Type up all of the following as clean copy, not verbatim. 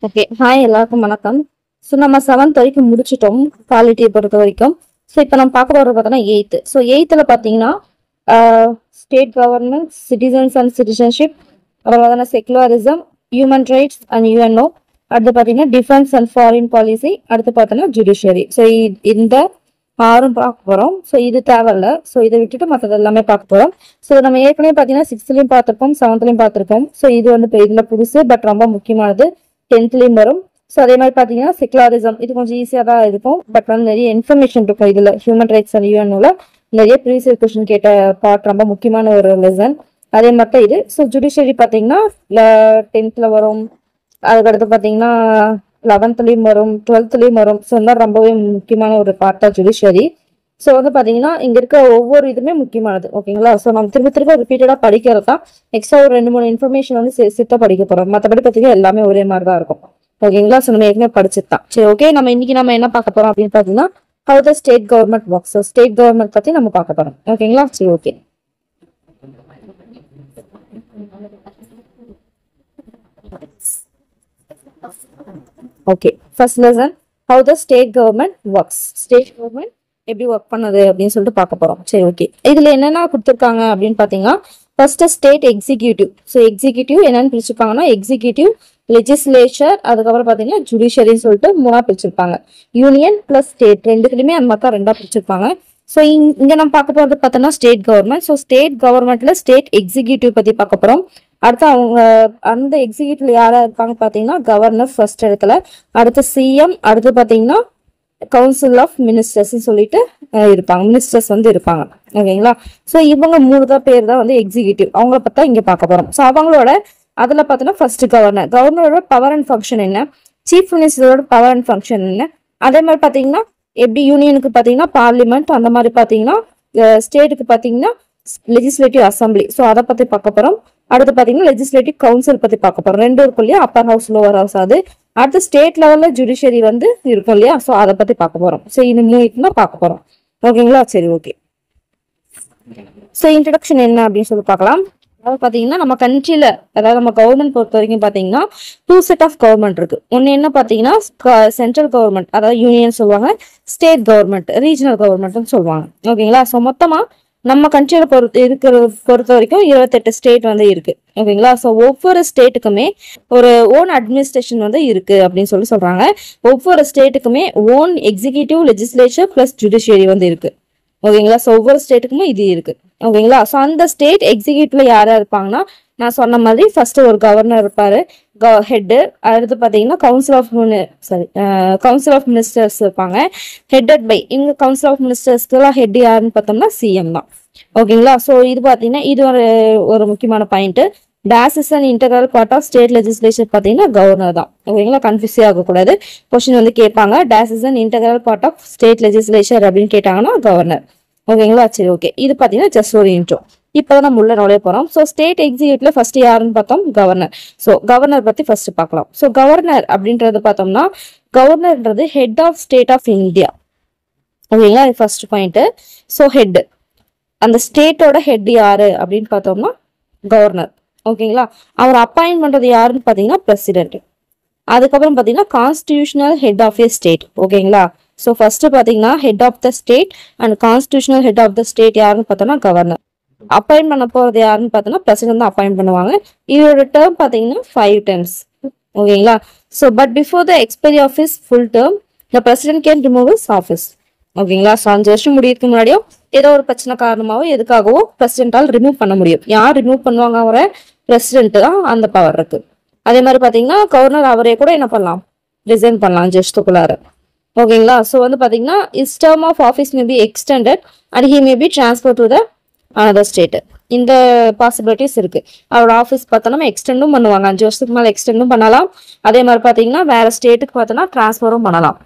Okay, hi எல்லாருக்கும் வணக்கம். So நம்ம 7th வரைக்கும் முடிச்சிட்டோம் பாலிட்டியை பொறுத்த வரைக்கும். ஸோ இப்போ நம்ம பார்க்க போகிறது பார்த்தோன்னா 8th. ஸோ 8th பார்த்தீங்கன்னா state government, citizens and citizenship, அப்புறம் பார்த்தோன்னா secularism, human rights and UNO, அடுத்து பார்த்தீங்கன்னா டிஃபென்ஸ் அண்ட் ஃபாரின் பாலிசி, அடுத்து பார்த்தோன்னா ஜுடிஷியரி. ஸோ இந்த 6 பார்க்க போகிறோம். ஸோ இது தேவையில்ல. ஸோ இதை விட்டுட்டு மற்றது எல்லாமே பார்க்க போகிறோம். ஸோ நம்ம ஏற்கனவே பார்த்தீங்கன்னா 6th பார்த்துருப்போம், 7th பார்த்துருப்போம். ஸோ இது வந்து இப்போ இதில் புதுசு, பட் ரொம்ப முக்கியமானது. 10th வரும். ஸோ அதே மாதிரி பார்த்தீங்கன்னா செக்குலரிசம், இது கொஞ்சம் ஈஸியாக தான் இருக்கும், பட் வந்து நிறைய இன்ஃபர்மேஷன் இருக்கும் இதில். ஹியூமன் ரைட்ஸ் அண்ட் யூஎன்ஓல நிறைய ப்ரீவியஸ் கொஸ்டின் கேட்ட பார்ட், ரொம்ப முக்கியமான ஒரு லெசன். அதே மாதிரி தான் இது. ஸோ ஜுடிஷியரி பார்த்தீங்கன்னா 10th வரும். அதுக்கடுத்து பார்த்தீங்கன்னா 11th வரும், 12th வரும். ஸோ இந்த ரொம்பவே முக்கியமான ஒரு பார்ட் தான் ஜுடிஷியரி. ஸோ வந்து பார்த்தீங்கன்னா இங்கே இருக்க ஒவ்வொரு இதுவுமே முக்கியமானது. ஓகேங்களா? ஸோ நம்ம திரும்ப ரிப்பீட்டடாக படிக்கிறது தான். எக்ஸ்ட்ரா ஒரு 2-3 இன்ஃபர்மேஷன் வந்து சேர்த்து படிக்க போகிறோம். மற்றபடி பார்த்தீங்கன்னா எல்லாமே ஒரே மாதிரி தான் இருக்கும். ஓகேங்களா? ஸோ நம்ம ஏற்கனவே படிச்சுட்டு தான். சரி, ஓகே. நம்ம இன்னைக்கு என்ன பார்க்க போகிறோம் அப்படின்னு பார்த்தீங்கன்னா how the state government works. So state government பற்றி நம்ம பார்க்க போகிறோம். ஓகேங்களா? சரி, okay. Okay, first lesson how the state government works. State government எப்படி ஒர்க் பண்ணுது அப்படின்னு சொல்லிட்டு பார்க்க போறோம். சரி, ஓகே. இதுல என்னென்ன கொடுத்துருக்காங்க அப்படின்னு பாத்தீங்கன்னா first state executive. So executive என்னன்னு பிரிச்சுப்பாங்கன்னா எக்ஸிக்யூட்டிவ், லெஜிஸ்லேச்சர், அதுக்கப்புறம் பாத்தீங்கன்னா ஜுடிஷியரின்னு சொல்லிட்டு 3 பிரிச்சிருப்பாங்க. யூனியன் பிளஸ் ஸ்டேட் ரெண்டுத்துலயுமே அந்த மாதிரி 2 பிரிச்சிருப்பாங்க. ஸோ இங்க நம்ம பார்க்க போறது பார்த்தோம்னா ஸ்டேட் கவர்மெண்ட். ஸோ ஸ்டேட் கவர்மெண்ட்ல ஸ்டேட் எக்ஸிக்யூட்டிவ் பத்தி பார்க்க போறோம். அடுத்து அவங்க அந்த எக்ஸிக்யூட்டிவ்ல யாரா இருப்பாங்க பாத்தீங்கன்னா கவர்னர் ஃபர்ஸ்ட் இடத்துல, அடுத்து சிஎம், அடுத்து பாத்தீங்கன்னா கவுன்சில் ஆஃப் மினிஸ்டர்ஸ் சொல்லிட்டு இருப்பாங்க. மினிஸ்டர்ஸ் வந்து இருப்பாங்க. ஓகேங்களா? ஸோ இவங்க 3 பேர் தான் வந்து எக்ஸிக்யூட்டிவ். அவங்கள பத்தா இங்க பார்க்க போறோம். ஸோ அவங்களோட அதுல பார்த்தோன்னா ஃபர்ஸ்ட் கவர்னர். கவர்னரோட பவர் அண்ட் ஃபங்க்ஷன் என்ன, சீஃப் மினிஸ்டரோட பவர் அண்ட் ஃபங்க்ஷன் என்ன, அதே மாதிரி பாத்தீங்கன்னா எப்படி யூனியனுக்கு பாத்தீங்கன்னா பார்லிமெண்ட், அந்த மாதிரி பாத்தீங்கன்னா ஸ்டேட்டுக்கு பாத்தீங்கன்னா லெஜிஸ்லேட்டிவ் அசம்பிளி. ஸோ அதை பத்தி பார்க்க போறோம். அடுத்து பாத்தீங்கன்னா லெஜிஸ்லேட்டிவ் கவுன்சில் பத்தி பார்க்க போறோம். 2 இருக்கும் இல்லையா, அப்பர் ஹவுஸ் லோவர் ஹவுஸ். அது அடுத்து ஸ்டேட் லெவல்ல ஜுடிஷியரி வந்து இருக்கும் இல்லையா, ஸோ அதை பத்தி பார்க்க போறோம். ஸோ இது 3 பார்க்க போறோம். ஓகேங்களா? சரி, ஓகே. ஸோ இன்ட்ரடக்ஷன் என்ன அப்படின்னு சொல்லி பார்க்கலாம். அதாவது பாத்தீங்கன்னா நம்ம கண்ட்ரியில, அதாவது நம்ம கவர்மெண்ட் பொறுத்த வரைக்கும் பாத்தீங்கன்னா 2 செட் ஆஃப் கவர்மெண்ட் இருக்கு. ஒன்னு என்ன பாத்தீங்கன்னா சென்ட்ரல் கவர்மெண்ட், அதாவது யூனியன் சொல்லுவாங்க, ஸ்டேட் கவர்மெண்ட், ரீஜனல் கவர்மெண்ட்னு சொல்லுவாங்க. ஓகேங்களா? ஸோ மொத்தமா நம்ம கண்ட்ரியில பொறுத்த வரைக்கும் 28 ஸ்டேட் வந்து இருக்கு. ஓகேங்களா? ஸோ ஒவ்வொரு ஸ்டேட்டுக்குமே ஒரு ஓன் அட்மினிஸ்ட்ரேஷன் வந்து இருக்கு அப்படின்னு சொல்றாங்க. ஒவ்வொரு ஸ்டேட்டுக்குமே own executive, legislature plus judiciary வந்து இருக்கு. ஓகேங்களா? ஸோ ஒவ்வொரு ஸ்டேட்டுக்குமே இது இருக்கு. ஓகேங்களா? ஸோ அந்த ஸ்டேட் எக்ஸிக்யூட்டிவ்ல யாரா இருப்பாங்கன்னா நான் சொன்ன மாதிரி ஃபர்ஸ்ட் ஒரு கவர்னர் இருப்பாரு, ஹெட். அடுத்து பாத்தீங்கன்னா கவுன்சில் ஆஃப் மினிஸ்டர்ஸ் இருப்பாங்க, ஹெட்டட் பை. இவங்க கவுன்சில் ஆஃப் மினிஸ்டர்ஸ்க்குலாம் ஹெட் யாருன்னு பார்த்தோம்னா சிஎம் தான். ஓகேங்களா? ஸோ இது பாத்தீங்கன்னா இது ஒரு முக்கியமான point. This is an integral part of state legislature பாத்தீங்கன்னா கவர்னர் தான். ஓகேங்களா? கன்ஃபியூஸே ஆகக்கூடாது. கொஸ்டின் வந்து கேட்பாங்க, this is an integral part of state legislature அப்படின்னு கேட்டாங்கன்னா கவர்னர். ஓகேங்களா? சரி, ஓகே. இது பாத்தீங்கன்னா ஜஸ்ட் ஒரு இன்ட்ரோ. இப்பதான் நம்ம உள்ள நுழைய போறோம். ஸோ ஸ்டேட் எக்ஸிக்யூட்டிவ்ல ஃபர்ஸ்ட் யாருன்னு பார்த்தோம், கவர்னர். ஸோ கவர்னர் பத்தி ஃபர்ஸ்ட் பார்க்கலாம். ஸோ கவர்னர் அப்படின்றது பார்த்தோம்னா கவர்னர்ன்றது head of state of India. ஓகேங்களா? இது ஃபர்ஸ்ட் பாயிண்ட். ஸோ ஹெட், அந்த ஸ்டேட்டோட ஹெட் யாரு அப்படின்னு பார்த்தோம்னா கவர்னர். ஓகேங்களா? அவர் அப்பாயின்ட் பண்றது யாருன்னு பார்த்தீங்கன்னா பிரசிடென்ட். அதுக்கப்புறம் பார்த்தீங்கன்னா constitutional head of a state. ஓகேங்களா? ஸோ ஃபர்ஸ்ட் பார்த்தீங்கன்னா head of the state and constitutional head of the state யாருன்னு பார்த்தோம்னா கவர்னர். அப்பாயின்ட் பண்ண போறது யாருன்னு பார்த்தோம்னா பிரசிடென்ட் தான் அப்பாயின்ட் பண்ணுவாங்க. இதோட டேர்ம் பார்த்தீங்கன்னா 5 terms. ஓகேங்களா? So but before the expiry of his full term the president can remove his office. ஓகேங்களா? ஸோ 5 வருஷம் முடியறதுக்கு முன்னாடியோ ஏதோ ஒரு பிரச்சனை காரணமாவோ எதுக்காகவோ பிரசிடென்டால் ரிமூவ் பண்ண முடியும். யார் ரிமூவ் பண்ணுவாங்க அவரை? பிரசிடென்ட் தான் அந்த பவர் இருக்கு. அதே மாதிரி பாத்தீங்கன்னா கவர்னர் அவரே கூட என்ன பண்ணலாம், ரிசைன் பண்ணலாம் ஜஸ்ட்டுக்குள்ளார. ஓகேங்களா? ஸோ வந்து பாத்தீங்கன்னா is term of office may be extended and he may be transfer to the another state. இந்த பாசிபிலிட்டிஸ் இருக்கு. அவரோட ஆஃபீஸ் பார்த்தோம்னா எக்ஸ்டெண்டும் பண்ணுவாங்க, 5 வருஷத்துக்கு மேலே எக்ஸ்டெண்டும் பண்ணலாம். அதே மாதிரி பாத்தீங்கன்னா வேற ஸ்டேட்டுக்கு பார்த்தோம்னா டிரான்ஸ்ஃபரும் பண்ணலாம்.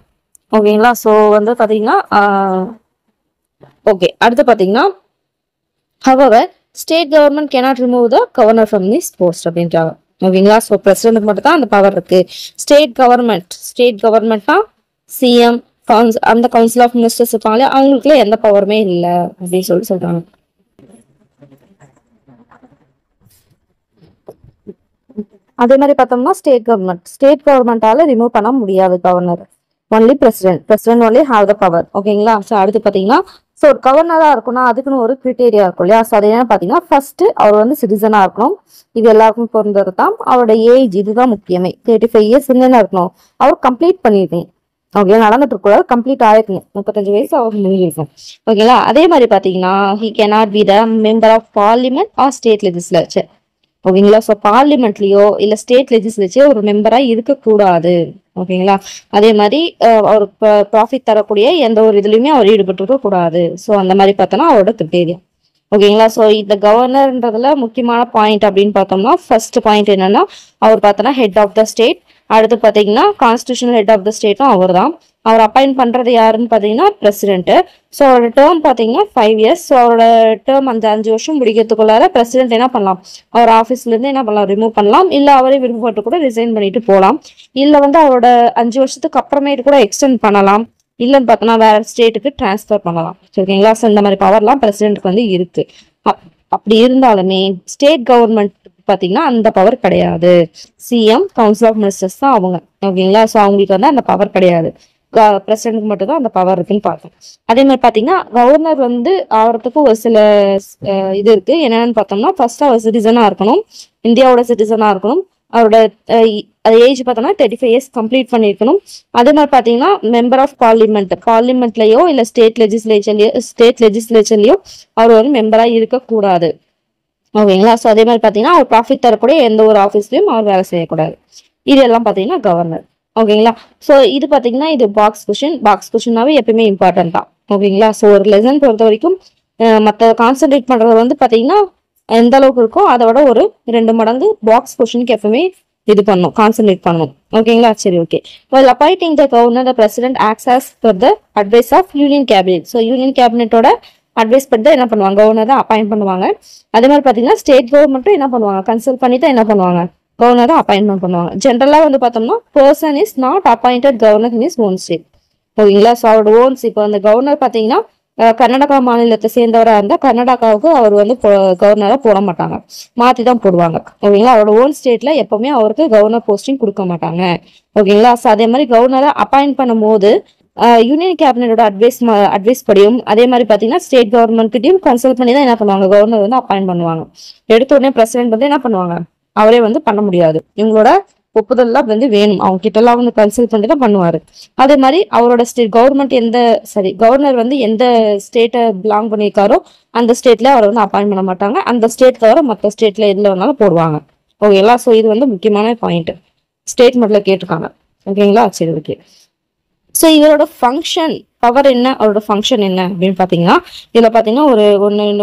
ஓகேங்களா? ஸோ வந்து பாத்தீங்கன்னா ஓகே. அடுத்து பாத்தீங்கன்னா however state government cannot remove the governor from this post அப்படின்றாங்க. ஓகேங்களா? ஸோ பிரசிடென்ட்க்கு மட்டும் தான் அந்த பவர் இருக்கு. ஸ்டேட் கவர்மெண்ட்னா சிஎம், அந்த கவுன்சில் ஆஃப் மினிஸ்டர்ஸ் இருப்பாங்களே, அவங்களுக்குள்ள எந்த பவருமே இல்லை அப்படின்னு சொல்றாங்க. அதே மாதிரி பார்த்தோம்னா ஸ்டேட் கவர்மெண்டால ரிமூவ் பண்ண முடியாது governor. Only president only have the power. ஓகேங்களா. ஸோ அடுத்து பார்த்தீங்கன்னா ஸோ ஒரு கவர்னரா இருக்கும்னா அதுக்குன்னு ஒரு கிரிட்டேரியா இருக்கும் இல்லையா. ஸோ அது என்ன பார்த்தீங்கன்னா ஃபர்ஸ்ட் அவர் வந்து சிட்டிசனா இருக்கணும். இது எல்லாருக்கும் பொருந்தது தான். அவரோட ஏஜ் இதுதான் முக்கியமே. 35 இயர்ஸ் என்ன இருக்கணும், அவர் கம்ப்ளீட் பண்ணிருக்கணும். ஓகே, நடந்துட்டு இருக்கூடாது, கம்ப்ளீட் ஆயிருக்கணும். 35 வயசு அவருக்கு முடிஞ்சிருக்கும். ஓகேங்களா. அதே மாதிரி பாத்தீங்கன்னா he cannot be the member of parliament or state legislature. ஓகேங்களா. ஸோ பார்லிமெண்ட்லயோ இல்ல ஸ்டேட் லெஜிஸ்லேச்சர் ஒரு மெம்பரா இருக்கக்கூடாது. ஓகேங்களா. அதே மாதிரி அவர் ப்ராஃபிட் தரக்கூடிய எந்த ஒரு இதுலயுமே அவர் ஈடுபட்டு இருக்க கூடாது. ஸோ அந்த மாதிரி பார்த்தோம்னா அவரோட கிரிட்டேரியா. ஓகேங்களா. ஸோ இந்த கவர்னர்ன்றதுல முக்கியமான பாயிண்ட் அப்படின்னு பார்த்தோம்னா ஃபர்ஸ்ட் பாயிண்ட் என்னன்னா அவர் பார்த்தோன்னா ஹெட் ஆஃப் த ஸ்டேட். அடுத்து பார்த்தீங்கன்னா கான்ஸ்டியூஷனல் ஹெட் ஆஃப் த ஸ்டேட்டும் அவர் தான். அவர் அப்பாயிண்ட் பண்றது யாருன்னு பார்த்தீங்கன்னா பிரசிடென்ட். ஸோ அவரோட டேர்ம் பார்த்தீங்கன்னா 5 years. ஸோ அவரோட டேர்ம் அந்த 5 வருஷம் முடிக்கிறதுக்குள்ளார பிரசிடென்ட் என்ன பண்ணலாம், அவர் ஆஃபீஸ்ல இருந்து என்ன பண்ணலாம், ரிமூவ் பண்ணலாம். இல்ல அவரே விருப்பப்பட்டு கூட ரிசைன் பண்ணிட்டு போகலாம். இல்ல வந்து அவரோட 5 வருஷத்துக்கு அப்புறமேட்டு கூட எக்ஸ்டெண்ட் பண்ணலாம். இல்லைன்னு பார்த்தோம்னா வேற ஸ்டேட்டுக்கு டிரான்ஸ்ஃபர் பண்ணலாம். ஓகேங்களா. ஸோ இந்த மாதிரி பவர்லாம் பிரசிடென்ட்க்கு வந்து இருக்கு. அப்படி இருந்தாலுமே ஸ்டேட் கவர்மெண்ட் பாத்தீங்கன்னா அந்த பவர் கிடையாது. சிஎம் கவுன்சில் ஆஃப் மினிஸ்டர்ஸ் தான் அவங்க. ஓகேங்களா. ஸோ அவங்களுக்கு வந்து அந்த பவர் கிடையாது. பிரசிடென்ட்க்கு மட்டும் தான் அந்த பவர் இருக்குன்னு பார்த்தோம். அதே மாதிரி பாத்தீங்கன்னா கவர்னர் வந்து ஆகிறதுக்கு ஒரு சில இது இருக்கு. என்னன்னு பார்த்தோம்னா ஃபர்ஸ்ட் அவர் சிட்டிசனா இருக்கணும், இந்தியாவோட சிட்டிசனா இருக்கணும். அவரோட ஏஜ் பார்த்தோம்னா 35 years கம்ப்ளீட் பண்ணிருக்கணும். அதே மாதிரி பாத்தீங்கன்னா மெம்பர் ஆஃப் பார்லிமெண்ட்லயோ இல்ல ஸ்டேட் லெஜிஸ்லேச்சர்லயோ அவர் ஒரு மெம்பரா இருக்கக்கூடாது. ஓகேங்களா. ஸோ அதே மாதிரி பாத்தீங்கன்னா அவர் ப்ராஃபிட் தரக்கூடிய எந்த ஒரு ஆஃபீஸ்லயும் அவர் வேலை செய்யக்கூடாது. இதெல்லாம் பாத்தீங்கன்னா கவர்னர். ஓகேங்களா. ஸோ இது பாத்தீங்கன்னா இது பாக்ஸ் கொஸ்டின்னாவே எப்பயுமே இம்பார்ட்டன்ட் தான். ஓகேங்களா. ஸோ ஒரு லெசன் பொறுத்த வரைக்கும் மற்ற கான்சென்ட்ரேட் பண்றது வந்து பாத்தீங்கன்னா எந்த அளவுக்கு இருக்கோ அதை விட ஒரு 2 மடங்கு பாக்ஸ் கொஸ்டினுக்கு எப்பவுமே இது பண்ணும், கான்சென்ட்ரேட் பண்ணணும். ஓகேங்களா. சரி, okay. While appointing the governor, the president acts as per the advice of union cabinet. So union கேபினெட்டோட அட்வைஸ் பண்ணி தான் என்ன பண்ணுவாங்க, கவர்னர் தான் அப்பாயிண்ட் பண்ணுவாங்க. அதே மாதிரி பாத்தீங்கன்னா ஸ்டேட் கவர்மெண்ட்டும் என்ன பண்ணுவாங்க, கன்சல்ட் பண்ணி தான் என்ன பண்ணுவாங்க, கவர்னர் தான் அப்பாயின்மெண்ட் பண்ணுவாங்க. ஜென்ரலா வந்து பார்த்தோம்னா person is not appointed governor in is own state. ஓகேங்களா. ஸோ அவரோட ஓன்ஸ் இப்போ அந்த கவர்னர் பாத்தீங்கன்னா கர்நாடகா மாநிலத்தை சேர்ந்தவராக இருந்தால் கர்நாடகாவுக்கு அவர் வந்து கவர்னரா போட மாட்டாங்க, மாத்தி தான் போடுவாங்க. ஓகேங்களா. அவரோட ஓன் ஸ்டேட்ல எப்பவுமே அவருக்கு கவர்னர் போஸ்டிங் கொடுக்க மாட்டாங்க. ஓகேங்களா. ஸோ அதே மாதிரி கவர்னரை அப்பாயிண்ட் பண்ணும் போது யூனியன் கேபினட்டோட அட்வைஸ் படியும் அதே மாதிரி பாத்தீங்கன்னா ஸ்டேட் கவர்மெண்ட்கிட்டையும் கன்சல்ட் பண்ணி தான் என்ன பண்ணுவாங்க, கவர்னர் வந்து அப்பாயிண்ட் பண்ணுவாங்க. எடுத்த உடனே பிரசிடென்ட் வந்து என்ன பண்ணுவாங்க, அவரே வந்து பண்ண முடியாது, இவங்களோட ஒப்புதல்லாம் வந்து வேணும், அவங்க கிட்ட எல்லாம் வந்து கன்சல்ட் பண்ணி தான் பண்ணுவாரு. அதே மாதிரி அவரோட கவர்னர் வந்து எந்த ஸ்டேட்டை பிலாங் பண்ணியிருக்காரோ அந்த ஸ்டேட்ல அவரை வந்து அப்பாயிண்ட் பண்ண மாட்டாங்க. அந்த ஸ்டேட் தவிர மற்ற ஸ்டேட்ல எதுல வேணாலும் போடுவாங்க. ஓகேங்களா. ஸோ இது வந்து முக்கியமான பாயிண்ட், ஸ்டேட்மெண்ட்ல கேட்டிருக்காங்க. ஓகேங்களா. சரி, ஓகே. ஸோ இவரோட ஃபங்க்ஷன் பவர் என்ன, அவரோட ஃபங்க்ஷன் என்ன அப்படின்னு பாத்தீங்கன்னா இதுல பாத்தீங்கன்னா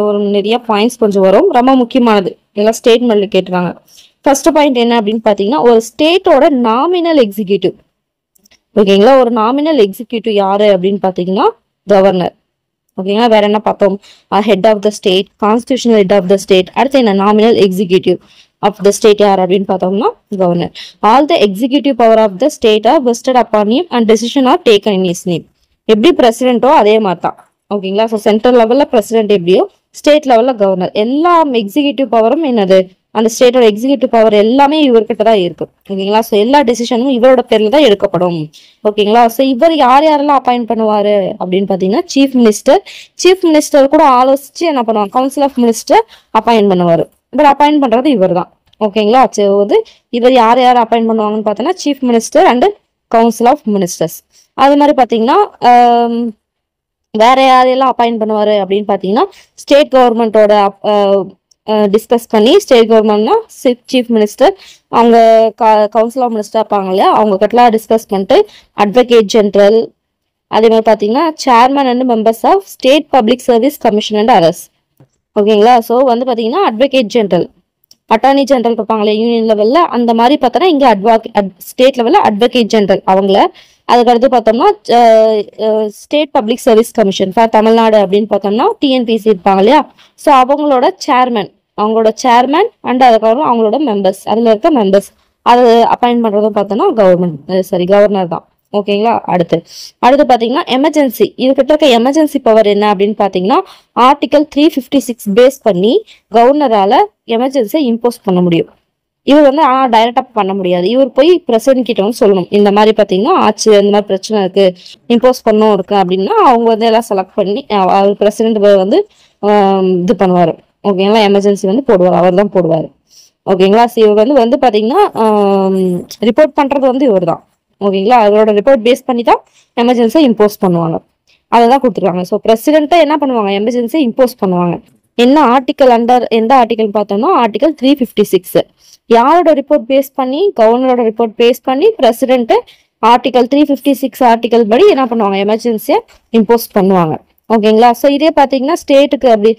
ஒரு நிறைய பாயிண்ட்ஸ் கொஞ்சம் வரும், ரொம்ப முக்கியமானது இதெல்லாம் ஸ்டேட்மெண்ட்ல கேட்டுருக்காங்க. ஃபர்ஸ்ட் பாயிண்ட் என்ன அப்படின்னு பாத்தீங்கன்னா ஒரு ஸ்டேட்டோட நாமினல் எக்ஸிக்யூட்டிவ். ஓகேங்களா. ஒரு நாமினல் எக்ஸிக்யூட்டிவ் யாரு அப்படின்னு பாத்தீங்கன்னா கவர்னர். ஓகேங்களா. வேற என்ன பார்த்தோம், head of the state, constitutional head of the state. அடுத்து என்ன, nominal executive of the state யார் அப்படின்னு பார்த்தோம்னா governor. All the executive power of the state are vested upon him and decision are taken in his name. எப்படி பிரசிடென்ட்டோ அதே மாதிரி தான். ஓகேங்களா. ஸோ சென்ட்ரல் லெவல்ல பிரசிடென்ட் எப்படியோ ஸ்டேட் லெவல்ல கவர்னர். எல்லா எக்ஸிக்யூட்டிவ் பவரும் என்னது, அந்த ஸ்டேட்டோட எக்ஸிக்யூட்டிவ் பவர் எல்லாமே இவர்கிட்ட தான் இருக்கு. ஓகேங்களா. ஸோ எல்லா டெசிஷனும் இவரோட பேர்ல தான் எடுக்கப்படும். ஓகேங்களா. ஸோ இவர் யாரெல்லாம் அப்பாயிண்ட் பண்ணுவாரு அப்படின்னு பாத்தீங்கன்னா சீஃப் மினிஸ்டர் கூட ஆலோசிச்சு என்ன பண்ணுவாங்க, கவுன்சில் ஆஃப் மினிஸ்டர் அப்பாயிண்ட் பண்ணுவாரு. இவர் அப்பாயிண்ட் பண்றது இவர் தான். ஓகேங்களா. சரி, இவர் யார் அப்பாயிண்ட் பண்ணுவாங்கன்னு பார்த்தோன்னா chief minister and council of ministers. அது மாதிரி பாத்தீங்கன்னா வேற யாரையெல்லாம் அப்பாயிண்ட் பண்ணுவாரு அப்படின்னு பாத்தீங்கன்னா ஸ்டேட் கவர்மெண்டோட டிஸ்கஸ் பண்ணி, ஸ்டேட் கவர்மெண்ட்னா சீஃப் மினிஸ்டர் அவங்க கவுன்சில் ஆஃப் மினிஸ்டர் இருப்பாங்க இல்லையா, அவங்க கிட்டலாம் டிஸ்கஸ் பண்ணிட்டு அட்வொகேட் ஜெனரல், அதே மாதிரி பாத்தீங்கன்னா chairman and members of state public service commission and others. ஓகேங்களா. ஸோ வந்து பாத்தீங்கன்னா அட்வொகேட் ஜெனரல், அட்டார்னி ஜெனரல் இருப்பாங்களே யூனியன் லெவல்ல, அந்த மாதிரி பார்த்தோன்னா இங்க ஸ்டேட் லெவல்ல அட்வொகேட் ஜெனரல் அவங்கள. அதுக்கடுத்து பார்த்தோம்னா state public service commission for Tamil Nadu அப்படின்னு பார்த்தோம்னா டிஎன்பிசி இருப்பாங்க இல்லையா, ஸோ அவங்களோட சேர்மன் அண்ட் அதுக்கப்புறம் அவங்களோட மெம்பர்ஸ், அதுல இருக்க மெம்பர்ஸ் அது அப்பாயிண்ட் பண்றதும் பார்த்தோம்னா கவர்னர் தான். ஓகேங்களா. அடுத்து பாத்தீங்கன்னா எமர்ஜென்சி. இதுகிட்ட இருக்க எமர்ஜென்சி பவர் என்ன அப்படின்னு பாத்தீங்கன்னா ஆர்டிகல் 356 பேஸ் பண்ணி கவர்னரால எமர்ஜென்சியை இம்போஸ் பண்ண முடியும். இவர் வந்து டைரக்டா பண்ண முடியாது. இவர் போய் பிரசிடென்ட் கிட்ட வந்து சொல்லணும், இந்த மாதிரி பாத்தீங்கன்னா ஆச்சு, இந்த மாதிரி பிரச்சனை இருக்கு, இம்போஸ் பண்ணும் இருக்கு அப்படின்னா அவங்க வந்து எல்லாம் செலக்ட் பண்ணி அவர் பிரசிடென்ட் வந்து இது பண்ணுவாரு. ஓகேங்களா, எமர்ஜென்சி வந்து போடுவார், அவர் தான் போடுவாரு. ஓகேங்களா, இவர் வந்து பாத்தீங்கன்னா ரிப்போர்ட் பண்றது வந்து இவர் தான். ஓகேங்களா, அவரோட ரிப்போர்ட் பேஸ் பண்ணி தான் எமர்ஜென்சியை இம்போஸ் பண்ணுவாங்க. அதை தான் கொடுத்துருக்காங்க. ஸோ பிரசிடென்ட்டை என்ன பண்ணுவாங்க, எமர்ஜென்சியை இம்போஸ் பண்ணுவாங்க. என்ன ஆர்டிகல் அண்டர் எந்த ஆர்டிகல் பார்த்தோம்னா ஆர்டிகல் 356. யாரோட ரிப்போர்ட் பேஸ் பண்ணி, கவர்னரோட ரிப்போர்ட் பேஸ் பண்ணி பிரசிடென்ட் ஆர்டிகல் 356 ஆர்டிகல் படி என்ன பண்ணுவாங்க, எமர்ஜென்சியை இம்போஸ் பண்ணுவாங்க. ஓகேங்களா, ஸோ இதே பார்த்தீங்கன்னா ஸ்டேட்டுக்கு அப்படி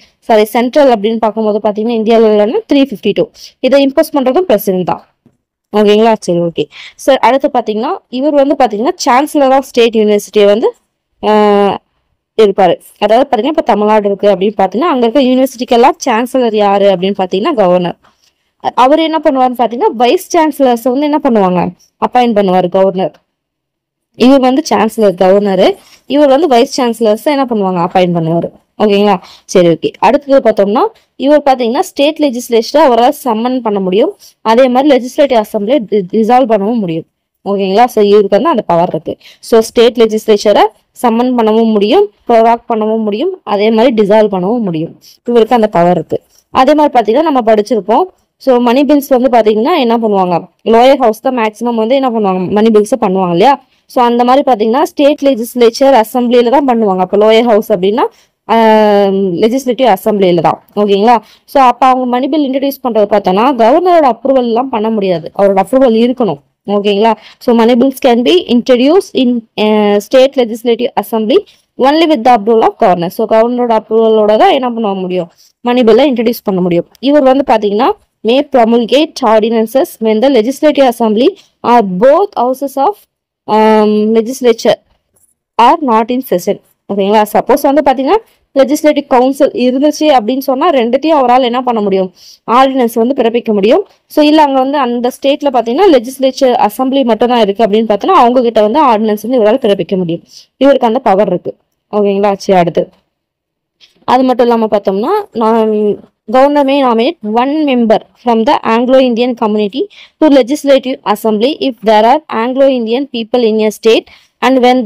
சென்ட்ரல் அப்படின்னு பார்க்கும்போது பார்த்தீங்கன்னா இந்தியாவில் 352 இதை இம்போஸ் பண்றதும் பிரசிடென்ட் தான். ஓகேங்களா, சரி ஓகே. சார் அடுத்து பார்த்தீங்கன்னா இவர் வந்து பார்த்தீங்கன்னா சான்சலர் ஆஃப் ஸ்டேட் யூனிவர்சிட்டியை வந்து இருப்பாரு. அதாவது பார்த்தீங்கன்னா இப்போ தமிழ்நாடு இருக்கு அப்படின்னு பார்த்தீங்கன்னா அங்கே இருக்க யூனிவர்சிட்டிக்கெல்லாம் சான்சலர் யாரு அப்படின்னு பார்த்தீங்கன்னா கவர்னர். அவர் என்ன பண்ணுவாருன்னு பார்த்தீங்கன்னா வைஸ் சான்சலர்ஸ் வந்து என்ன பண்ணுவாங்க, அப்பாயிண்ட் பண்ணுவார் கவர்னர். இவர் வந்து சான்சலர் கவர்னரு, இவர் வந்து வைஸ் சான்சலர்ஸ் என்ன பண்ணுவாங்க, அப்பாயிண்ட் பண்ணுவார். ஓகேங்களா, சரி ஓகே. அடுத்தது பார்த்தோம்னா இவர் பார்த்தீங்கன்னா ஸ்டேட் லெஜிஸ்லேச்சரை அவரால் சம்மன் பண்ண முடியும். அதே மாதிரி லெஜிஸ்லேட்டிவ் அசம்பிளியை டிசால்வ் பண்ணவும் முடியும். ஓகேங்களா, ஸோ இவருக்கு வந்து அந்த பவர் இருக்கு. ஸோ ஸ்டேட் லெஜிஸ்லேச்சரை சம்மன் பண்ணவும் முடியும், ப்ரொவாக் பண்ணவும் முடியும், அதே மாதிரி டிசால்வ் பண்ணவும் முடியும். இவருக்கு அந்த பவர் இருக்கு. அதே மாதிரி பார்த்தீங்கன்னா நம்ம படிச்சிருப்போம். ஸோ மணி பில்ஸ் வந்து பார்த்தீங்கன்னா என்ன பண்ணுவாங்க, லோயர் ஹவுஸ் தான் மேக்ஸிமம் வந்து என்ன பண்ணுவாங்க, மணி பில்ஸை பண்ணுவாங்க இல்லையா. ஸோ அந்த மாதிரி பார்த்தீங்கன்னா ஸ்டேட் லெஜிஸ்லேச்சர் அசம்பிளியில தான் பண்ணுவாங்க. அப்போ லோயர் ஹவுஸ் அப்படின்னா லெஜிஸ்லேட்டிவ் அசம்பிளியில தான். ஓகேங்களா, ஸோ அப்போ அவங்க மணி பில் இன்ட்ரடியூஸ் பண்றது பார்த்தோன்னா கவர்னரோட அப்ரூவல் எல்லாம் பண்ண முடியாது, அவரோட அப்ரூவல் இருக்கணும். ஓகேங்களா, so money bills can be introduce in state legislative assembly only with the approval of governor. So கவர்னரோட அப்ரூவலோட தான் என்ன பண்ண முடியும், மணி பில்லை இன்ட்ரடியூஸ் பண்ண முடியும். இவர் வந்து பார்த்தீங்கன்னா may promulgate ordinances when the legislative assembly or both houses of legislature are not in session. ஓகேங்களா, சப்போஸ் வந்து பாத்தீங்கன்னா லெஜிஸ்லேட்டிவ் கவுன்சில் இருந்துச்சு அப்படின்னு சொன்னா ரெண்டுத்தையும் அவரால் என்ன பண்ண முடியும், ஆர்டினன்ஸ் வந்து பிறப்பிக்க முடியும். ஸோ இல்ல அங்க வந்து அந்த ஸ்டேட்ல பாத்தீங்கன்னா லெஜிஸ்லேச்சர் அசம்பிளி மட்டும் தான் இருக்கு அப்படின்னு பார்த்தோன்னா அவங்க கிட்ட வந்து ஆர்டினன்ஸ் வந்து இவரால் பிறப்பிக்க முடியும். இவருக்கு அந்த பவர் இருக்கு. ஓகேங்களா, சரி அடுத்து அது மட்டும் இல்லாம பார்த்தோம்னா governor may nominate one member from the Anglo-Indian community to legislative assembly if there are Anglo-Indian people in a state and when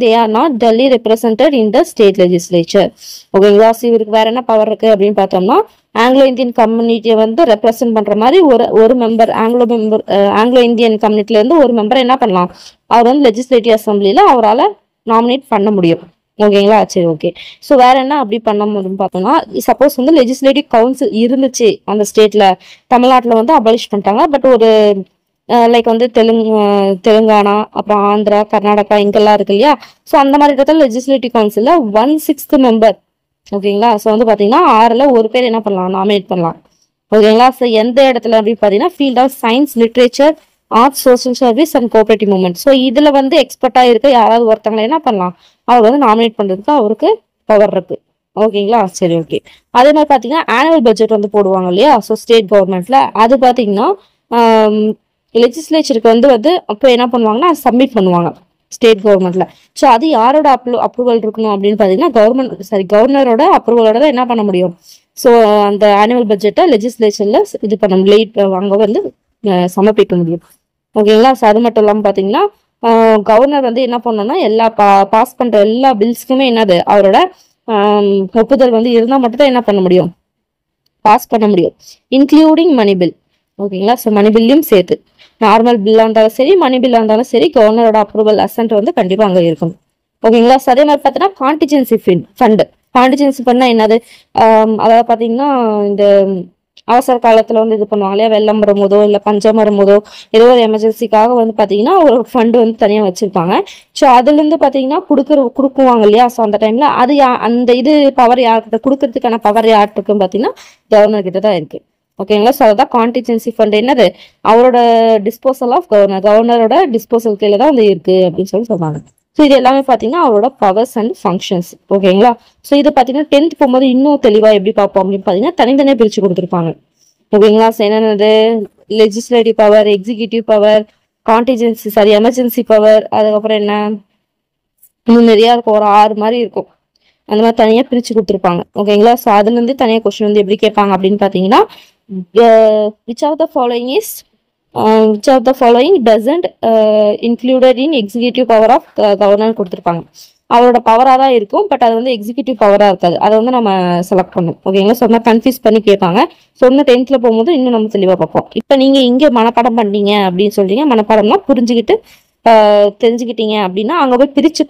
they are not duly represented in the state legislature. ஓகேங்களா, இவருக்கு வேற என்ன power இருக்கு அப்படின்னு பார்த்தோம்னா Anglo Indian கம்யூனிட்டியை வந்து represent பண்ற மாதிரி ஒரு மெம்பர் ஆங்கிலோ இந்தியன் கம்யூனிட்டில இருந்து ஒரு மெம்பரை என்ன பண்ணலாம், அவர் வந்து லெஜிஸ்லேட்டிவ் அசம்பிளில அவரால் நாமினேட் பண்ண முடியும். ஓகேங்களா, சரி ஓகே. ஸோ வேற என்ன அப்படி பண்ண முடியும்னு பார்த்தோம்னா சப்போஸ் வந்து லெஜிஸ்லேட்டிவ் கவுன்சில் இருந்துச்சு அந்த ஸ்டேட்ல, தமிழ்நாட்டில் வந்து அபாலிஷ் பண்ணிட்டாங்க. பட் ஒரு லைக் வந்து தெலுங்கானா அப்புறம் ஆந்திரா கர்நாடகா இங்கெல்லாம் இருக்கு இல்லையா. ஸோ அந்த மாதிரி இடத்துல லெஜிஸ்லேட்டிவ் கவுன்சில்ல 1/6 மெம்பர். ஓகேங்களா, ஸோ வந்து பார்த்தீங்கன்னா 6ல் ஒரு பேர் என்ன பண்ணலாம், நாமினேட் பண்ணலாம். ஓகேங்களா, ஸோ எந்த இடத்துல அப்படின்னு பார்த்தீங்கன்னா field of science, literature, arts, social service and cooperative movement. So இதுல வந்து எக்ஸ்பர்ட்டா இருக்க யாராவது ஒருத்தவங்களை என்ன பண்ணலாம், அவர் வந்து நாமினேட் பண்றதுக்கு அவருக்கு பவர் இருக்கு. ஓகேங்களா, சரி ஓகே. அதே மாதிரி பாத்தீங்கன்னா ஆனுவல் பட்ஜெட் வந்து போடுவாங்க இல்லையா, ஸோ ஸ்டேட் கவர்மெண்ட்ல அது பாத்தீங்கன்னா லெஜிஸ்லேச்சருக்கு வந்து அப்போ என்ன பண்ணுவாங்கன்னா சப்மிட் பண்ணுவாங்க ஸ்டேட் கவர்மெண்ட்ல. ஸோ அது யாரோட அப்ரூவல் இருக்கணும் அப்படின்னு பாத்தீங்கன்னா கவர்னரோட அப்ரூவலோட தான் என்ன பண்ண முடியும். ஸோ அந்த ஆனுவல் பட்ஜெட்டை லெஜிஸ்லேச்சர்ல இது பண்ண முடியும், அங்க வந்து சமர்ப்பிக்க முடியும். ஓகேங்களா, ஸோ அது மட்டும் இல்லாமல் பார்த்தீங்கன்னா கவர்னர் வந்து என்ன பண்ணணும்னா எல்லா பாஸ் பண்ற எல்லா பில்ஸ்க்குமே என்னது அவரோட ஒப்புதல் வந்து இருந்தால் மட்டும் தான் என்ன பண்ண முடியும், பாஸ் பண்ண முடியும், இன்க்ளூடிங் மணி பில். ஓகேங்களா, ஸோ மணி பில்லையும் சேர்த்து நார்மல் பில்லா இருந்தாலும் சரி மணி பில்லா இருந்தாலும் சரி கவர்னரோட அப்ரூவல் அசன்ட் வந்து கண்டிப்பா அங்கே இருக்கும். ஓகேங்களா, ஸோ அதே மாதிரி பார்த்தீங்கன்னா கான்டிஜென்சி ஃபண்ட். கான்டிஜென்சி ஃபண்ட்னா என்னது, அதாவது பார்த்தீங்கன்னா இந்த அவசர காலத்துல வந்து இது பண்ணுவாங்க இல்லையா, வெள்ளம் வரும்போதோ இல்ல பஞ்சம் வரும்போதோ ஏதோ ஒரு எமர்ஜென்சிக்காக வந்து பாத்தீங்கன்னா ஒரு ஃபண்ட் வந்து தனியா வச்சிருப்பாங்க. ஸோ அதுல இருந்து பாத்தீங்கன்னா கொடுக்குவாங்க இல்லையா. ஸோ அந்த டைம்ல அது அந்த இது பவர் யார்கிட்ட கொடுக்கறதுக்கான பவர் யார்கிட்ட இருக்குன்னு பாத்தீங்கன்னா கவர்னர் கிட்ட தான் இருக்கு. ஓகேங்களா, ஸோ அதான் கான்டிஜென்சி ஃபண்ட் என்னது, அவரோட டிஸ்போசல் ஆஃப் கவர்னரோட டிஸ்போசல் கீழே தான் வந்து இருக்கு அப்படின்னு சொல்லுவாங்க. ஸோ இது எல்லாமே பார்த்தீங்கன்னா அவரோட பவர்ஸ் அண்ட் ஃபங்க்ஷன்ஸ். ஓகேங்களா, ஸோ இது பார்த்தீங்கன்னா 10th போகும்போது இன்னும் தெளிவாக எப்படி பார்ப்போம் அப்படின்னு பார்த்தீங்கன்னா தனித்தனியாக பிரித்து கொடுத்துருப்பாங்க. ஓகேங்களா, ஸோ என்னென்னது legislative power, executive power, contingency emergency power, அதுக்கப்புறம் என்ன இன்னும் நிறையா இருக்கும், ஒரு 6 மாதிரி இருக்கும். அந்த மாதிரி தனியாக பிரித்து கொடுத்துருப்பாங்க. ஓகேங்களா, ஸோ அதுலேருந்து தனியாக கொஸ்டின் வந்து எப்படி கேட்பாங்க அப்படின்னு பார்த்தீங்கன்னா which of the following doesn't included in executive power of governor கொடுத்திருப்பாங்க. அவரோட பவரா தான் இருக்கும், பட் அது வந்து எக்ஸிக்யூட்டிவ் பவரா இருக்காது. அதை வந்து நம்ம செலக்ட் பண்ணணும். ஓகேங்களா? சொன்னா கன்ஃபியூஸ் பண்ணி கேட்பாங்க. சொன்ன 10th போகும்போது இன்னும் நம்ம தெளிவா பார்ப்போம். இப்ப நீங்க இங்க மனப்பாடம் பண்ணீங்க அப்படின்னு சொல்றீங்க. மனப்பாடம்னா புரிஞ்சுக்கிட்டு தெரிஞ்சுக்கிட்டீங்க அப்படின்னா அங்க போய் பிரிச்சு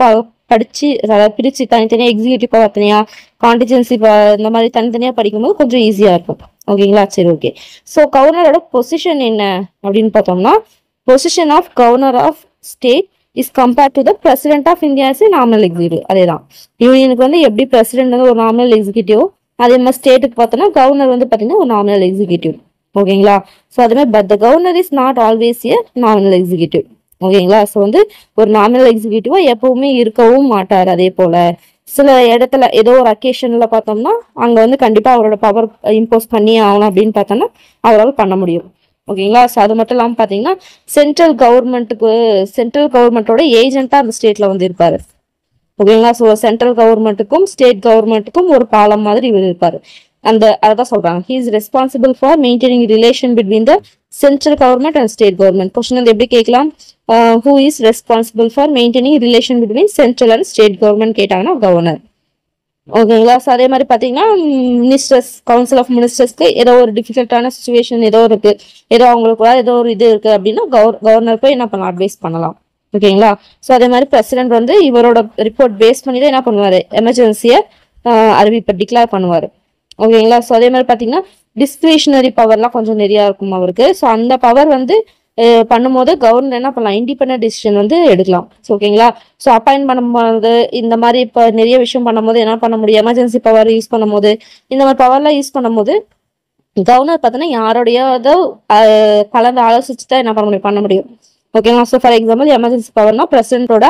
படிச்சு, அதாவது பிரிச்சு தனித்தனியா எக்ஸிக்யூட்டிவ் பவர் தனியா, கான்டிஜென்சி இந்த மாதிரி தனித்தனியா படிக்கும்போது கொஞ்சம் ஈஸியா இருக்கும். ஓகேங்களா? சரி, ஓகே. ஸோ கவர்னரோட பொசிஷன் என்ன அப்படின்னு பார்த்தோம்னா, position of governor of state is compared to the president of India is nominal executive. அதேதான், யூனியனுக்கு வந்து எப்படி பிரசிடென்ட் வந்து ஒரு நாமினல் எக்ஸிக்யூட்டிவ், அதே மாதிரி ஸ்டேட்டுக்கு பார்த்தோம்னா கவர்னர் வந்து பார்த்தீங்கன்னா ஒரு நாமினல் எக்ஸிக்யூட்டிவ். ஓகேங்களா? ஸோ அதே மாதிரி but the governor is not always A nominal executive. ஓகேங்களா? ஸோ வந்து ஒரு நாமினல் எக்ஸிக்யூட்டிவா எப்பவுமே இருக்கவும் மாட்டார். அதே போல சில இடத்துல ஏதோ ஒரு அக்கேஷன்ல பார்த்தோம்னா அங்க வந்து கண்டிப்பா அவரோட பவர் இம்போஸ் பண்ணி ஆகணும் அப்படின்னு பார்த்தோம்னா அவரால் பண்ண முடியும். ஓகேங்களா? ஸோ அது மட்டும் இல்லாமல் பார்த்தீங்கன்னா சென்ட்ரல் கவர்மெண்ட்டோட ஏஜென்ட்டா அந்த ஸ்டேட்ல வந்து இருப்பாரு. ஓகேங்களா? ஸோ சென்ட்ரல் கவர்மெண்ட்டுக்கும் ஸ்டேட் கவர்மெண்ட்டுக்கும் ஒரு பாலம் மாதிரி இவர் இருப்பாரு. அதான் சொல்றாங்க, he is responsible for maintaining relation between the central government and state government. Question வந்து எப்படி கேட்கலாம்? Who is responsible for maintaining relation between central and state government கேட்டாங்கன்னா கவர்னர். ஓகேங்களா? ஸோ அதே மாதிரி பார்த்தீங்கன்னா மினிஸ்டர்ஸ், கவுன்சில் ஆஃப் மினிஸ்டர்ஸ்க்கு ஏதோ ஒரு டிஃபிகல்ட்டான சுச்சுவேஷன் ஏதோ இருக்கு, ஏதோ அவங்களுக்கு ஏதோ ஒரு இது இருக்கு அப்படின்னா கவர்னர் போய் என்ன பண்ணலாம், அட்வைஸ் பண்ணலாம். ஓகேங்களா? ஸோ அதே மாதிரி பிரசிடென்ட் வந்து இவரோட ரிப்போர்ட் பேஸ் பண்ணி தான் என்ன பண்ணுவாரு, எமர்ஜென்சியை டிக்ளேர் பண்ணுவாரு. ஓகேங்களா? ஸோ அதே மாதிரி பார்த்தீங்கன்னா டிஸ்கிரிஷனரி பவர்லாம் கொஞ்சம் நிறையா இருக்கும் அவருக்கு. ஸோ அந்த பவர் வந்து பண்ணும்போது கவர்னர் என்ன பண்ணலாம், இண்டிபெண்டன்ட் டிசிஷன் வந்து எடுக்கலாம். ஓகேங்களா? ஸோ அப்பாயிண்ட் பண்ணும்போது இந்த மாதிரி இப்போ நிறைய விஷயம் பண்ணும்போது என்ன பண்ண முடியும், எமர்ஜென்சி பவர் யூஸ் பண்ணும்போது, இந்த மாதிரி பவர்லாம் யூஸ் பண்ணும்போது கவர்னர் பார்த்தீங்கன்னா யாரோடையாவது கலந்து ஆலோசிச்சு தான் என்ன பண்ண முடியும். ஓகேங்களா? ஸோ ஃபார் எக்ஸாம்பிள் எமர்ஜென்சி பவர்னா பிரசிடென்ட்டோட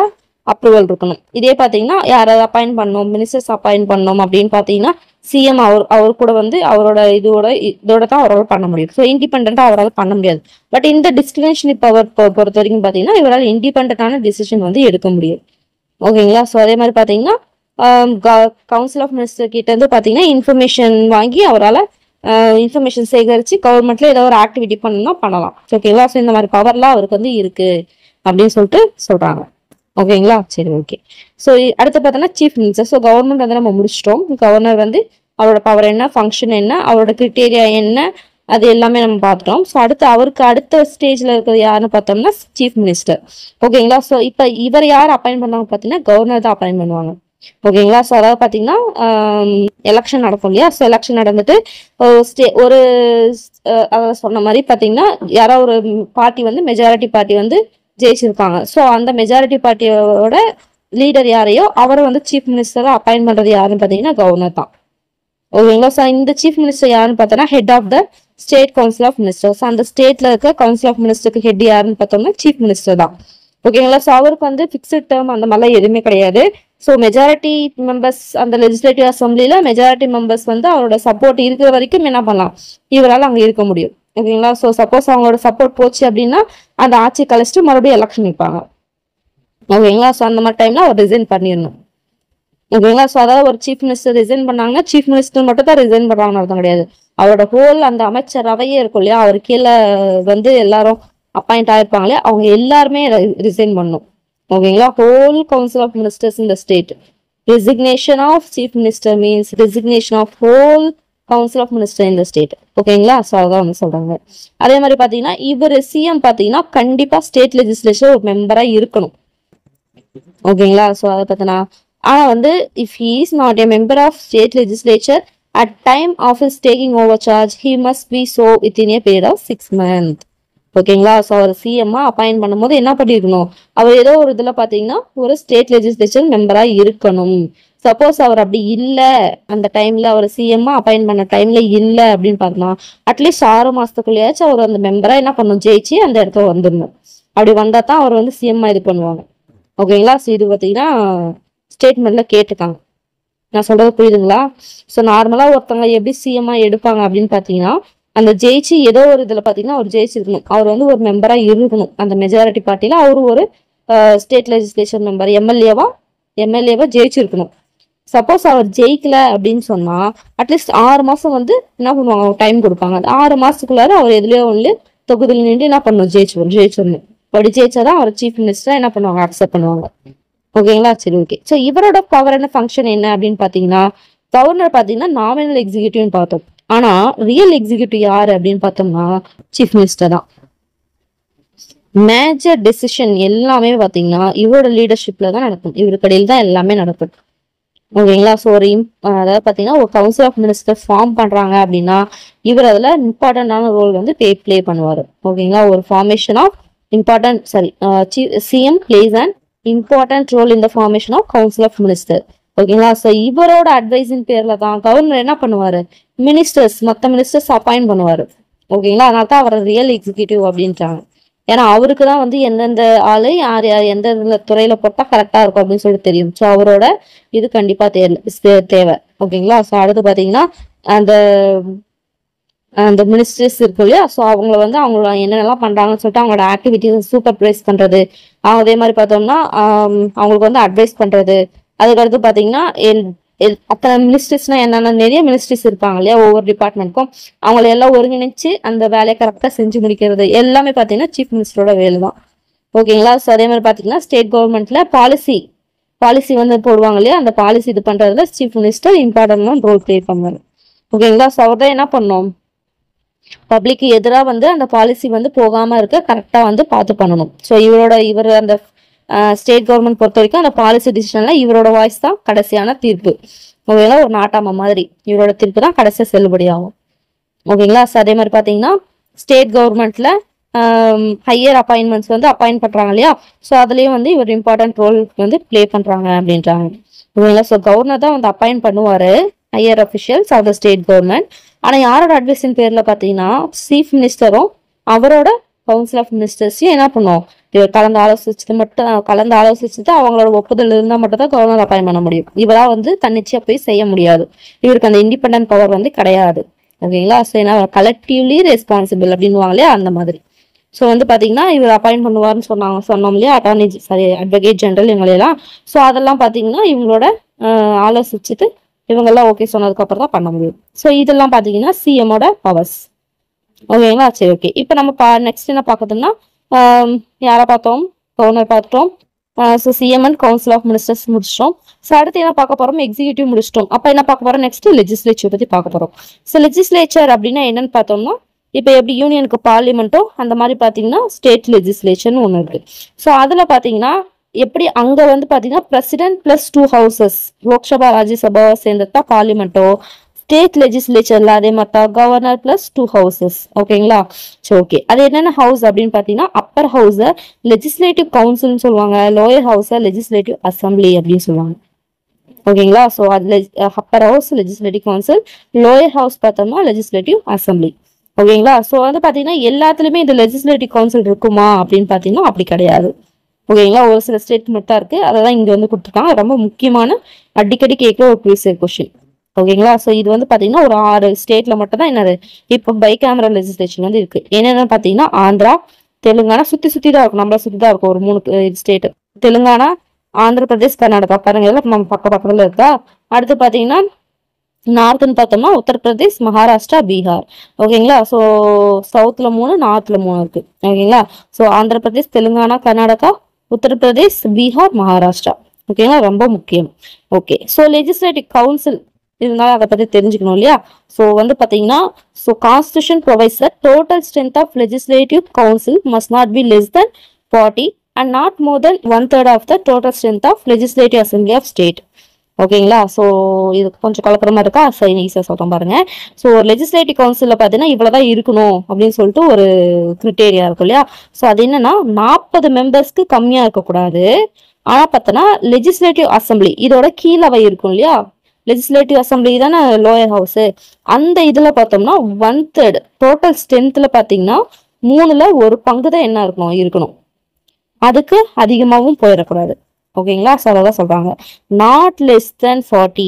அப்ரூவல் இருக்கணும். இதே பார்த்தீங்கன்னா யாராவது அப்பாயிண்ட் பண்ணணும், மினிஸ்டர்ஸ் அப்பாயிண்ட் பண்ணணும் அப்படின்னு பார்த்தீங்கன்னா சிஎம் அவர் கூட வந்து அவரோட இதோட தான் அவரால் பண்ண முடியும். ஸோ இண்டிபெண்டா அவரால் பண்ண முடியாது. பட் இந்த டிஸ்கிரிமினேஷன் பவர் பொறுத்த வரைக்கும் பார்த்தீங்கன்னா இவரால் இண்டிபெண்டான டிசிஷன் வந்து எடுக்க முடியும். ஓகேங்களா? ஸோ அதே மாதிரி பார்த்தீங்கன்னா கவுன்சில் ஆஃப் மினிஸ்டர் கிட்ட இருந்து பார்த்தீங்கன்னா இன்ஃபர்மேஷன் வாங்கி அவரால் இன்ஃபர்மேஷன் சேகரித்து கவர்மெண்ட்ல ஏதோ ஒரு ஆக்டிவிட்டி பண்ணணும்னா பண்ணலாம். ஓகேங்களா? ஸோ இந்த மாதிரி பவர்லாம் அவருக்கு வந்து இருக்கு அப்படின்னு சொல்லிட்டு சொல்றாங்க. ஓகேங்களா? சரி, ஓகே. ஸோ அடுத்து பார்த்தோன்னா சீஃப் மினிஸ்டர். ஸோ கவர்மெண்ட் வந்து நம்ம முடிச்சிட்டோம். கவர்னர் வந்து அவரோட பவர் என்ன, ஃபங்க்ஷன் என்ன, அவரோட கிரிட்டேரியா என்ன, அது எல்லாமே நம்ம பார்த்துட்டோம். ஸோ அவருக்கு அடுத்த ஸ்டேஜ்ல இருக்கிறது யாருன்னு பார்த்தோம்னா சீஃப் மினிஸ்டர். ஓகேங்களா? ஸோ இப்போ இவர் யார் அப்பாயிண்ட் பண்ணுவாங்க பார்த்தீங்கன்னா கவர்னர் தான் அப்பாயிண்ட் பண்ணுவாங்க. ஓகேங்களா? ஸோ அதாவது பார்த்தீங்கன்னா எலெக்ஷன் நடக்கும் இல்லையா? ஸோ எலெக்ஷன் நடந்துட்டு அதாவது சொன்ன மாதிரி பார்த்தீங்கன்னா யாரோ ஒரு பார்ட்டி வந்து மெஜாரிட்டி பார்ட்டி வந்து ஜெயிச்சிருப்பாங்க. ஸோ அந்த மெஜாரிட்டி பார்ட்டியோட லீடர் யாரையோ அவரை வந்து சீஃப் மினிஸ்டரா அப்பாயிண்ட் பண்றது யாருன்னு பார்த்தீங்கன்னா கவர்னர் தான். ஓகேங்களா? ஸோ இந்த சீஃப் மினிஸ்டர் யாருன்னு பார்த்தோன்னா head of the state council of ministers. அந்த ஸ்டேட்ல இருக்க கவுன்சில் ஆஃப் மினிஸ்டருக்கு ஹெட் யாருன்னு பார்த்தோம்னா சீஃப் மினிஸ்டர் தான். ஓகேங்களா? ஸோ அவருக்கு வந்து ஃபிக்ஸ்ட் டேர்ம் அந்த மாதிரிலாம் எதுவுமே கிடையாது. ஸோ மெஜாரிட்டி மெம்பர்ஸ் அந்த லெஜிஸ்லேட்டிவ் அசம்பிளில மெஜாரிட்டி மெம்பர்ஸ் வந்து அவரோட சப்போர்ட் இருக்கிற வரைக்கும் என்ன பண்ணலாம், இவரால் அங்கே இருக்க முடியும். ஓகேங்களா? ஸோ சப்போஸ் அவங்களோட சப்போர்ட் போச்சு அப்படின்னா அந்த ஆட்சி கழிச்சிட்டு மறுபடியும் எலெக்ஷன் வைப்பாங்க. ஓகேங்களா? ஸோ அந்த மாதிரி டைம்ல அவர் ரிசைன் பண்ணிடணும். ஓகேங்களா? ஸோ அதாவது ஒரு சீஃப் மினிஸ்டர் ரிசைன் பண்ணாங்கன்னா சீஃப் மினிஸ்டர் மட்டும் தான் ரிசைன் பண்றாங்கன்னு அர்த்தம் கிடையாது. அவரோட ஹோல் அந்த அமைச்சரவையே இருக்கும் இல்லையா, அவர் கீழே வந்து எல்லாரும் அப்பாயிண்ட் ஆயிருப்பாங்களே அவங்க எல்லாருமே ரிசைன் பண்ணணும். ஓகேங்களா? Whole council of ministers in the state. Resignation of chief minister means resignation of whole council of minister in the state. ஓகேங்களா? ஸோ அதான் வந்து சொல்றாங்க. அதே மாதிரி பார்த்தீங்கன்னா இவர் சிஎம் பார்த்தீங்கன்னா கண்டிப்பா ஸ்டேட் லெஜிஸ்லேச்சர் ஒரு மெம்பரா இருக்கணும். ஓகேங்களா? ஸோ அதை பார்த்தீங்கன்னா ஆனா வந்து if he is not a member of state legislature at time of is taking over charge he must be so within a period of 6 months. ஓகேங்களா? ஸோ அவர் சிஎம்மா அப்பாயிண்ட் பண்ணும்போது என்ன பண்ணிருக்கணும், அவர் ஏதோ ஒரு இதுல பாத்தீங்கன்னா ஒரு ஸ்டேட் லெஜிஸ்லேச்சர் மெம்பரா இருக்கணும். சப்போஸ் அவர் அப்படி இல்லை, அந்த டைம்ல அவர் சிஎம்மா அப்பாயிண்ட் பண்ண டைம்ல இல்லை அப்படின்னு பார்த்தோம்னா அட்லீஸ்ட் 6 மாசத்துக்குள்ளேயாச்சும் அவர் அந்த மெம்பரா என்ன பண்ணணும், ஜெயிச்சு அந்த இடத்துல வந்துடணும். அப்படி வந்தா தான் அவர் வந்து சிஎம்மா இது பண்ணுவாங்க. ஓகேங்களா? ஸோ இது பார்த்தீங்கன்னா ஸ்டேட்மெண்ட்ல கேட்டுக்காங்க. நான் சொல்றது புரியுதுங்களா? ஸோ நார்மலா ஒருத்தவங்க எப்படி சிஎம்மா எடுப்பாங்க அப்படின்னு பாத்தீங்கன்னா அந்த ஜெயிச்சு ஏதோ ஒரு இதுல பாத்தீங்கன்னா அவர் ஜெயிச்சிருக்கணும், அவர் வந்து ஒரு மெம்பரா இருக்கணும் அந்த மெஜாரிட்டி பார்ட்டில, அவரு ஒரு ஸ்டேட் லெஜிஸ்லேச்சர் மெம்பர் எம்எல்ஏவா ஜெயிச்சிருக்கணும். சப்போஸ் அவர் ஜெயிக்கல அப்படின்னு சொன்னா அட்லீஸ்ட் 6 மாசம் வந்து என்ன பண்ணுவாங்க, டைம் கொடுப்பாங்க. அந்த 6 மாசத்துக்குள்ளார அவர் எதுலயோ ஒன்று தொகுதியில் நின்று என்ன பண்ணணும், ஜெயிச்சிடணும். அப்படி ஜெயிச்சாதான் அவர் சீஃப் மினிஸ்டரா என்ன பண்ணுவாங்க, அக்செப்ட் பண்ணுவாங்க. ஓகேங்களா, சரி ஓகே. ஸோ இவரோட பவர் என்ன ஃபங்க்ஷன் என்ன அப்படின்னு பாத்தீங்கன்னா, கவர்னர் பாத்தீங்கன்னா நாமினல் எக்ஸிக்யூட்டிவ்னு பார்த்தோம். ஆனா ரியல் எக்ஸிக்யூட்டிவ் யாரு அப்படின்னு பார்த்தோம்னா சீஃப் மினிஸ்டர் தான். மேஜர் டெசிஷன் எல்லாமே பாத்தீங்கன்னா இவரோட லீடர்ஷிப்ல தான் நடக்கும். இவருக்கு இடையில தான் எல்லாமே நடக்கும். ஓகேங்களா. ஸோ அதாவது பாத்தீங்கன்னா ஒரு கவுன்சில் ஆஃப் மினிஸ்டர் ஃபார்ம் பண்றாங்க அப்படின்னா இவர் அதுல இம்பார்ட்டன்டான ரோல் வந்து பிளே பண்ணுவாரு. ஓகேங்களா. ஒரு formation of important CM place and important role in the formation of council of minister. ஓகேங்களா. ஸோ இவரோட அட்வைஸின் பேர்ல தான் கவர்னர் என்ன பண்ணுவாரு, மொத்த மினிஸ்டர்ஸ் அப்பாயிண்ட் பண்ணுவாரு. ஓகேங்களா. அதனால தான் அவர் ரியல் எக்ஸிக்யூட்டிவ் அப்படின்றாங்க. ஏன்னா அவருக்கு தான் வந்து எந்தெந்த ஆளு யார் யார் எந்த துறையில போட்டா கரெக்டா இருக்கும் அப்படின்னு சொல்லிட்டு தெரியும். ஸோ அவரோட இது கண்டிப்பா தேவை. ஓகேங்களா. ஸோ அடுத்து பாத்தீங்கன்னா அந்த அந்த மினிஸ்டர்ஸ் இருக்கு இல்லையா, ஸோ அவங்கள வந்து அவங்க என்னென்னலாம் பண்றாங்கன்னு சொல்லிட்டு அவங்களோட ஆக்டிவிட்டிஸ் சூப்பர்வைஸ் பண்றது, அதே மாதிரி பார்த்தோம்னா அவங்களுக்கு வந்து அட்வைஸ் பண்றது. அதுக்கடுத்து பாத்தீங்கன்னா அத்தனை மினிஸ்ட்ரிஸ்னா என்னென்ன, நிறைய மினிஸ்ட்ரிஸ் இருப்பாங்க இல்லையா ஒவ்வொரு டிபார்ட்மெண்ட்க்கும், அவங்கள எல்லாம் ஒருங்கிணைச்சு அந்த வேலையை கரெக்டா செஞ்சு முடிக்கிறது எல்லாமே பாத்தீங்கன்னா சீஃப் மினிஸ்டரோட வேலை தான். ஓகேங்களா. ஸோ அதே மாதிரி பாத்தீங்கன்னா ஸ்டேட் கவர்மெண்ட்ல பாலிசி வந்து போடுவாங்க இல்லையா, அந்த பாலிசி இது பண்றதுல chief minister important role play பண்ணுவாங்க. ஓகேங்களா. ஸோ அவர் தான் என்ன பண்ணோம், பப்ளிக்கு எதிராக வந்து அந்த பாலிசி வந்து போகாம இருக்க கரெக்டா வந்து பார்த்து பண்ணணும். ஸோ இவர் அந்த ஸ்டேட் கவர்மெண்ட் பொறுத்த வரைக்கும் அந்த பாலிசி டிசிஷன்ல இவரோட வாய்ஸ் தான் கடைசியான தீர்ப்பு. ஓகேங்களா. ஒரு நாட்டாம மாதிரி இவரோட தீர்ப்பு தான் கடைசியா செல்லுபடி ஆகும். ஓகேங்களா. ஸோ அதே மாதிரி பாத்தீங்கன்னா ஸ்டேட் கவர்மெண்ட்ல ஹையர் அப்பாயின்மெண்ட்ஸ் வந்து அப்பாயின்ட் பண்றாங்க இல்லையா, ஸோ அதுலயும் வந்து இவர் இம்பார்ட்டன்ட் ரோல் வந்து பிளே பண்றாங்க அப்படின்றாங்க. ஓகேங்களா. ஸோ கவர்னர் தான் வந்து அப்பாயின்ட் பண்ணுவாரு higher officials of the state government. ஆனா யாரோட அட்வைஸின் பேர்ல பாத்தீங்கன்னா சீஃப் மினிஸ்டரும் அவரோட கவுன்சில் ஆஃப் மினிஸ்டர்ஸையும் என்ன பண்ணுவோம், இவர் கலந்து ஆலோசிச்சுட்டு அவங்களோட ஒப்புதல் இருந்தா மட்டும் தான் கவர்னர் அப்பாயின் பண்ண முடியும். இவரா வந்து தன்னிச்சையா போய் செய்ய முடியாது. இவருக்கு அந்த இண்டிபெண்டன்ட் பவர் வந்து கிடையாது. ஓகேங்களா. ஸோ ஏன்னா கலெக்டிவ்லி ரெஸ்பான்சிபிள் அப்படின்னுவாங்க இல்லையா, அந்த மாதிரி. ஸோ வந்து பாத்தீங்கன்னா இவர் அப்பாயின் பண்ணுவாருன்னு சொன்னோம் இல்லையா, அட்வொகேட் ஜெனரல் இவங்களெல்லாம். ஸோ அதெல்லாம் பாத்தீங்கன்னா இவங்களோட ஆலோசிச்சுட்டு இவங்கெல்லாம் ஓகே சொன்னதுக்கு அப்புறம் தான் பண்ண முடியும். ஸோ இதெல்லாம் பாத்தீங்கன்னா சிஎமோட பவர்ஸ். ஓகேங்களா. சரி ஓகே. இப்போ நம்ம நெக்ஸ்ட் என்ன பார்க்கறதுன்னா யாரை பார்த்தோம், கவர்னர் பார்த்துட்டோம். So CM and council of ministers முடிச்சிட்டோம். ஸோ அடுத்து என்ன பார்க்க போறோம், எக்ஸிக்யூட்டிவ் முடிச்சிட்டோம். அப்போ என்ன பார்க்க போறோம், நெக்ஸ்ட் லெஜிஸ்லேச்சர் பத்தி பார்க்க போறோம். ஸோ லெஜிஸ்லேச்சர் அப்படின்னா என்னன்னு பார்த்தோம்னா இப்போ எப்படி யூனியனுக்கு பார்லிமெண்ட்டோ அந்த மாதிரி பார்த்தீங்கன்னா ஸ்டேட் லெஜிஸ்லேச்சர்னு ஒன்று இருக்கு. ஸோ அதில் பார்த்தீங்கன்னா எப்படி அங்கே வந்து பார்த்தீங்கன்னா president plus 2 houses, Lok Sabha Rajya Sabha சேர்ந்ததா பார்லிமெண்ட்டோ, ஸ்டேட் லெஜிஸ்லேச்சர்ல அதே மாதிரி கவர்னர் பிளஸ் 2 ஹவுசஸ். ஓகேங்களா. So okay. அது என்னென்ன ஹவுஸ் அப்படின்னு பார்த்தீங்கன்னா அப்பர் ஹவுஸ லெஜிஸ்லேட்டிவ் கவுன்சில்னு சொல்லுவாங்க, லோயர் ஹவுஸ லெஜிஸ்லேட்டிவ் அசம்பிளி அப்படின்னு சொல்லுவாங்க. ஓகேங்களா. ஸோ அதுல Appar house legislative council, lower house பார்த்தோம்னா லெஜிஸ்லேட்டிவ் அசம்பிளி. ஓகேங்களா. ஸோ வந்து பாத்தீங்கன்னா எல்லாத்துலயுமே இந்த லெஜிஸ்லேட்டிவ் கவுன்சில் இருக்குமா அப்படின்னு பாத்தீங்கன்னா அப்படி கிடையாது. ஓகேங்களா. ஒரு சில ஸ்டேட் மட்டும் இருக்கு, அதான் இங்க வந்து கொடுத்துருக்காங்க. ரொம்ப முக்கியமான அடிக்கடி கேட்கிற ஒரு ப்ரீவியஸ் கொஸ்டின். ஓகேங்களா. ஸோ இது வந்து பாத்தீங்கன்னா ஒரு 6 ஸ்டேட்ல மட்டும் தான் என்னது இப்போ பை கேமரா லெஜிஸ்லேஷன் வந்து இருக்கு. என்னென்னு பாத்தீங்கன்னா ஆந்திரா, தெலுங்கானா, சுத்தி தான் இருக்கும், நம்மள சுத்தி தான் இருக்கும் ஒரு 3 ஸ்டேட். தெலுங்கானா, ஆந்திர பிரதேஷ், கர்நாடகா பாருங்க, இதெல்லாம் நம்ம பக்கத்துல இருக்கா. அடுத்து பாத்தீங்கன்னா நார்த்னு பார்த்தோம்னா உத்தரப்பிரதேஷ், மகாராஷ்டிரா, பீகார். ஓகேங்களா. ஸோ சவுத்ல 3, நார்த்ல 3 இருக்கு. ஓகேங்களா. ஸோ ஆந்திர பிரதேஷ், தெலுங்கானா, கர்நாடகா, உத்தரப்பிரதேஷ், பீகார், மகாராஷ்டிரா. ஓகேங்களா. ரொம்ப முக்கியம். ஓகே. ஸோ லெஜிஸ்லேட்டிவ் கவுன்சில் இருந்தாலும் அதை பத்தி தெரிஞ்சுக்கணும் இல்லையா. ஸோ வந்து பாத்தீங்கன்னா so constitution provides the total strength of legislative council must not be less than 40 and not more than 1/3 of the total strength of legislative assembly of state. ஓகேங்களா. So இது கொஞ்சம் கலப்பரமா இருக்கா, சரி ஈஸியாக சொல்றேன் பாருங்க. ஸோ லெஜிஸ்லேட்டிவ் கவுன்சிலில் பார்த்தீங்கன்னா இவ்வளோதான் இருக்கணும் அப்படின்னு சொல்லிட்டு ஒரு கிரிட்டேரியா இருக்கும் இல்லையா. ஸோ அது என்னன்னா 40 மெம்பர்ஸ்க்கு கம்மியா இருக்கக்கூடாது. ஆனா பார்த்தோன்னா லெஜிஸ்லேட்டிவ் அசம்பிளி இதோட கீழவை இருக்கும் இல்லையா, லெஜிஸ்லேட்டிவ் அசம்பிளி தானே லோயர் ஹவுஸ், அந்த இதுல பார்த்தோம்னா 1/3 டோட்டல் ஸ்ட்ரென்த்ல பார்த்தீங்கன்னா 3ல் 1 பங்கு தான் என்ன இருக்கணும், அதுக்கு அதிகமாகவும் போயிடக்கூடாது. ஓகேங்களா. ஸோ அதான் சொல்றாங்க not less than 40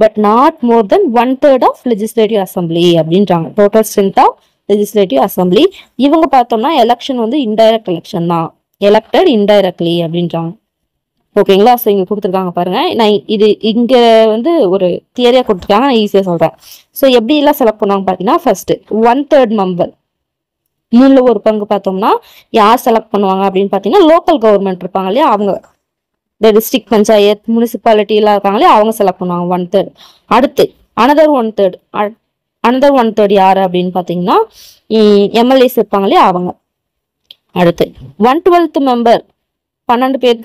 but not more than 1/3 of legislative assembly அப்படின்றாங்க. Total strength of legislative assembly. இவங்க பார்த்தோம்னா எலெக்ஷன் வந்து இன்டைரக்ட் எலெக்ஷன் தான், எலெக்டட் இன்டைரக்ட்லி அப்படின்றாங்க. ஓகேங்களா? ஸோ இங்க கொடுத்துருக்காங்க பாருங்க. நான் இது இங்க வந்து ஒரு தியரியா கொடுத்துருக்காங்க, நான் ஈஸியா சொல்றேன். ஸோ எப்படி எல்லாம் செலக்ட் பண்ணுவாங்க பாத்தீங்கன்னா, ஃபர்ஸ்ட் 1/3 மெம்பர், மூணுல ஒரு பங்கு பார்த்தோம்னா யார் செலக்ட் பண்ணுவாங்க அப்படின்னு பாத்தீங்கன்னா, லோக்கல் கவர்மெண்ட் இருப்பாங்க இல்லையா, அவங்க இந்த டிஸ்ட்ரிக்ட் பஞ்சாயத் முனிசிபாலிட்டி எல்லாம் இருக்காங்களே அவங்க செலக்ட் பண்ணுவாங்க 1/3. அடுத்து அனதர் 1/3, அனதர் 1/3 யாரு அப்படின்னு பாத்தீங்கன்னா எம்எல்ஏஸ் இருப்பாங்க இல்லையா அவங்க. அடுத்து 1/12 மெம்பர், 12 பேர்,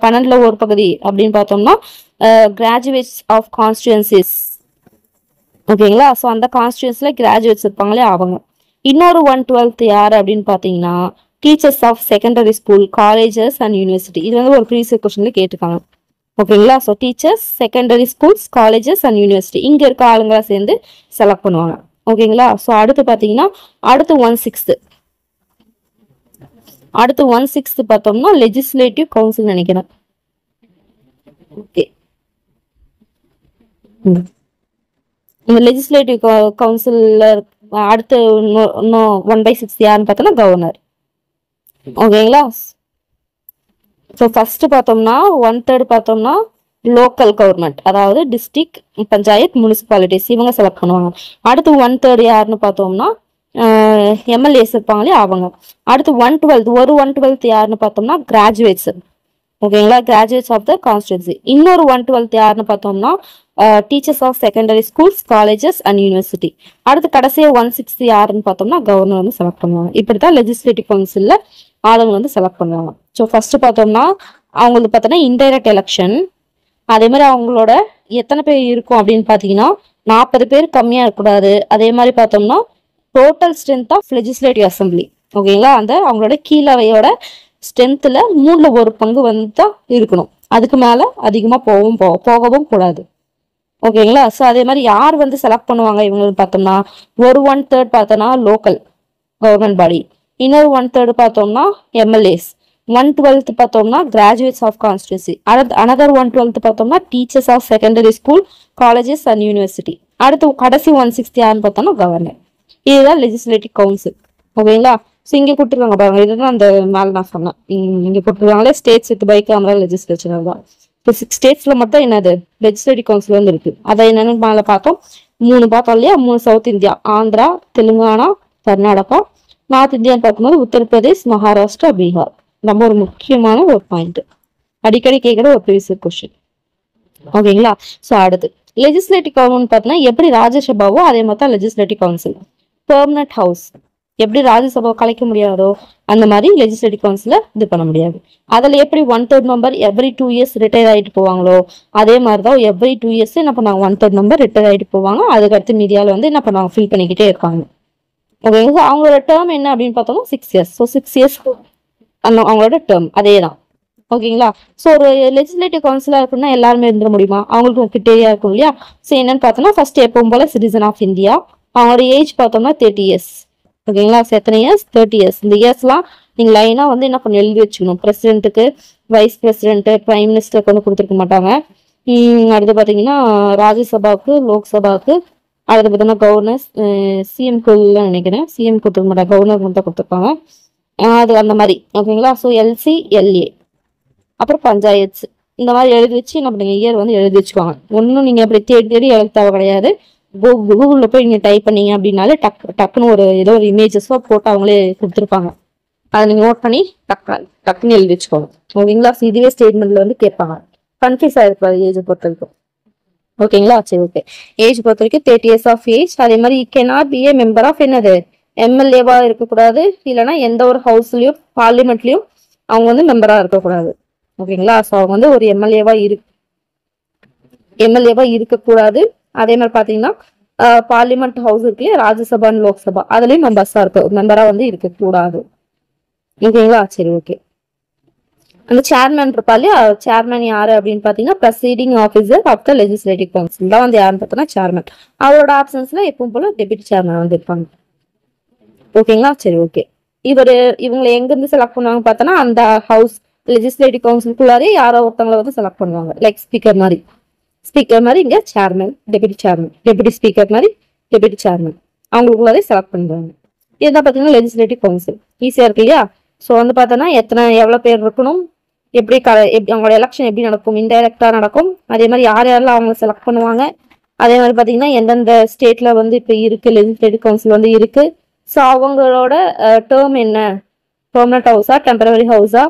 12ல ஒரு பகுதி அப்படின்னு பார்த்தோம்னா கிராஜுவேட்ஸ் ஆஃப் கான்ஸ்டியூன்சிஸ். ஓகேங்களா? ஸோ அந்த கான்ஸ்டியூன்ஸ்ல கிராஜுவேட்ஸ் இருப்பாங்களே அவங்க. இன்னொரு 1/12 யாரு அப்படின்னு பாத்தீங்கன்னா teachers of secondary school, colleges and university. இது வந்து ஒரு ப்ரீவியஸ் கொஸ்டின்ல கேட்டுருக்காங்க. ஓகேங்களா? So teachers, secondary schools, colleges and university இங்க இருக்க ஆளுங்களா சேர்ந்து செலக்ட் பண்ணுவாங்க. ஓகேங்களா? ஸோ அடுத்து பாத்தீங்கன்னா அடுத்து 1/6, அடுத்து 1/6 பார்த்தோம்னா லெஜிஸ்லேட்டிவ் கவுன்சில் நினைக்கிறேன். ஓகே, இந்த லெஜிஸ்லேட்டிவ் கவுன்சில்ல அடுத்து இன்னும் 1/6 யாருன்னு பார்த்தோம்னா கவர்னர். ஓகேங்களா? ஸோ ஃபர்ஸ்ட் பார்த்தோம்னா 1/3 பார்த்தோம்னா லோக்கல் கவர்மெண்ட், அதாவது டிஸ்ட்ரிக்ட் பஞ்சாயத் முனிசிபாலிட்டிஸ் இவங்க செலக்ட் பண்ணுவாங்க. அடுத்து 1/3 யாருன்னு பார்த்தோம்னா எம்எல்ஏஸ் இருப்பாங்களே அவங்க. அடுத்து 1/12, ஒரு 1/12 யாருன்னு பார்த்தோம்னா கிராஜுவேட்ஸ். ஓகேங்களா? Graduates of the constituency. இன்னொரு 1/12 யாருன்னு பார்த்தோம்னா டீச்சர்ஸ் ஆஃப் செகண்டரி ஸ்கூல்ஸ், காலேஜஸ் அண்ட் யூனிவர்சிட்டி. அடுத்து கடைசியா 1/6 யாருன்னு பார்த்தோம்னா கவர்னர் வந்து செலக்ட் பண்ணுவாங்க. இப்படித்தான் லெஜிஸ்லேட்டிவ் கவுன்சில்ல ஆளுங்க வந்து செலக்ட் பண்ணுவாங்க. ஸோ ஃபர்ஸ்ட் பார்த்தோம்னா அவங்களுக்கு பார்த்தோம்னா இன்டைரக்ட் எலெக்ஷன். அதே மாதிரி அவங்களோட எத்தனை பேர் இருக்கும் அப்படின்னு பார்த்தீங்கன்னா 40 பேர் கம்மியா இருக்கக்கூடாது. அதே மாதிரி பார்த்தோம்னா total strength of legislative assembly. ஓகேங்களா? அந்த அவங்களோட கீழவையோட ஸ்ட்ரென்த்ல 3ல ஒரு பங்கு வந்து தான் இருக்கணும். அதுக்கு மேல அதிகமா போகவும் கூடாது. ஓகேங்களா? ஸோ அதே மாதிரி யார் வந்து செலக்ட் பண்ணுவாங்க இவங்களுக்கு பார்த்தோம்னா ஒரு 1/3 பார்த்தோம்னா லோக்கல் கவர்மெண்ட் பாடி, இன்னொரு 1/3 பார்த்தோம்னா எம்எல்ஏஸ், 1/12 பார்த்தோம்னா கிராஜுவேட்ஸ் ஆஃப் கான்ஸ்டியூன்சி, அனதர் 1/12 பார்த்தோம்னா teachers of secondary school, colleges and university. அடுத்து கடைசி 1/6 யாருன்னு பார்த்தோம்னா கவர்னர். இதுதான் லெஜிஸ்லேட்டிவ் கவுன்சில். ஓகேங்களா? ஸோ இங்கே கொடுத்துருக்காங்க பாருங்க, இதுதான் அந்த மேலே நான் சொன்னேன். இங்கே கொடுத்துருக்காங்களே states with bicameral legislature தான். இப்போ 6 ஸ்டேட்ஸ்ல மட்டும் என்னது லெஜிஸ்லேட்டிவ் கவுன்சில் வந்து இருக்கு. அதை என்னன்னு மேலே பார்த்தோம், 3 பார்த்தோம் இல்லையா, 3 south India, Andhra, Telangana, Karnataka. North இந்தியான்னு பார்க்கும்போது உத்தரப்பிரதேஷ், மகாராஷ்டிரா, பீகார். ரொம்ப ஒரு முக்கியமான ஒரு பாயிண்ட், அடிக்கடி கேட்குற ஒரு ப்ரீவியஸ் கொஸ்டின். ஓகேங்களா? ஸோ அடுத்து லெஜிஸ்லேட்டிவ் கவுன்சில் பார்த்தீங்கன்னா எப்படி ராஜ்யசபாவோ அதே மாதிரி தான் லெஜிஸ்லேட்டிவ் கவுன்சில். பெர்மனன்ட் ஹவுஸ், எப்படி ராஜ்யசபாவை கலைக்க முடியாதோ அந்த மாதிரி லெஜிஸ்லேட்டிவ் கவுன்சில இது பண்ண முடியாது. அதுல எப்படி 1/3 மெம்பர் எவ்ரி 2 இயர்ஸ் ரிட்டையர் ஆகிட்டு போவாங்களோ அதே மாதிரிதான் எவ்ரி 2 இயர்ஸ் என்ன பண்ணாங்க 1/3 மெம்பர் ரிட்டையர் ஆகிட்டு போவாங்க. அதுக்கடுத்து மீடியால வந்து என்ன பண்ணுவாங்க ஃபில் பண்ணிக்கிட்டே இருப்பாங்க. ஓகேங்களா? அவங்களோட டேர்ம் என்ன அப்படின்னு பார்த்தோம்னா 6 இயர்ஸ். ஸோ 6 இயர்ஸ் அந்த அவங்களோட டேர்ம் அதே தான். ஓகேங்களா? ஸோ ஒரு லெஜிஸ்லேட்டிவ் கவுன்சிலா இருக்குன்னா எல்லாருமே இருந்துட முடியுமா? அவங்களுக்கு ஒரு கிரிட்டேரியா இருக்கும் இல்லையா? ஸோ என்னன்னு பார்த்தோம்னா ஃபர்ஸ்ட் எப்பவும் போல சிட்டிசன் ஆஃப் இந்தியா. அவங்களோட ஏஜ் பார்த்தோம்னா 30 இயர்ஸ். ஓகேங்களா? எத்தனை இயர்ஸ்? 30 இயர்ஸ். இந்த இயர்ஸ்லாம் நீங்க லைனா வந்து என்ன பண்ணி எழுதி வச்சுக்கணும். பிரசிடென்ட்டுக்கு, வைஸ் பிரசிடென்ட், பிரைம் மினிஸ்டருக்கு வந்து கொடுத்துருக்க மாட்டாங்க. அடுத்து பாத்தீங்கன்னா ராஜ்யசபாவுக்கு, லோக்சபாவுக்கு, அடுத்து பார்த்தோம்னா கவர்னர், சிஎம்குள்ள நினைக்கிறேன் சிஎம் கொடுத்துருக்க மாட்டாங்க, கவர்னர் மட்டும் கொடுத்துருப்பாங்க. அது அந்த மாதிரி. ஓகேங்களா? ஸோ எல்சி, எல்ஏ, அப்புறம் பஞ்சாயத்து இந்த மாதிரி எழுதி வச்சு என்ன பண்ணுங்க இயர் வந்து எழுதி வச்சுக்கோங்க. ஒன்றும் நீங்க அப்படி தேடி தேடி எழுத தேவை கிடையாது. கூகுள்ல போய் நீங்க டைப் பண்ணீங்க அப்படின்னாலே டக்குன்னு ஒரு ஏதோ ஒரு இமேஜஸோ போட்டு அவங்களே கொடுத்துருப்பாங்க. அதை நீங்க நோட் பண்ணி டக்குன்னு எழுதி வச்சுக்கோங்க. ஓகேங்களா? இதுவே ஸ்டேட்மெண்ட்ல வந்து கேட்பாங்க. கன்ஃபியூஸ் ஆயிருப்பாரு ஏஜ் பொறுத்த வரைக்கும். ஓகேங்களா? சரி, ஓகே. ஏஜ் பொறுத்த வரைக்கும் 30 இயர்ஸ் ஆஃப் ஏஜ். அதே மாதிரி cannot be a member of என்னது எம்எல்ஏவா இருக்கக்கூடாது, இல்லைன்னா எந்த ஒரு ஹவுஸ்லயும் பார்லிமெண்ட்லயும் அவங்க வந்து மெம்பரா இருக்கக்கூடாது. ஓகேங்களா? ஸோ அவங்க வந்து ஒரு எம்எல்ஏவா இருக்கக்கூடாது. அதே மாதிரி பாத்தீங்கன்னா பார்லிமெண்ட் ஹவுஸ் இருக்கு, ராஜ்யசபா, லோக்சபா, அதுலயும் மெம்பரா வந்து இருக்கக்கூடாது. ஓகேங்களா? சரி, ஓகே. அந்த சேர்மேன் இருப்பா இல்லையா, சேர்மேன் யாரு அப்படின்னு பாத்தீங்கன்னா presiding officer of the legislative council தான் வந்து யாருன்னு பார்த்தோம்னா சேர்மேன். அவரோட ஆப்ஷன்ஸ்ல எப்பவும் போல டெபுட்டி சேர்மேன் வந்து இருப்பாங்க. ஓகேங்களா? சரி, ஓகே. இவங்களை எங்க இருந்து செலக்ட் பண்ணுவாங்க பார்த்தோன்னா அந்த ஹவுஸ் லெஜிஸ்லேட்டிவ் கவுன்சிலுக்குள்ளாரே யாரோ ஒருத்தவங்களை வந்து செலக்ட் பண்ணுவாங்க. லைக் ஸ்பீக்கர் மாதிரி இங்க சேர்மேன், டெபுட்டி ஸ்பீக்கர் மாதிரி டெபுட்டி சேர்மேன், அவங்களுக்குள்ளாரே செலக்ட் பண்ணுவாங்க. இதுதான் பாத்தீங்கன்னா லெஜிஸ்லேட்டிவ் கவுன்சில். ஈஸியா இருக்கு இல்லையா? ஸோ வந்து பார்த்தோன்னா எவ்வளவு பேர் இருக்கணும், எப்படி அவங்களோட எலெக்ஷன் எப்படி நடக்கும், இன்டைரக்டா நடக்கும். அதே மாதிரி யார் யாரெல்லாம் அவங்க செலக்ட் பண்ணுவாங்க. அதே மாதிரி பாத்தீங்கன்னா எந்தெந்த ஸ்டேட்ல வந்து இப்ப இருக்கு லெஜிஸ்லேட்டிவ் கவுன்சில் வந்து இருக்கு. ஸோ அவங்களோட டேர்ம் என்ன, பெர்மனன்ட் ஹவுஸா டெம்பரவரி ஹவுஸா.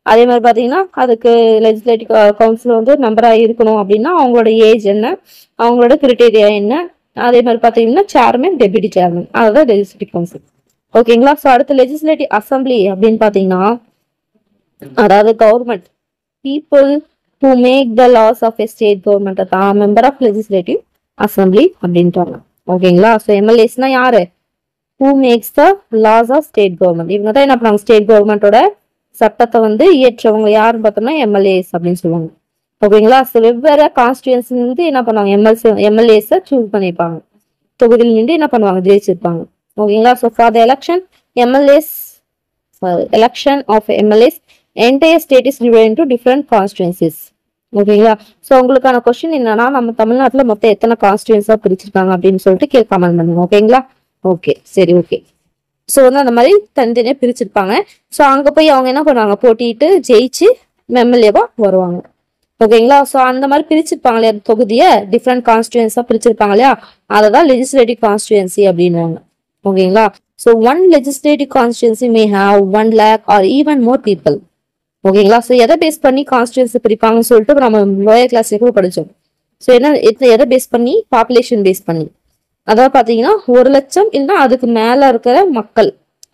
அதே மாதிரி பாத்தீங்கன்னா அதுக்கு லெஜிஸ்லேட்டிவ் கவுன்சில் வந்து மெம்பரா இருக்கணும் அப்படின்னா அவங்களோட ஏஜ் என்ன, அவங்களோட கிரிட்டேரியா என்ன. அதே மாதிரி பாத்தீங்கன்னா சேர்மன், டெபியூட்டி சேர்மன், அதுதான் லெஜிஸ்லேட்டிவ் கவுன்சில். ஓகேங்களா. ஸோ அடுத்து லெஜிஸ்லேட்டிவ் அசம்பிளி அப்படின்னு பாத்தீங்கன்னா அதாவது government people who make the laws of a state government தான் மெம்பர் ஆஃப் லெஜிஸ்லேட்டிவ் அசம்பிளி அப்படின்றாங்க. ஓகேங்களா. ஸோ எம்எல்ஏஸ்னா யாரு, who makes the laws of state government. இவங்க தான் என்ன பண்ணாங்க, ஸ்டேட் கவர்மெண்டோட சட்டத்தை வந்து இயற்றவங்க யாருன்னு பார்த்தோம்னா எம்எல்ஏஸ் அப்படின்னு சொல்லுவாங்க. ஓகேங்களா. ஸோ வெவ்வேறு கான்ஸ்டியூன்சி வந்து என்ன பண்ணுவாங்க, எம்எல்ஏஸை சூஸ் பண்ணிப்பாங்க. தொகுதியில் நின்று என்ன பண்ணுவாங்க, ஜெயிச்சிருப்பாங்க. ஓகேங்களா. So for the election of MLAs entire state is divided into different constituencies. ஓகேங்களா. ஸோ உங்களுக்கான கொஸ்டின் என்னன்னா, நம்ம தமிழ்நாட்டில் மொத்தம் எத்தனை கான்ஸ்டியூன்ஸா பிரிச்சிருக்காங்க அப்படின்னு சொல்லிட்டு கமெண்ட் பண்ணுங்க. ஓகேங்களா. ஓகே சரி ஓகே. ஸோ வந்து அந்த மாதிரி தனித்தனியாக பிரிச்சிருப்பாங்க. ஸோ அங்கே போய் அவங்க என்ன பண்ணுவாங்க, போட்டிட்டு ஜெயிச்சு எம்எல்ஏவா வருவாங்க. ஓகேங்களா. ஸோ அந்த மாதிரி பிரிச்சிருப்பாங்க இல்லையா, தொகுதியை டிஃப்ரெண்ட் கான்ஸ்டியூன்ஸா பிரிச்சிருப்பாங்க இல்லையா, அதை தான் லெஜிஸ்லேட்டிவ் கான்ஸ்டியூன்சி அப்படின்வாங்க. ஓகேங்களா. So one legislative constituency may have 1 lakh or even more people. ஓகேங்களா. ஸோ எதை பேஸ் பண்ணி கான்ஸ்டியூன்சி பிரிப்பாங்கன்னு சொல்லிட்டு நம்ம லோயர் கிளாஸ் கூட படிச்சோம். ஸோ எதை பேஸ் பண்ணி, பாப்புலேஷன் பேஸ் பண்ணி. அதாவது பாத்தீங்கன்னா 1 லட்சம் இல்லைன்னா அதுக்கு மேல இருக்கிற மக்கள்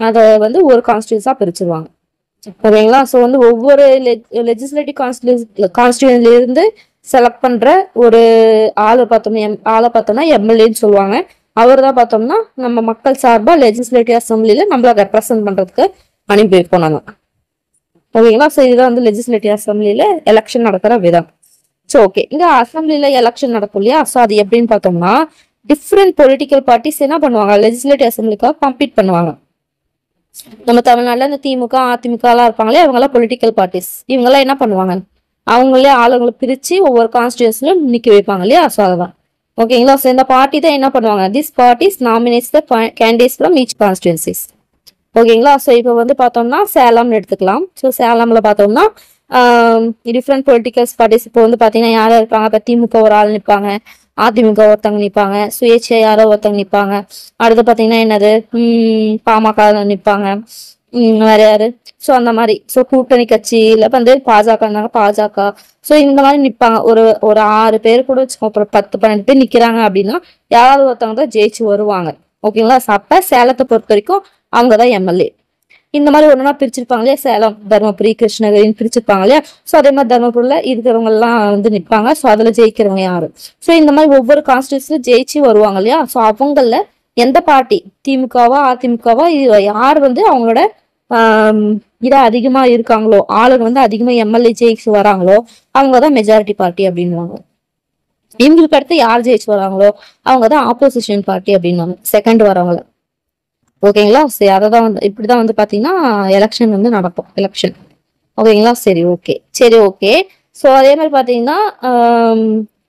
அதை வந்து ஒரு கான்ஸ்டியூன்ஸா பிரிச்சிருவாங்க. ஓகேங்களா. ஸோ வந்து ஒவ்வொரு லெஜிஸ்லேட்டிவ் கான்ஸ்டியூன்சில இருந்து செலக்ட் பண்ற ஒரு ஆளை பார்த்தோம்னா எம்எல்ஏன்னு சொல்லுவாங்க. அவர் தான் பார்த்தோம்னா நம்ம மக்கள் சார்பா லெஜிஸ்லேட்டிவ் அசம்பிளில நம்மள ரெப்ரசென்ட் பண்றதுக்கு அனுப்பி வைப்போம் நம்ம. ஓகேங்களா. ஸோ இதுதான் வந்து லெஜிஸ்லேட்டிவ் அசம்பிளில எலெக்ஷன் நடக்கிற விதம். ஸோ ஓகே, இங்க அசம்பிளில எலெக்ஷன் நடக்கும் இல்லையா. ஸோ அது எப்படின்னு பார்த்தோம்னா டிஃப்ரெண்ட் பொலிட்டிக்கல் பார்ட்டிஸ் என்ன பண்ணுவாங்க, லெஜிஸ்லேட்டிவ் அசம்பிளிக்காக கம்பீட் பண்ணுவாங்க. நம்ம தமிழ்நாட்டில் இந்த திமுக அதிமுக எல்லாம் இருப்பாங்களே, அவங்கெல்லாம் பொலிட்டிக்கல் பார்ட்டிஸ். இவங்கெல்லாம் என்ன பண்ணுவாங்க, அவங்களே ஆளுங்களை பிரிச்சு ஒவ்வொரு கான்ஸ்டியூன்சிலும் நிக்க வைப்பாங்க இல்லையா. ஸோ அதுதான். ஓகேங்களா. ஸோ இந்த பார்ட்டி தான் என்ன பண்ணுவாங்க, this parties nominates the candidates from each constituencies. ஓகேங்களா. ஸோ இப்போ வந்து பார்த்தோம்னா சேலம்னு எடுத்துக்கலாம். ஸோ சேலம்ல பார்த்தோம்னா டிஃப்ரெண்ட் பொலிட்டிக்கல் பார்ட்டிஸ் இப்போ வந்து பார்த்தீங்கன்னா யாரும் இருப்பாங்க, இப்போ திமுக ஒரு ஆள் நிற்பாங்க, அதிமுக ஒருத்தவங்க நிற்பாங்க, சுயேட்சை யாரோ ஒருத்தவங்க நிற்பாங்க. அடுத்து பார்த்தீங்கன்னா என்னது பாமக நிற்பாங்க, வேற யாரு. ஸோ அந்த மாதிரி. ஸோ கூட்டணி கட்சி இல்லை வந்து பாஜக. ஸோ இந்த மாதிரி நிற்பாங்க. ஒரு 6 பேர் கூட வச்சுக்கோ, அப்புறம் 10-12 பேர் நிற்கிறாங்க அப்படின்னா யாராவது ஒருத்தவங்க தான் ஜெயிச்சு வருவாங்க. ஓகேங்களா. அப்ப சேலத்தை பொறுத்த வரைக்கும் அவங்கதான் எம்எல்ஏ. இந்த மாதிரி ஒன்னா பிரிச்சிருப்பாங்க இல்லையா, சேலம், தர்மபுரி, கிருஷ்ணகிரின்னு பிரிச்சிருப்பாங்க இல்லையா. ஸோ அதே மாதிரி தர்மபுரியில இருக்கிறவங்க எல்லாம் வந்து நிற்பாங்க. ஸோ அதுல ஜெயிக்கிறவங்க யாரு. ஸோ இந்த மாதிரி ஒவ்வொரு கான்ஸ்டியூன்சில ஜெயிச்சு வருவாங்க இல்லையா. ஸோ அவங்கள எந்த பார்ட்டி, திமுகவா அதிமுகவா, யார் வந்து அவங்களோட இதா அதிகமா இருக்காங்களோ, ஆளுங்க வந்து அதிகமா எம்எல்ஏ ஜெயிச்சு வராங்களோ அவங்கதான் மெஜாரிட்டி பார்ட்டி அப்படின்வாங்க. இவங்களுக்கு அடுத்து யார் ஜெயிச்சு வராங்களோ அவங்கதான் ஆப்போசிஷன் பார்ட்டி அப்படின்வாங்க, செகண்ட் வரவங்கள. ஓகேங்களா. சரி, அதான் வந்து இப்படிதான் வந்து பாத்தீங்கன்னா எலெக்ஷன் வந்து நடக்கும், எலெக்ஷன். ஓகேங்களா. சரி ஓகே. ஸோ அதே மாதிரி பாத்தீங்கன்னா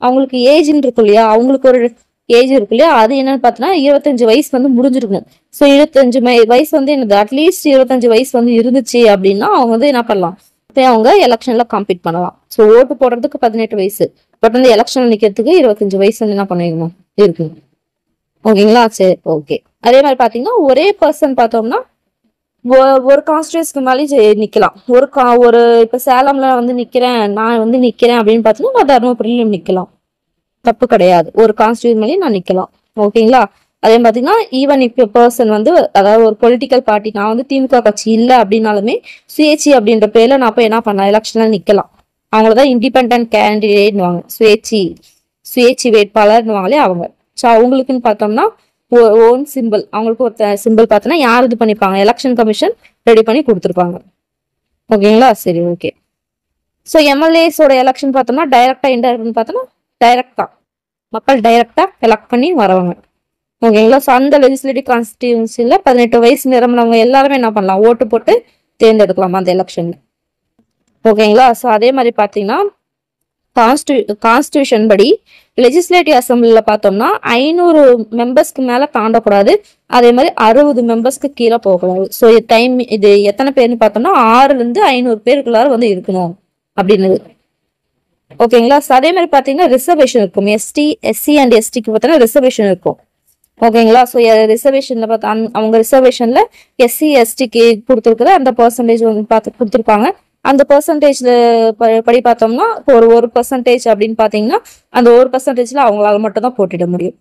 அவங்களுக்கு ஏஜ்ன்னு இருக்கும் இல்லையா, அவங்களுக்கு ஒரு ஏஜ் இருக்கு இல்லையா. அது என்னன்னு பார்த்தீங்கன்னா 25 வயசு வந்து முடிஞ்சிருக்கணும். ஸோ 25 வயசு வந்து என்னது, அட்லீஸ்ட் 25 வயசு வந்து இருந்துச்சு அப்படின்னா அவங்க வந்து என்ன பண்ணலாம், இப்போ அவங்க எலெக்ஷன்ல கம்பீட் பண்ணலாம். ஸோ ஓட்டு போடுறதுக்கு 18 வயசு, பட் வந்து எலெக்ஷன் நிக்கிறதுக்கு 25 வயசு வந்து என்ன பண்ணிக்கணும் இருக்கு. ஓகேங்களா. சரி ஓகே. அதே மாதிரி பாத்தீங்கன்னா ஒரே பர்சன் பார்த்தோம்னா ஒரு கான்ஸ்டியூன்சிக்கு மேலேயும் நிக்கலாம். ஒரு இப்ப சேலம்ல வந்து நான் வந்து நிக்கிறேன் அப்படின்னு பாத்தீங்கன்னா நான் தர்மபுரியிலும் நிக்கலாம், தப்பு கிடையாது. ஒரு கான்ஸ்டியூன்சி மேலேயும் நான் நிக்கலாம். ஓகேங்களா. அதே பாத்தீங்கன்னா ஈவன் இப்ப பர்சன் வந்து, அதாவது ஒரு பொலிட்டிக்கல் பார்ட்டி, நான் வந்து திமுக கட்சி இல்ல அப்படின்னாலுமே சுயேட்சை அப்படின்ற பேர்ல நான் போய் என்ன பண்ணலாம், எலெக்ஷன்ல நிக்கலாம். அவங்களதான் இண்டிபெண்டன்ட் கேண்டிடேட்னுவாங்க, சுயேட்சை வேட்பாளர்னுவாங்களே அவங்க. ஸோ அவங்களுக்குன்னு பார்த்தோம்னா ஓன் சிம்பிள், அவங்களுக்கு ஒரு சிம்பிள் பார்த்தோன்னா யார் இது பண்ணிப்பாங்க, எலெக்ஷன் கமிஷன் ரெடி பண்ணி கொடுத்துருப்பாங்க. ஓகேங்களா. சரி ஓகே. ஸோ எம்எல்ஏஸோட எலெக்ஷன் பார்த்தோம்னா டைரக்டா இன்டைரக்ட்னு பார்த்தோம்னா டைரக்டா மக்கள் டைரக்டா எலெக்ட் பண்ணி வரவங்க. ஓகேங்களா. ஸோ அந்த லெஜிஸ்லேட்டிவ் கான்ஸ்டியூன்சில 18 வயசு நிரம்பினவங்க எல்லாருமே என்ன பண்ணலாம், ஓட்டு போட்டு தேர்ந்தெடுக்கலாம் அந்த எலெக்ஷன்ல. ஓகேங்களா. ஸோ அதே மாதிரி பார்த்தீங்கன்னா கான்ஸ்டியூஷன் படி லெஜிஸ்லேட்டிவ் அசம்பிளில பார்த்தோம்னா 500 மெம்பர்ஸ்க்கு மேல தாண்டக்கூடாது. அதே மாதிரி 60 மெம்பர்ஸ்க்கு கீழே போகக்கூடாது. ஸோ இது எத்தனை பேர்னு பார்த்தோம்னா 600 இருந்து 500 பேருக்குள்ளார வந்து இருக்கணும் அப்படின்னு. ஓகேங்களா. அதே மாதிரி பாத்தீங்கன்னா ரிசர்வேஷன் இருக்கும். எஸ்சி அண்ட் எஸ்டிக்கு பார்த்தீங்கன்னா ரிசர்வேஷன் இருக்கும். ஓகேங்களா. ஸோ ரிசர்வேஷன்ல பார்த்தா அவங்க ரிசர்வேஷன்ல எஸ்சி எஸ்டிக்கு கொடுத்துருக்குற அந்த பர்சன்டேஜ் வந்து பார்த்து கொடுத்துருப்பாங்க. அந்த பர்சன்டேஜ்ல படி பார்த்தோம்னா ஒரு பர்சன்டேஜ் அப்படின்னு பாத்தீங்கன்னா அந்த 1% அவங்களால மட்டும் தான் போட்டிட முடியும்.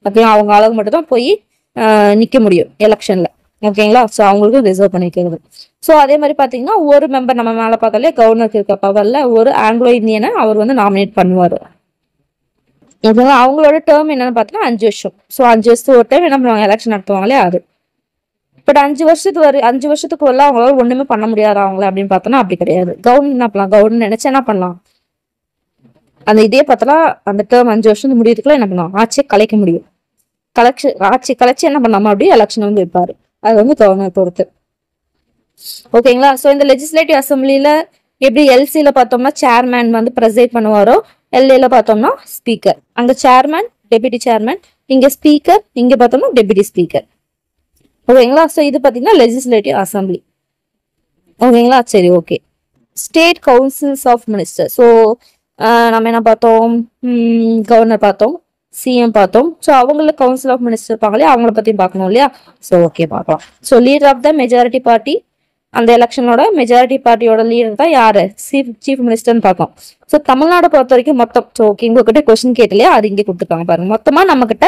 ஓகே, அவங்களால மட்டும் தான் போய் நிக்க முடியும் எலெக்ஷன்ல. ஓகேங்களா. ஸோ அவங்களுக்கு ரிசர்வ் பண்ணிக்கிறது. ஸோ அதே மாதிரி பாத்தீங்கன்னா ஒரு மெம்பர் நம்ம மேல பார்த்தாலே கவர்னருக்கு இருக்க பவர்ல ஒரு ஆங்கிலோ இந்தியனை அவர் வந்து நாமினேட் பண்ணுவாரு. ஓகேங்களா. அவங்களோட டேர்ம் என்னன்னு பார்த்தீங்கன்னா 5 வருஷம். ஸோ 5 வருஷத்துக்கு ஒரு டைம் என்ன பண்ணுவாங்க, எலெக்ஷன் நடத்துவாங்களே அது. பட் 5 வருஷத்துக்கு வரல அவங்களால ஒண்ணுமே பண்ண முடியாது அவங்கள அப்படின்னு பார்த்தோம்னா அப்படி கிடையாது. கவர்மெண்ட் என்ன பண்ணலாம், கவர்மெண்ட் நினைச்சா என்ன பண்ணலாம், அந்த இதே பார்த்தா அந்த டேர்ம் 5 வருஷம் முடியறதுக்குள்ள என்ன பண்ணலாம், ஆட்சியை கலைக்க முடியும். ஆட்சி கலைச்சு என்ன பண்ணாம அப்படியே எலெக்ஷன் வந்து வைப்பாரு. அது வந்து கவர்னர் பொறுத்து. ஓகேங்களா. ஸோ இந்த லெஜிஸ்லேட்டிவ் அசம்பிளில எப்படி எல்சியில பார்த்தோம்னா சேர்மேன் வந்து ப்ரெசைட் பண்ணுவாரோ, எல்ஏல பார்த்தோம்னா ஸ்பீக்கர். அங்க சேர்மேன், டெபுட்டி சேர்மேன், இங்க ஸ்பீக்கர், இங்க பார்த்தோம்னா டெபுட்டி ஸ்பீக்கர். ஓகேங்களா. ஸோ இது பார்த்தீங்கன்னா லெஜிஸ்லேட்டிவ் அசம்பிளி. ஓகேங்களா. சரி, okay. State councils of minister. So நம்ம என்ன பார்த்தோம், கவர்னர் பார்த்தோம், சிஎம் பார்த்தோம். ஸோ அவங்களுக்கு கவுன்சில் ஆஃப் மினிஸ்டர் இருப்பாங்களே அவங்கள பத்தி பார்க்கணும் இல்லையா. ஸோ ஓகே, பார்க்கலாம். So leader of the majority party, அந்த எலெக்ஷனோட மெஜாரிட்டி பார்ட்டியோட லீடர் தான் யாரு, சீஃப் மினிஸ்டர்னு பார்த்தோம். ஸோ தமிழ்நாடு பொறுத்த வரைக்கும் மொத்தம், ஸோ ஓகே உங்ககிட்ட கொஸ்டின் கேட்டலையா, அது இங்கே கொடுத்துருக்காங்க பாருங்க. மொத்தமா நம்ம கிட்ட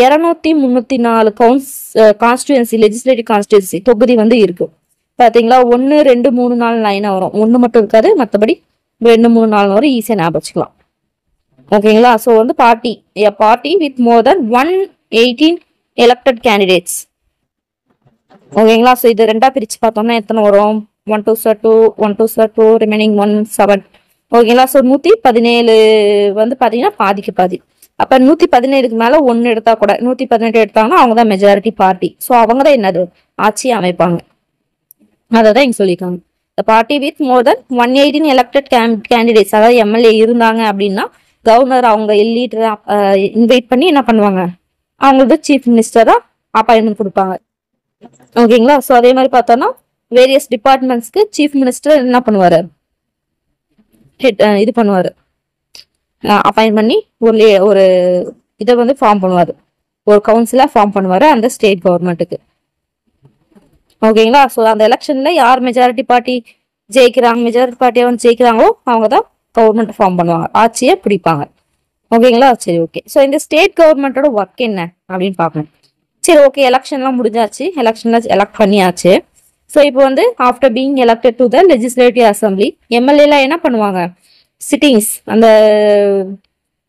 234 கான்ஸ்டியூன்சி, லெஜிஸ்லேட்டிவ் கான்ஸ்டியூன்சி தொகுதி வந்து இருக்கு. பாத்தீங்களா, 1 2 3 4 லைனா வரும். 1 மட்டும் இருக்காது, மற்றபடி 2 3 4 வரும். ஈஸியா ஞாபகம் வச்சுக்கலாம். ஓகேங்களா. ஸோ வந்து party with more then 118 elected candidates. ஓகேங்களா. ஸோ இது ரெண்டா பிரிச்சு பார்த்தோம்னா எத்தனை வரும், 1 2 2 ரிமைனிங் 1 7. ஓகேங்களா. ஸோ 117 வந்து பாத்தீங்கன்னா பாதிக்கு பாதி. அப்ப 117க்கு மேல 1 எடுத்தா கூட 118 எடுத்தாங்கன்னா அவங்க தான் மெஜாரிட்டி பார்ட்டி. ஸோ அவங்க தான் என்னது, ஆட்சி அமைப்பாங்க. அதான் இங்க சொல்லியிருக்காங்க. The party with more than 118 elected candidates, அதாவது எம்எல்ஏ இருந்தாங்க அப்படின்னா கவர்னர் அவங்க லீடரை இன்வைட் பண்ணி என்ன பண்ணுவாங்க, அவங்களுக்கு சீஃப் மினிஸ்டரா அப்பாயின்மெண்ட் கொடுப்பாங்க. ஓகேங்களா. ஸோ அதே மாதிரி பார்த்தோம்னா வேரியஸ் டிபார்ட்மெண்ட்ஸ்க்கு சீஃப் மினிஸ்டர் என்ன பண்ணுவாரு, இது பண்ணுவாரு, அப்பாயின் பண்ணி ஒரு இதை வந்து ஃபார்ம் பண்ணுவாரு, ஒரு கவுன்சிலா ஃபார்ம் பண்ணுவாரு அந்த ஸ்டேட் கவர்மெண்ட்டுக்கு. ஓகேங்களா. ஸோ அந்த எலெக்ஷன்ல யார் மெஜாரிட்டி பார்ட்டி ஜெயிக்கிறாங்க, மெஜாரிட்டி பார்ட்டியை வந்து ஜெயிக்கிறாங்களோ அவங்க தான் கவர்மெண்ட் ஃபார்ம் பண்ணுவாங்க, ஆட்சியை பிடிப்பாங்க. ஓகேங்களா. சரி, ஓகே. ஸோ இந்த ஸ்டேட் கவர்மெண்டோட ஒர்க் என்ன அப்படின்னு பார்க்கணும். சரி, ஓகே. எலெக்ஷன்லாம் முடிஞ்சாச்சு, எலெக்ஷன்ல எலெக்ட் பண்ணியாச்சு. ஸோ இப்போ வந்து after being elected to the legislative assembly, எம்எல்ஏலாம் என்ன பண்ணுவாங்க, சிட்டிங்ஸ், அந்த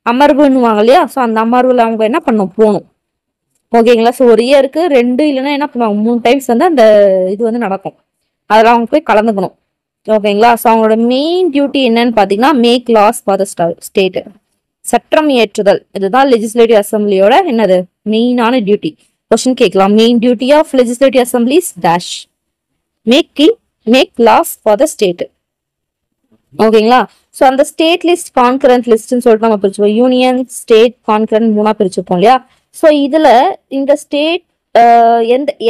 அமர்வுன்னுவாங்க இல்லையா. ஸோ அந்த அமர்வுல அவங்க என்ன போகணும். ஓகேங்களா. ஸோ ஒரு இயருக்கு 2 இல்லைன்னா என்ன பண்ணுவாங்க 3 டைம்ஸ் வந்து அந்த இது வந்து நடக்கும். அதெல்லாம் அவங்க போய் கலந்துக்கணும். ஓகேங்களா. ஸோ அவங்களோட மெயின் டியூட்டி என்னன்னு பார்த்தீங்கன்னா make laws for the state, சட்டம் இயற்றுதல். இதுதான் லெஜிஸ்லேட்டிவ் அசம்பிளியோட என்னது மெயினான டியூட்டி. கொஸ்டின் கேட்கலாம், main duty of legislative assemblies dash, make laws for the state. ஓகேங்களா. ஸோ அந்த ஸ்டேட் லிஸ்ட், கான்கரண்ட் லிஸ்ட்னு சொல்லிட்டு நம்ம பிரிச்சுப்போம். யூனியன், ஸ்டேட், கான்கரண்ட் 3ஆ பிரிச்சுப்போம் இல்லையா. ஸோ இதுல இந்த ஸ்டேட்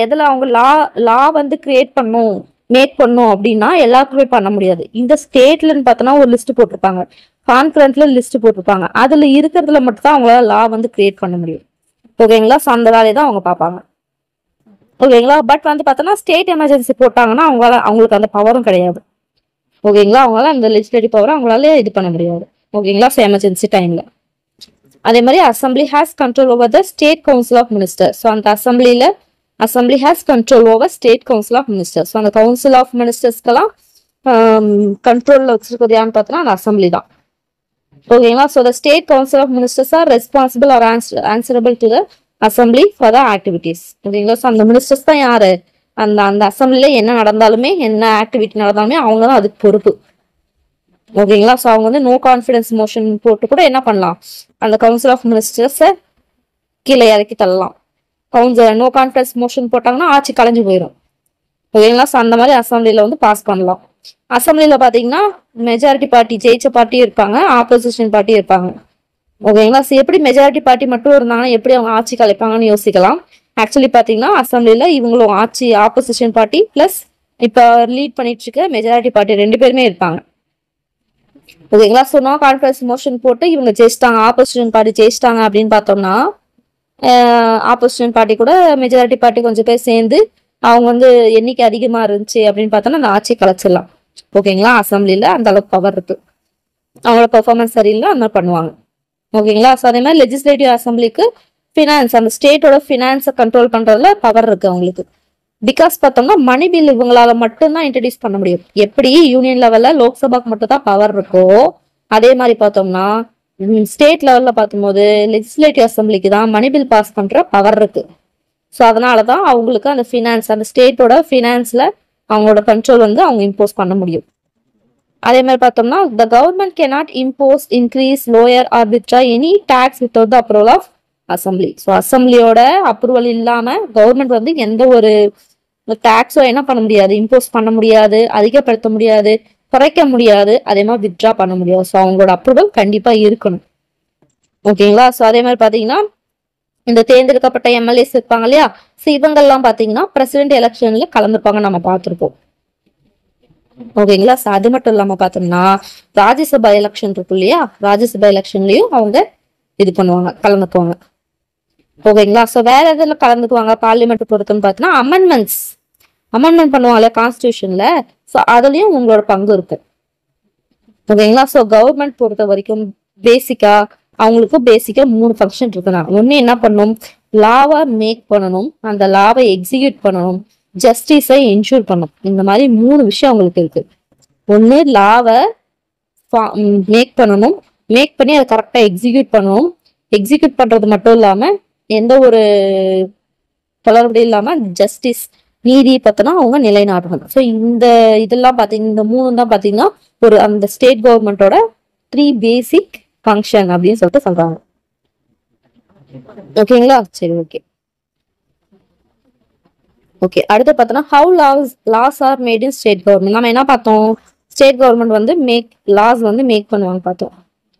எதுல அவங்க லா வந்து மேக் பண்ணும் அப்படின்னா எல்லாருக்குமே பண்ண முடியாது. இந்த ஸ்டேட்லன்னு பார்த்தோன்னா ஒரு லிஸ்ட் போட்டிருப்பாங்க, கான்கரண்ட்ல லிஸ்ட் போட்டிருப்பாங்க. அதுல இருக்கிறதுல மட்டும் தான் அவங்களால லா வந்து கிரியேட் பண்ண முடியும். ஓகேங்களா. ஸோ அந்த வேலையை தான் அவங்க பார்ப்பாங்க. ஓகேங்களா. பட் வந்து பார்த்தோன்னா ஸ்டேட் எமர்ஜென்சி போட்டாங்கன்னா அவங்களுக்கு அந்த பவரும் கிடையாது. ஓகேங்களா. அவங்களால அந்த லெஜிஸ்லேட்டிவ் பவர் அவங்களால இது பண்ண முடியாது. ஓகேங்களா. ஸோ எமர்ஜென்சி டைம்ல. அதே மாதிரி assembly has control over the state council of minister. So அந்த assembly has control over state council of minister. So அந்த கவுன்சில் ஆஃப் மினிஸ்டர்ஸ்க்கெல்லாம் கண்ட்ரோல்ல வச்சிருக்கிறது யாருன்னு பார்த்தோன்னா அந்த அசம்பிளி தான். ஓகேங்களா. So the state council of ministers are responsible or answerable to the assembly for the activities. ஓகேங்களா. ஸோ அந்த மினிஸ்டர்ஸ் தான் யாரு, அந்த அசம்பிளில என்ன நடந்தாலுமே, என்ன ஆக்டிவிட்டி நடந்தாலுமே அவங்க தான் அதுக்கு பொறுப்பு. ஓகேங்களா. ஸோ அவங்க வந்து நோ கான்ஃபிடன்ஸ் மோஷன் போட்டு கூட என்ன பண்ணலாம், அந்த கவுன்சில் ஆஃப் மினிஸ்டர்ஸை கீழே இறக்கி தள்ளலாம். நோ கான்ஃபிடன்ஸ் மோஷன் போட்டாங்கன்னா ஆட்சி கலைஞ்சு போயிடும். ஓகேங்களா. ஸோ அந்த மாதிரி அசம்பிளில வந்து பாஸ் பண்ணலாம். அசம்பிளில பாத்தீங்கன்னா மெஜாரிட்டி பார்ட்டி ஜெயிச்ச பார்ட்டியும் இருப்பாங்க, ஆப்போசிஷன் பார்ட்டியும் இருப்பாங்க. ஓகேங்களா. ஸோ எப்படி மெஜாரிட்டி பார்ட்டி மட்டும் இருந்தாங்கன்னா எப்படி அவங்க ஆட்சி கலைப்பாங்கன்னு யோசிக்கலாம். ஆக்சுவலி பாத்தீங்கன்னா அசம்பிளில இவங்களும் ஆப்போசிஷன் பார்ட்டி பிளஸ் இப்ப லீட் பண்ணிட்டு இருக்க மெஜாரிட்டி பார்ட்டி 2 பேருமே இருப்பாங்க. ஓகேங்களா. ஸோ நோ கான்ஃபிடன்ஸ் மோஷன் போட்டு இவங்க ஜெயிச்சிட்டாங்க, ஆப்போசிஷன் பார்ட்டி ஜெயிச்சிட்டாங்க அப்படின்னு பார்த்தோம்னா ஆப்போசிஷன் பார்ட்டி கூட மெஜாரிட்டி பார்ட்டி கொஞ்சம் பேர் சேர்ந்து அவங்க வந்து எண்ணிக்கை அதிகமா இருந்துச்சு அப்படின்னு பார்த்தோம்னா அந்த ஆட்சியை கலைச்சிடலாம். ஓகேங்களா. அசம்பிளில அந்த அளவுக்கு பவர் இருக்கு. அவங்களோட பெர்ஃபார்மன்ஸ் சரியில்லை அந்த மாதிரி பண்ணுவாங்க. ஓகேங்களா. ஸோ அதே மாதிரி லெஜிஸ்லேட்டிவ் அசம்பிளிக்கு ஃபினான்ஸ், அந்த ஸ்டேட்டோட ஃபினான்ஸை கண்ட்ரோல் பண்றதுல பவர் இருக்கு அவங்களுக்கு. பிகாஸ் பார்த்தோம்னா மணி பில் இவங்களால மட்டும்தான் இன்ட்ரடியூஸ் பண்ண முடியும். எப்படி யூனியன் லெவல்ல லோக்சபாக்கு மட்டும் தான் பவர் இருக்கோ அதே மாதிரி பார்த்தோம்னா ஸ்டேட் லெவல்ல பார்க்கும்போது லெஜிஸ்லேட்டிவ் அசம்பிளிக்கு தான் மணி பில் பாஸ் பண்ற பவர் இருக்கு. ஸோ அதனாலதான் அவங்களுக்கு அந்த ஃபினான்ஸ், அந்த ஸ்டேட்டோட ஃபினான்ஸ்ல அவங்களோட கண்ட்ரோல் வந்து அவங்க இம்போஸ் பண்ண முடியும். அதே மாதிரி பார்த்தோம்னா the government cannot impose, increase, lower or withdraw any tax without the approval of assembly. So அசம்பிளியோட அப்ரூவல் இல்லாம கவர்மெண்ட் வந்து எந்த ஒரு டாக்ஸோ என்ன பண்ண முடியாது, இம்போஸ் பண்ண முடியாது, அதிகப்படுத்த முடியாது, குறைக்க முடியாது, அதே மாதிரி வித்ட்ரா பண்ண முடியாது. ஸோ அவங்களோட அப்ரூவல் கண்டிப்பா இருக்கணும். ஓகேங்களா. ஸோ அதே மாதிரி பாத்தீங்கன்னா இந்த தேர்ந்தெடுக்கப்பட்ட எம்எல்ஏஸ் இருப்பாங்க இல்லையா, ஸோ இவங்கெல்லாம் பாத்தீங்கன்னா பிரசிடென்ட் எலெக்ஷன்ல கலந்துப்பாங்க நம்ம பார்த்திருப்போம். ஓகேங்களா. ஸோ அது மட்டும் இல்லாம பார்த்தோம்னா ராஜ்யசபா எலெக்ஷன் இருக்கும் இல்லையா, ராஜ்யசபா எலெக்ஷன்லயும் அவங்க இது பண்ணுவாங்க, கலந்துக்குவாங்க. ஓகேங்களா. ஸோ வேற எதுல கலந்துக்குவாங்க பார்லிமெண்ட் பொறுத்துன்னு பார்த்தீங்கன்னா அமெண்ட்மெண்ட் பண்ணுவாங்க கான்ஸ்டியூஷன்ல. ஸோ அதுலயும் உங்களோட பங்கு இருக்கு. ஓகேங்களா. ஸோ கவர்மெண்ட் பொறுத்த வரைக்கும் அவங்களுக்கு பேசிக்கா 3 ஃபங்க்ஷன் இருக்குன்னா, ஒன்னு என்ன பண்ணணும், லாவை மேக் பண்ணணும், அந்த லாவை எக்ஸிக்யூட் பண்ணணும், ஜஸ்டிஸை என்ஷூர் பண்ணணும். இந்த மாதிரி 3 விஷயம் அவங்களுக்கு இருக்கு. ஒன்னு லாவை மேக் பண்ணணும், மேக் பண்ணி அதை கரெக்டா எக்ஸிக்யூட் பண்ணணும், எக்ஸிக்யூட் பண்றது மட்டும் இல்லாம எந்த ஒரு தொடர்பு இல்லாம ஜஸ்டிஸ், நீதி பார்த்தனா அவங்க நிலைநாட்டணும். ஸோ இதெல்லாம் பாத்தீங்கன்னா இந்த 3 தான் பாத்தீங்கன்னா ஒரு அந்த ஸ்டேட் கவர்மெண்டோட 3 பேசிக் ஃபங்க்ஷன் அப்படின்னு சொல்லிட்டு சொல்றாங்க. ஓகேங்களா. சரி, ஓகே. அடுத்து பார்த்தோம்னா how laws are made in state government. நம்ம என்ன பார்த்தோம், ஸ்டேட் கவர்மெண்ட் வந்து லாஸ் வந்து மேக் பண்ணுவாங்க பார்த்தோம்.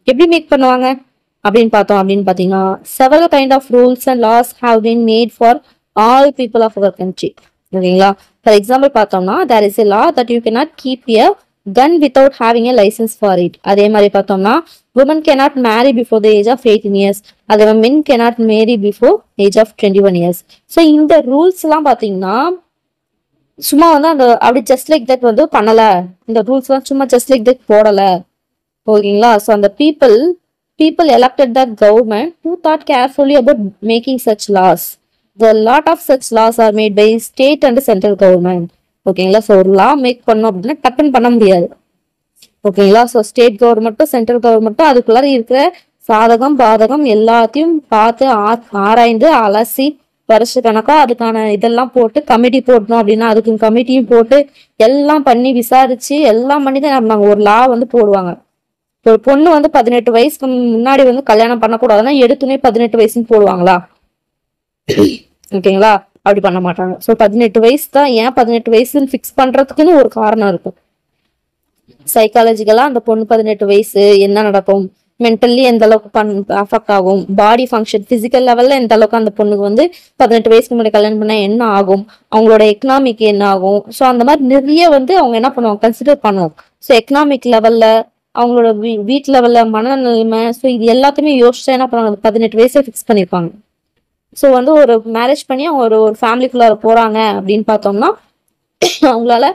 எப்படி மேக் பண்ணுவாங்க அப்படின்னு பார்த்தீங்கன்னா several kind of rules and laws have been made for all people of our country. ஓகேங்களா. ஃபார் எக்ஸாம்பிள் பார்த்தோம்னா there is a law that you cannot keep a gun without having a license for it. அதே மாதிரி பார்த்தோம்னா women cannot marry before the age of 18 years. அதே மாதிரி men cannot marry before age of 21 years. So இந்த rules எல்லாம் பார்த்தீங்கன்னா சும்மா வந்து அந்த அப்படி ஜஸ்ட் லைக் தட் வந்து பண்ணல, இந்த ரூல்ஸ் எல்லாம் சும்மா ஜஸ்ட் லைக் தட் போடல. ஓகேங்களா. ஸோ அந்த people elected the government who thought carefully about making such laws. The lot of such laws are made by state and central government. ஓகேங்களா. So ஒரு லா மேக் பண்ணோம் அப்படின்னா டக்குன்னு பண்ண முடியாது. ஓகேங்களா. ஸோ ஸ்டேட் கவர்மெண்ட்டும் சென்ட்ரல் கவர்மெண்ட்டும் அதுக்குள்ளார இருக்கிற சாதகம் பாதகம் எல்லாத்தையும் பார்த்து ஆராய்ந்து அலசி வருஷ கணக்கா அதுக்கான இதெல்லாம் போட்டு கமிட்டி போடணும் அப்படின்னா அதுக்கு கமிட்டியும் போட்டு எல்லாம் பண்ணி விசாரிச்சு எல்லாம் பண்ணி தான் நம்ம ஒரு லா வந்து போடுவாங்க. ஒரு பொண்ணு வந்து 18 வயசுக்கு முன்னாடி வந்து கல்யாணம் பண்ணக்கூடாதுன்னா எடுத்துனே 18 வயசுன்னு போடுவாங்களா? ஓகேங்களா. அப்படி பண்ண மாட்டாங்க. ஸோ 18 வயசு தான். ஏன் 18 வயசுன்னு ஃபிக்ஸ் பண்றதுக்குன்னு ஒரு காரணம் இருக்கும். சைக்காலஜிக்கலா அந்த பொண்ணு 18 வயசு என்ன நடக்கும், மென்டல்லி எந்த அளவுக்கு அஃபெக்ட் ஆகும், பாடி ஃபங்க்ஷன் பிசிக்கல் லெவல்ல எந்த அளவுக்கு அந்த பொண்ணுக்கு வந்து 18 வயசுக்கு முன்னாடி கல்யாணம் பண்ணா என்ன ஆகும், அவங்களோட எக்கனாமிக் என்ன ஆகும். ஸோ அந்த மாதிரி நிறைய வந்து அவங்க என்ன பண்ணுவாங்க, கன்சிடர் பண்ணுவோம். ஸோ எக்கனாமிக் லெவல்ல அவங்களோட வீட்டு லெவல்ல மனநிலைமை, ஸோ இது எல்லாத்தையுமே யோசிச்சா என்ன பண்ணுவாங்க, 18 வயசை ஃபிக்ஸ் பண்ணிருப்பாங்க. ஸோ வந்து ஒரு மேரேஜ் பண்ணி அவங்க ஒரு ஃபேமிலிக்குள்ள போறாங்க அப்படின்னு பார்த்தோம்னா அவங்களால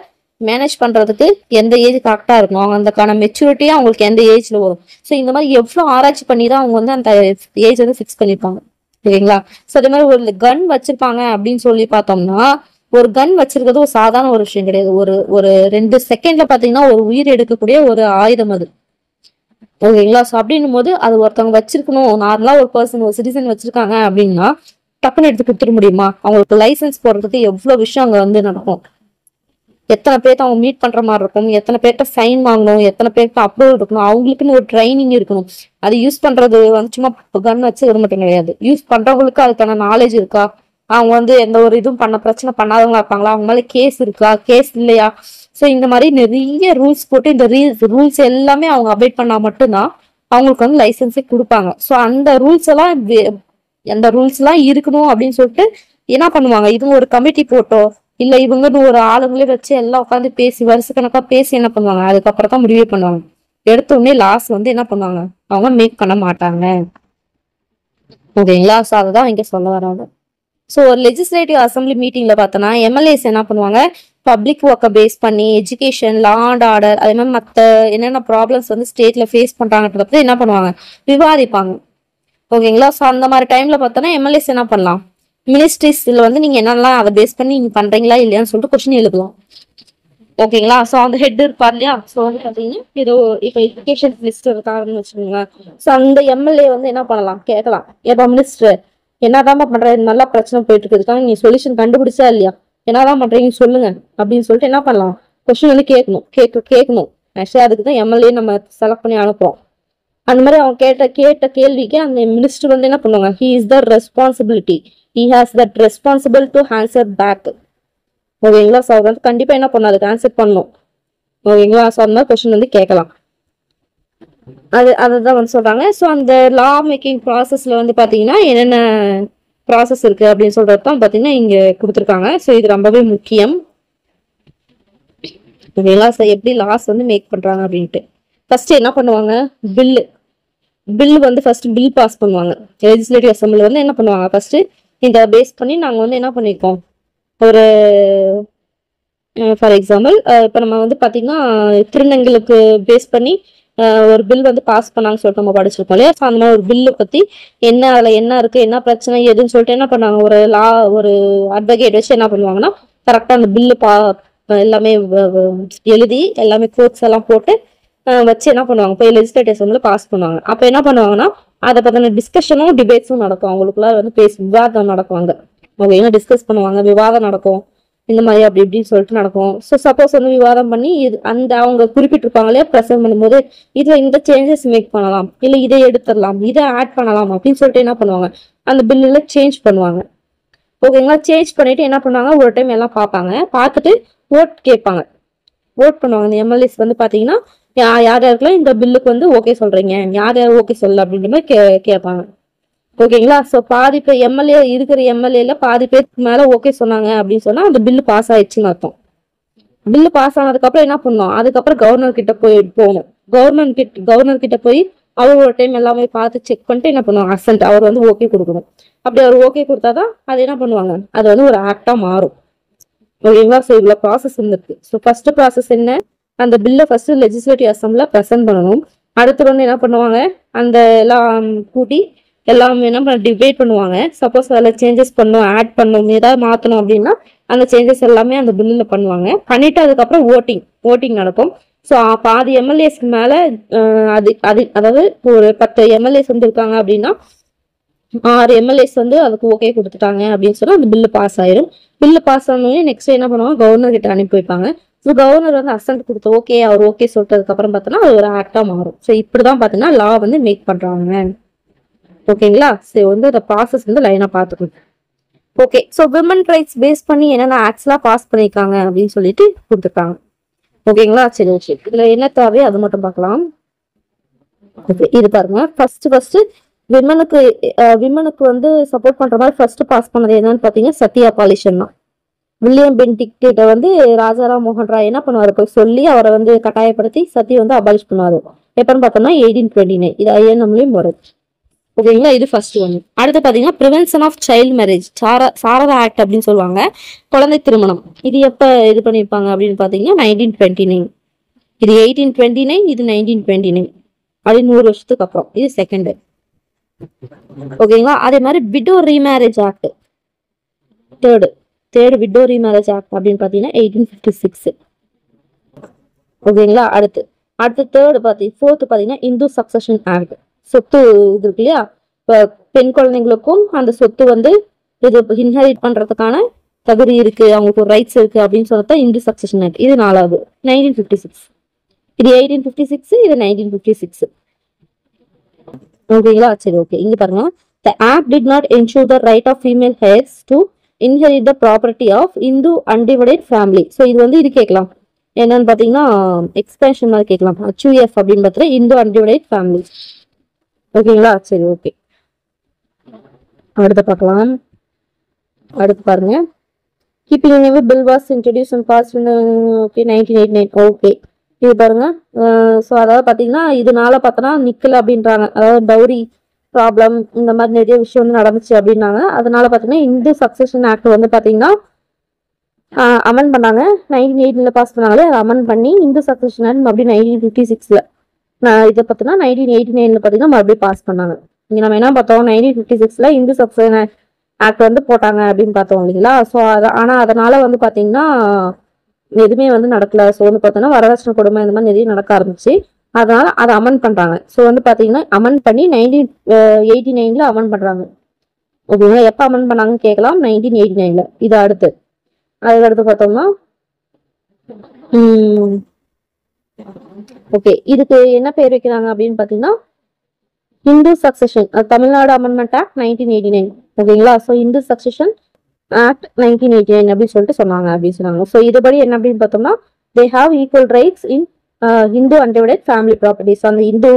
மேனேஜ் பண்றதுக்கு எந்த ஏஜ் கரெக்டா இருக்கும், அவங்க அதுக்கான மெச்சூரிட்டியா அவங்களுக்கு எந்த ஏஜ்ல வரும். ஸோ இந்த மாதிரி எவ்வளவு ஆராய்ச்சி பண்ணி தான் அவங்க வந்து அந்த ஏஜ் வந்து ஃபிக்ஸ் பண்ணிருப்பாங்க. ஓகேங்களா. ஸோ அதே மாதிரி ஒரு கன் வச்சிருப்பாங்க அப்படின்னு சொல்லி பார்த்தோம்னா ஒரு கன் வச்சிருக்கிறது ஒரு சாதாரண ஒரு விஷயம் கிடையாது. ஒரு 2 செகண்ட்ல பாத்தீங்கன்னா ஒரு உயிர் எடுக்கக்கூடிய ஒரு ஆயுதம் அது. ஓகேங்களா. ஸோ அப்படின்னும் போது அது ஒருத்தவங்க வச்சிருக்கணும். நார்மலா ஒரு பர்சன் ஒரு சிட்டிசன் வச்சிருக்காங்க அப்படின்னா டக்குன்னு எடுத்து கொடுத்துட முடியுமா? அவங்களுக்கு லைசன்ஸ் போடுறதுக்கு எவ்வளவு விஷயம் அங்க வந்து நடக்கும். எத்தனை பேர்த்த அவங்க மீட் பண்ற மாதிரி இருக்கும், எத்தனை பேர்த்த சைன் வாங்கணும், எத்தனை பேர்த்த அப்ரூவல் இருக்கணும், அவங்களுக்குன்னு ஒரு ட்ரைனிங் இருக்கணும். அது யூஸ் பண்றது வந்து சும்மா கன் வச்சு ஒரு மட்டும் கிடையாது. யூஸ் பண்றவங்களுக்கு அதுக்கான நாலேஜ் இருக்கா, அவங்க வந்து எந்த ஒரு இதுவும் பிரச்சனை பண்ணாதவங்களா இருப்பாங்களா, அவங்க மேல கேஸ் இருக்கா, கேஸ் இல்லையா. ஸோ இந்த மாதிரி நிறைய ரூல்ஸ் போட்டு இந்த ரூல்ஸ் எல்லாமே அவங்க அபைட் பண்ணா மட்டும்தான் அவங்களுக்கு வந்து லைசன்ஸே கொடுப்பாங்க. ஸோ அந்த ரூல்ஸ் எல்லாம் இருக்கணும் அப்படின்னு சொல்லிட்டு என்ன பண்ணுவாங்க, இது ஒரு கமிட்டி போட்டோ இல்ல இவங்கன்னு ஒரு ஆளுங்களே வச்சு எல்லாம் உட்காந்து பேசி வருஷக்கணக்கா பேசி என்ன பண்ணுவாங்க, அதுக்கப்புறம் தான் முடிவே பண்ணுவாங்க. எடுத்த உடனே லாஸ் வந்து என்ன பண்ணுவாங்க, அவங்க மேக் பண்ண மாட்டாங்க. ஓகேங்களா? ஸோ அதுதான் இங்க சொல்ல வராங்க. ஸோ லெஜிஸ்லேட்டிவ் அசம்பிளி மீட்டிங்ல பார்த்தோன்னா எம்எல்ஏஸ் என்ன பண்ணுவாங்க, பப்ளிக் ஒர்க்கை பேஸ் பண்ணி எஜுகேஷன், லா அண்ட் ஆர்டர், அதே மாதிரி மற்ற என்னென்ன ப்ராப்ளம்ஸ் வந்து ஸ்டேட்ல ஃபேஸ் பண்றாங்கன்றத பத்தி என்ன பண்ணுவாங்க, விவாதிப்பாங்க. ஓகேங்களா? ஸோ அந்த மாதிரி டைம்ல பார்த்தோன்னா எம்எல்ஏஸ் என்ன பண்ணலாம், மினிஸ்ட்ரிஸ்ல வந்து நீங்க என்னெல்லாம் அதை பேஸ் பண்ணி நீங்க பண்றீங்களா இல்லையான்னு சொல்லிட்டு கொஸ்டின் எழுதலாம். ஓகேங்களா? ஸோ அந்த ஹெட் இருப்பார் இல்லையா, ஸோ வந்து பார்த்தீங்கன்னா ஏதோ இப்போ எஜுகேஷன் மினிஸ்டர் இருக்காருன்னு வச்சுக்கோங்க. ஸோ அந்த எம்எல்ஏ வந்து என்ன பண்ணலாம், கேட்கலாம், ஏதோ மினிஸ்டர் என்னதான் பண்ற, நல்லா பிரச்சனை போயிட்டு இருக்கிறதுக்காக நீ சொல்யூஷன் கண்டுபிடிச்சா இல்லையா, என்னதான் பண்றீங்க சொல்லுங்க அப்படின்னு சொல்லிட்டு என்ன பண்ணலாம், கொஸ்டின் வந்து கேட்கணும். ஆக்சுவலி அதுக்கு தான் எம்எல்ஏ நம்ம செலக்ட் பண்ணி அனுப்புறோம். அந்த மாதிரி அவங்க கேட்ட கேள்விக்கு அந்த மினிஸ்டர் வந்து என்ன பண்ணுவாங்க, he is the responsibility, he has that responsible to answer back. ஓகேங்களா? ஸோ வந்து கண்டிப்பா என்ன பண்ணும், அதுக்கு ஆன்சர் பண்ணணும். ஓகேங்களா? ஸோ அந்த மாதிரி கொஸ்டின் வந்து கேட்கலாம். அதுதான் வந்து சொல்றாங்க. ஸோ அந்த லா மேக்கிங் ப்ராசஸ்ல வந்து பாத்தீங்கன்னா என்னென்ன ப்ராசஸ் இருக்கு அப்படின்னு சொல்றது தான் பாத்தீங்கன்னா இங்க கொடுத்துருக்காங்க. ஸோ இது ரொம்பவே முக்கியம். ஓகேங்களா? ஸோ எப்படி லாஸ் வந்து மேக் பண்றாங்க அப்படின்ட்டு ஃபர்ஸ்ட் என்ன பண்ணுவாங்க, பில் வந்து ஃபர்ஸ்ட் பில் பாஸ் பண்ணுவாங்க. லெஜிஸ்லேட்டிவ் அசம்பிளி வந்து என்ன பண்ணுவாங்க, ஃபர்ஸ்ட் இந்த பேஸ் பண்ணி நாங்க வந்து என்ன பண்ணிருக்கோம், ஒரு ஃபார் எக்ஸாம்பிள் இப்போ நம்ம வந்து பாத்தீங்கன்னா திருநங்கைகளுக்கு பேஸ் பண்ணி ஒரு பில் வந்து பாஸ் பண்ணாங்கன்னு சொல்லிட்டு நம்ம படிச்சிருக்கோம் இல்லையா. ஸோ அந்த மாதிரி ஒரு பில்லு பத்தி என்ன, அதுல என்ன இருக்கு, என்ன பிரச்சனை எதுன்னு சொல்லிட்டு என்ன பண்ணாங்க, ஒரு அட்வொகேட் வச்சு என்ன பண்ணுவாங்கன்னா கரெக்டா அந்த பில்லு எல்லாமே எழுதி எல்லாமே கோட்ஸ் எல்லாம் போட்டு வச்சு என்ன பண்ணுவாங்க, போய் லெஜிஸ்லேட்டிவ் அசம்பிளில பாஸ் பண்ணுவாங்க. அப்ப என்ன பண்ணுவாங்கன்னா அதை பத்தின டிஸ்கஷனும் டிபேட்ஸும் நடக்கும், அவங்களுக்குள்ள வந்து விவாதம் நடக்குவாங்க. ஓகேங்களா? டிஸ்கஸ் பண்ணுவாங்க, விவாதம் நடக்கும், இந்த மாதிரி அப்படி இப்படின்னு சொல்லிட்டு நடக்கும். ஸோ சப்போஸ் வந்து விவாதம் பண்ணி இது அந்த அவங்க குறிப்பிட்டிருப்பாங்க இல்லையா, ப்ரெசென்ட் பண்ணும்போது இதுல இந்த சேஞ்சஸ் மேக் பண்ணலாம், இல்ல இதை எடுத்துடலாம், இதை ஆட் பண்ணலாம் அப்படின்னு சொல்லிட்டு என்ன பண்ணுவாங்க, அந்த பில்லுல சேஞ்ச் பண்ணுவாங்க. ஓகேங்களா? சேஞ்ச் பண்ணிட்டு என்ன பண்ணுவாங்க, ஒரு டைம் எல்லாம் பார்ப்பாங்க, பார்த்துட்டு ஓட் கேட்பாங்க, ஓட் பண்ணுவாங்க. இந்த எம்எல்ஏஸ் வந்து பாத்தீங்கன்னா யார் யாருக்கெல்லாம் இந்த பில்லுக்கு வந்து ஓகே சொல்றீங்க, யார் யார் ஓகே சொல்லல அப்படின்ற மாதிரி கேட்பாங்க. ஓகேங்களா? ஸோ பாதி பேர் எம்எல்ஏ இருக்கிற எம்எல்ஏல பாதி பேருக்கு மேல ஓகே சொன்னாங்க அப்படின்னு சொன்னா அந்த பில்லு பாஸ் ஆயிடுச்சுன்னு அர்த்தம். பில்லு பாஸ் ஆனதுக்கு அப்புறம் என்ன பண்ணணும், அதுக்கப்புறம் கவர்னர் கிட்ட போகணும். கவர்னர் கிட்ட போய் அவர் ஒரு டைம் எல்லாமே பார்த்து செக் பண்ணிட்டு என்ன பண்ணுவாங்க, அசென்ட் அவர் வந்து ஓகே கொடுக்கணும். அப்படி அவர் ஓகே கொடுத்தாதான் அது என்ன பண்ணுவாங்க, அது வந்து ஒரு ஆக்டா மாறும். ஓகேங்களா? ஸோ இவ்வளவு ப்ராசஸ் இருந்திருக்கு. ஸோ ஃபர்ஸ்ட் ப்ராசஸ் என்ன, அந்த பில்லை ஃபர்ஸ்ட் லெஜிஸ்லேட்டிவ் அசம்பிளில ப்ரெசென்ட் பண்ணணும். அடுத்து வந்து என்ன பண்ணுவாங்க, அந்த எல்லாம் கூட்டி எல்லாம் என்ன டிபேட் பண்ணுவாங்க. சப்போஸ் அதில் சேஞ்சஸ் பண்ணணும், ஆட் பண்ணணும், ஏதாவது மாற்றணும் அப்படின்னா அந்த சேஞ்சஸ் எல்லாமே அந்த பில்லில் பண்ணுவாங்க. பண்ணிட்டு அதுக்கப்புறம் ஓட்டிங் நடக்கும். ஸோ பாதி எம்எல்ஏஸ்க்கு மேல அதாவது ஒரு 10 எம்எல்ஏஸ் வந்து இருக்காங்க அப்படின்னா 6 எம்எல்ஏஸ் வந்து அதுக்கு ஓகே கொடுத்துட்டாங்க அப்படின்னு சொன்னா அந்த பில்லு பாஸ் ஆயிரும். பில்லு பாஸ் ஆனோடனே நெக்ஸ்ட் என்ன பண்ணுவாங்க, கவர்னர் கிட்ட அனுப்பி வைப்பாங்க. ஸோ கவர்னர் வந்து அசன்ட் கொடுத்து ஓகே அவர் ஓகே சொல்றதுக்கு அப்புறம் பார்த்தோன்னா அது ஒரு ஆக்டா மாறும். ஸோ இப்படிதான் பாத்தீங்கன்னா லா வந்து மேக் பண்றாங்க. ஓகேங்களா? சரி வந்து அந்த ப்ராசஸ் வந்து லைனா பார்த்துக்கணும். Okay, so women rights base பண்ணி என்னென்ன ஆக்ட்ஸ்லாம் பாஸ் பண்ணியிருக்காங்க அப்படின்னு சொல்லிட்டு கொடுத்துருக்காங்க. ஓகேங்களா? சரி ஓகே, இதுல என்ன தேவையோ அது மட்டும் பார்க்கலாம். ஓகே, இது பாருங்க, ஃபர்ஸ்ட் விமனுக்கு வந்து சப்போர்ட் பண்ற மாதிரி ஃபர்ஸ்ட் பாஸ் பண்ணது என்னன்னு பாத்தீங்கன்னா சத்யா பாலிஷன் தான். வில்லியம் பென்டிக் கிட்ட வந்து ராஜாராம் மோகன் ராய் என்ன பண்ணுவாரு, போய் சொல்லி அவரை வந்து கட்டாயப்படுத்தி சத்தியை வந்து அபாலிஷ் பண்ணுவாரு. எப்பன்னு பார்த்தோம்னா 1829. இது ஐஎன்எம்லயும் வருது. ஓகேங்களா? இது ஃபர்ஸ்ட் ஒன். அடுத்து பாத்தீங்கன்னா prevention of child marriage, Sarda act அப்படின்னு சொல்லுவாங்க, குழந்தை திருமணம். இது எப்ப இது பண்ணிருப்பாங்க அப்படின்னு பாத்தீங்கன்னா 1929. இது 1829, இது 1929. அது 100 வருஷத்துக்கு அப்புறம். இது செகண்ட். ஓகேங்களா? அதே மாதிரி widow remarriage act third widow remarriage act அப்படின்னு பாத்தீங்கன்னா 1856. ஓகேங்களா? அடுத்து ஃபோர்த்து பாத்தீங்கன்னா இந்து சக்சஷன் ஆக்ட். சொத்து இது இருக்கு இல்லையா, பெண் குழந்தைங்களுக்கும் அந்த சொத்து வந்து இது இன்ஹெரிட் பண்றதுக்கான தகுதி இருக்கு, அவங்களுக்கு ஒரு ரைட்ஸ் இருக்கு அப்படின்னு சொல்லிட்டு இந்து சக்சஷன் ஆக்ட். இது 4வது 1956. இது 1856, இது 1956. ஓகேங்களா? சரி ஓகே, இங்க பாருங்க, the act did not ensure the right of female heirs to inherit the property of Hindu undivided family. So இது வந்து இது கேட்கலாம் என்னன்னு பாத்தீங்கன்னா எக்ஸ்பென்ஷன் மாதிரி கேட்கலாம். HUF அப்படின்னு பார்த்தா இந்து அன்டிவைடட் ஃபேமிலி. ஓகேங்களா? சரி ஓகே, அடுத்து பார்க்கலாம். அடுத்து பாருங்க, keeping bill was introduce and passed in 1989. Okay, இது பாருங்க. ஸோ அதாவது பார்த்தீங்கன்னா இதனால பார்த்தோன்னா நிக்கல அப்படின்றாங்க. அதாவது டவுரி ப்ராப்ளம் இந்த மாதிரி நிறைய விஷயம் வந்து நடந்துச்சு அப்படின்னாங்க. அதனால பார்த்தீங்கன்னா இந்து சக்சஷன் ஆக்ட் வந்து பார்த்தீங்கன்னா அமெண்ட் பண்ணாங்க. 1980 பாஸ் பண்ணாங்களே அதை அமெண்ட் பண்ணி இந்து சக்சஷன் ஆக்ட் மறுபடியும் 1956 இதை பார்த்தீங்கன்னா 1989 பார்த்தீங்கன்னா மறுபடியும் பாஸ் பண்ணாங்க. இங்கே நம்ம என்ன பார்த்தோம், 1956 இந்து சக்சஷன் ஆக்ட் வந்து போட்டாங்க அப்படின்னு பார்த்தோம் இல்லைங்களா. ஸோ ஆனால் அதனால வந்து பார்த்தீங்கன்னா எதுவுமே வந்து நடக்கல. ஸோ வந்து பார்த்தோன்னா வரதட்சணை கொடுமை இந்த மாதிரி நிறைய நடக்க ஆரம்பிச்சு அதனால அதை அமெண்ட் பண்றாங்க. ஸோ வந்து பார்த்தீங்கன்னா அமெண்ட் பண்ணி 1989 அமெண்ட் பண்றாங்க. ஓகேங்களா. எப்போ அமெண்ட் பண்ணாங்கன்னு கேட்கலாம், 1989. இது அதுக்கடுத்து பார்த்தோம்னா ஓகே இதுக்கு என்ன பேர் வைக்கிறாங்க அப்படின்னு பார்த்தீங்கன்னா Hindu succession Tamil Nadu amendment act 1989. ஓகேங்களா. ஸோ இந்து சக்சஷன் ஆக்ட் 1989 அப்படின்னு சொல்லிட்டு சொன்னாங்க அப்படின்னு சொன்னாங்க. ஸோ இதுபடி என்ன அப்படின்னு பார்த்தோம்னா they have equal rights in Hindu undivided family properties. அந்த இந்து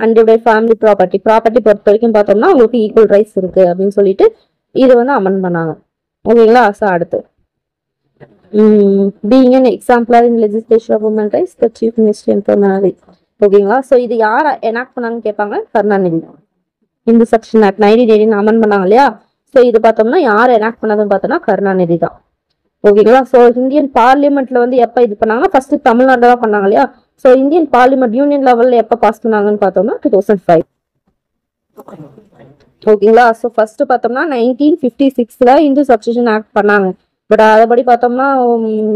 அன்டிவைடட் ஃபேமிலி ப்ராப்பர்ட்டி பொறுத்த வரைக்கும் பார்த்தோம்னா உங்களுக்கு ஈக்குவல் ரைட்ஸ் இருக்கு அப்படின்னு சொல்லிட்டு இது வந்து அமெண்ட் பண்ணாங்க. ஓகேங்களா. ஸோ அடுத்து being an exemplar in legislation of women rights, the chief minister informally. ஓகேங்களா. ஸோ இது யார் எனாக்ட் பண்ணாங்கன்னு கேட்பாங்க, கருணாநிதி. இந்த செக்ஷன் ஆக்ட் 1918 அமெண்ட் பண்ணாங்க இல்லையா. ஸோ இது பார்த்தோம்னா யார் எனாக்ட் பண்ணதுன்னு பார்த்தோம்னா கருணாநிதி தான். ஓகேங்களா. ஸோ இந்தியன் பார்லிமெண்ட்ல வந்து எப்போ இது பண்ணாங்க, ஃபர்ஸ்ட் தமிழ்நாட்டில் தான் பண்ணாங்க இல்லையா. ஸோ இந்தியன் பார்லிமெண்ட் யூனியன் லெவல்ல எப்போ பாஸ் பண்ணாங்கன்னு பார்த்தோம்னா 2005. ஓகேங்களா. ஸோ ஃபர்ஸ்ட் பார்த்தோம்னா 1956 இந்து சப்ஸ்டியூஷன் ஆக்ட் பண்ணாங்க. பட் அதபடி பார்த்தோம்னா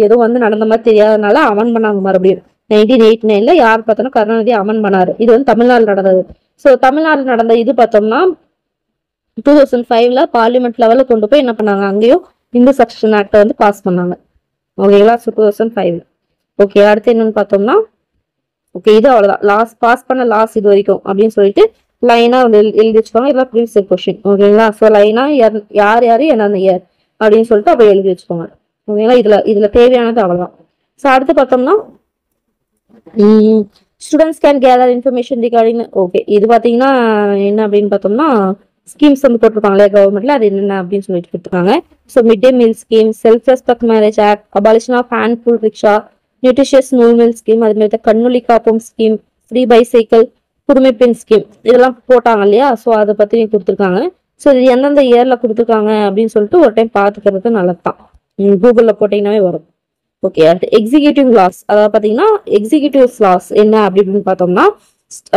எதுவும் வந்து நடந்த மாதிரி தெரியாதனால அமெண்ட் பண்ணாங்க மறுபடியும் 1989 யார் பார்த்தோம்னா கருணாநிதி அமெண்ட் பண்ணாரு. இது வந்து தமிழ்நாடு நடந்தது. ஸோ தமிழ்நாடு நடந்த இது பார்த்தோம்னா 2005 பார்லிமெண்ட் லெவலில் கொண்டு போய் என்ன பண்ணாங்க, அங்கேயும் இந்து சப்ஸ்டியூஷன் ஆக்ட் வந்து பாஸ் பண்ணாங்க. ஓகேங்களா. ஸோ 2005. ஓகே அடுத்து என்னன்னு பார்த்தோம்னா ஓகே இது அவ்வளோதான் பாஸ் பண்ண இது வரைக்கும் அப்படின்னு சொல்லிட்டு லைனா வந்து எழுதி வச்சுக்கோங்க. இதெல்லாம் ப்ரீவியஸ் கொஸ்டின். ஓகேங்களா. ஸோ லைனா யார் என்னென்ன இயர் அப்படின்னு சொல்லிட்டு அப்போ எழுதி வச்சுக்கோங்க. ஓகேங்களா. இதுல தேவையானது அவ்வளவுதான். ஸோ அடுத்து பார்த்தோம்னா students can gather information regarding. Okay இது பார்த்தீங்கன்னா என்ன அப்படின்னு பார்த்தோம்னா ஸ்கீம்ஸ் வந்து போட்டிருப்பாங்களே கவர்மெண்ட்ல, அது என்னென்ன அப்படின்னு சொல்லிட்டு கொடுத்துருக்காங்க. So mid day meal scheme, self respect marriage act, abolition of hand pull rickshaw, nutritious noon meal scheme, அது மாதிரி கண்ணொலி காப்போம் ஸ்கீம், ஃப்ரீ பைசைக்கிள், புதுமை பெண் ஸ்கீம் இதெல்லாம் போட்டாங்க இல்லையா. ஸோ அதை பத்தி கொடுத்துருக்காங்க. ஸோ இது எந்தெந்த இயர்ல கொடுத்துருக்காங்க அப்படின்னு சொல்லிட்டு ஒரு டைம் பார்த்துக்கிறது நல்லதுதான். கூகுளில் போட்டீங்கன்னாவே வரும். ஓகே அடுத்து எக்ஸிக்யூட்டிவ் லாஸ். அதாவது பார்த்தீங்கன்னா எக்ஸிக்யூட்டிவ் லாஸ் என்ன அப்படின்னு பார்த்தோம்னா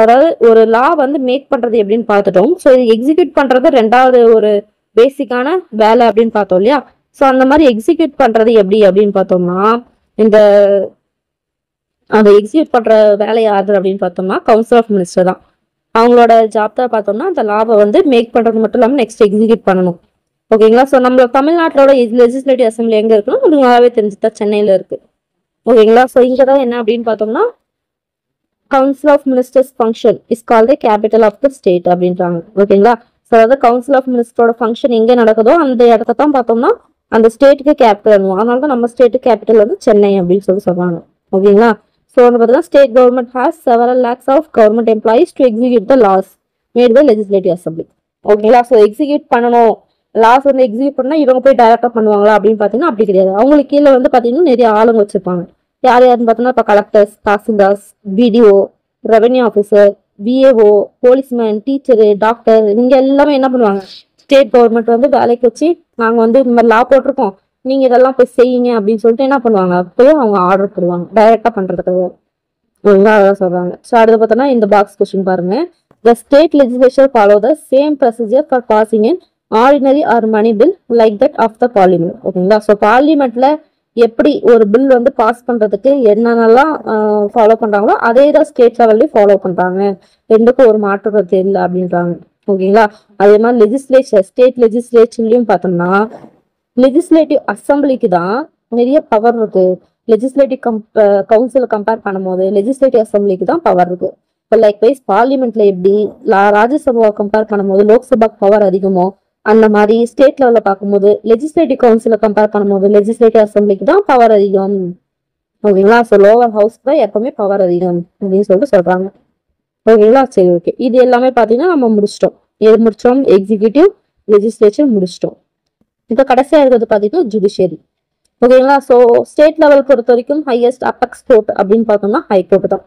அதாவது ஒரு லா வந்து மேக் பண்றது எப்படின்னு பார்த்துட்டோம். ஸோ இது எக்ஸிக்யூட் பண்றது ரெண்டாவது ஒரு பேசிக்கான வேலை அப்படின்னு பார்த்தோம் இல்லையா. ஸோ அந்த மாதிரி எக்ஸிக்யூட் பண்றது எப்படி அப்படின்னு பார்த்தோம்னா இந்த அந்த எக்ஸிக்யூட் பண்ற வேலை யாரு அப்படின்னு பார்த்தோம்னா கவுன்சில் ஆஃப் மினிஸ்டர் தான். அவங்களோட ஜாப் தான் பார்த்தோம்னா அந்த லாபை வந்து மேக் பண்றது மட்டும் இல்லாமல் நெக்ஸ்ட் எக்ஸிக்யூட் பண்ணணும். ஓகேங்களா. ஸோ நம்ம தமிழ்நாட்டோட லெஜிஸ்லேட்டிவ் அசம்பிளி எங்க இருக்குன்னு உங்களுக்கு நல்லாவே தெரிஞ்சுட்டா சென்னையில இருக்கு. ஓகேங்களா. ஸோ இங்கே தான் என்ன அப்படின்னு பார்த்தோம்னா council of ministers function is call the capital of the state அப்படின்றாங்க. ஓகேங்களா. ஸோ அதாவது கவுன்சில் ஆஃப் மினிஸ்டரோட ஃபங்க்ஷன் எங்கே நடக்குதோ அந்த இடத்த தான் பார்த்தோம்னா அந்த ஸ்டேட்டுக்கு கேபிட்டல் பண்ணுவோம். அதனால தான் நம்ம ஸ்டேட்டு கேபிட்டல் வந்து சென்னை அப்படின்னு சொல்றாங்க. ஓகேங்களா. ஸோ வந்து பார்த்தீங்கன்னா state government has several lakhs of government employees to execute the laws made by legislative assembly. ஓகேங்களா. ஸோ எக்ஸிக்யூட் பண்ணணும் லாஸ் வந்து எக்ஸிக்யூட் பண்ணா இவங்க போய் டைரக்டா பண்ணுவாங்களா அப்படின்னு பார்த்தீங்கன்னா அப்படி கிடையாது. அவங்களுக்கு கீழே வந்து பார்த்தீங்கன்னா நிறைய ஆளுங்க வச்சிருப்பாங்க. யாருன்னு பார்த்தோம்னா இப்போ collectors, tahsildars, BDO, revenue officer, VAO, policeman, teacher, doctor இங்க எல்லாமே என்ன பண்ணுவாங்க, ஸ்டேட் கவர்மெண்ட் வந்து வேலைக்கு வச்சு நாங்க வந்து இந்த மாதிரி லா போட்டிருக்கோம் நீங்க இதெல்லாம் போய் செய்யுங்க அப்படின்னு சொல்லிட்டு என்ன பண்ணுவாங்க, போய் அவங்க ஆர்டர் போடுவாங்க டைரக்டா பண்றதுக்கு. ஒழுங்கா அதான் சொல்றாங்க. ஸோ அடுத்து பார்த்தோம்னா இந்த பாக்ஸ் கொஸ்டின் பாருங்க. The state legislature follow the same procedure for passing in ordinary or money bill like that of the parliament. ஓகேங்களா. ஸோ பார்லிமெண்ட்ல எப்படி ஒரு பில் வந்து பாஸ் பண்றதுக்கு என்னென்னலாம் ஃபாலோ பண்றாங்களோ அதே தான் ஸ்டேட் லெவல்லையும் ஃபாலோ பண்றாங்க. ரெண்டுக்கும் ஒரு மாற்று இல்லை அப்படின்றாங்க. ஓகேங்களா. அதே மாதிரி லெஜிஸ்லேச்சர் ஸ்டேட் லெஜிஸ்லேச்சர்லயும் பார்த்தோம்னா லெஜிஸ்லேட்டிவ் அசம்பிளிக்கு தான் நிறைய பவர் இருக்கு. லெஜிஸ்லேட்டிவ் கவுன்சில் கம்பேர் பண்ணும்போது லெஜிஸ்லேட்டிவ் அசம்பிளிக்கு தான் பவர் இருக்கு. இப்போ லைக் வைஸ் பார்லிமெண்ட்ல எப்படி ராஜ்யசபா கம்பேர் பண்ணும்போது லோக்சபாக்கு பவர் அதிகமோ அந்த மாதிரி ஸ்டேட் லெவல்ல பார்க்கும்போது லெஜிஸ்லேட்டிவ் கவுன்சில கம்பேர் பண்ணும்போது லெஜிஸ்லேட்டிவ் அசம்பிளிக்கு தான் பவர் அதிகம். ஓகேங்களா. ஸோ லோவர் ஹவுஸ்க்கு தான் எப்பவுமே பவர் அதிகம் அப்படின்னு சொல்லிட்டு சொல்றாங்க. ஓகேங்களா. சரி ஓகே. இது எல்லாமே பார்த்தீங்கன்னா நம்ம முடிச்சிட்டோம். எது முடிச்சோம், எக்ஸிக்யூட்டிவ், லெஜிஸ்லேச்சர் முடிச்சிட்டோம். இப்போ கடைசியா இருக்கிறது பார்த்தீங்கன்னா ஜுடிஷியரி. ஓகேங்களா. ஸோ ஸ்டேட் லெவல் பொறுத்த வரைக்கும் ஹையஸ்ட் அபெக்ஸ் கோர்ட் அப்படின்னு பார்த்தோம்னா ஹைகோர்ட் தான்.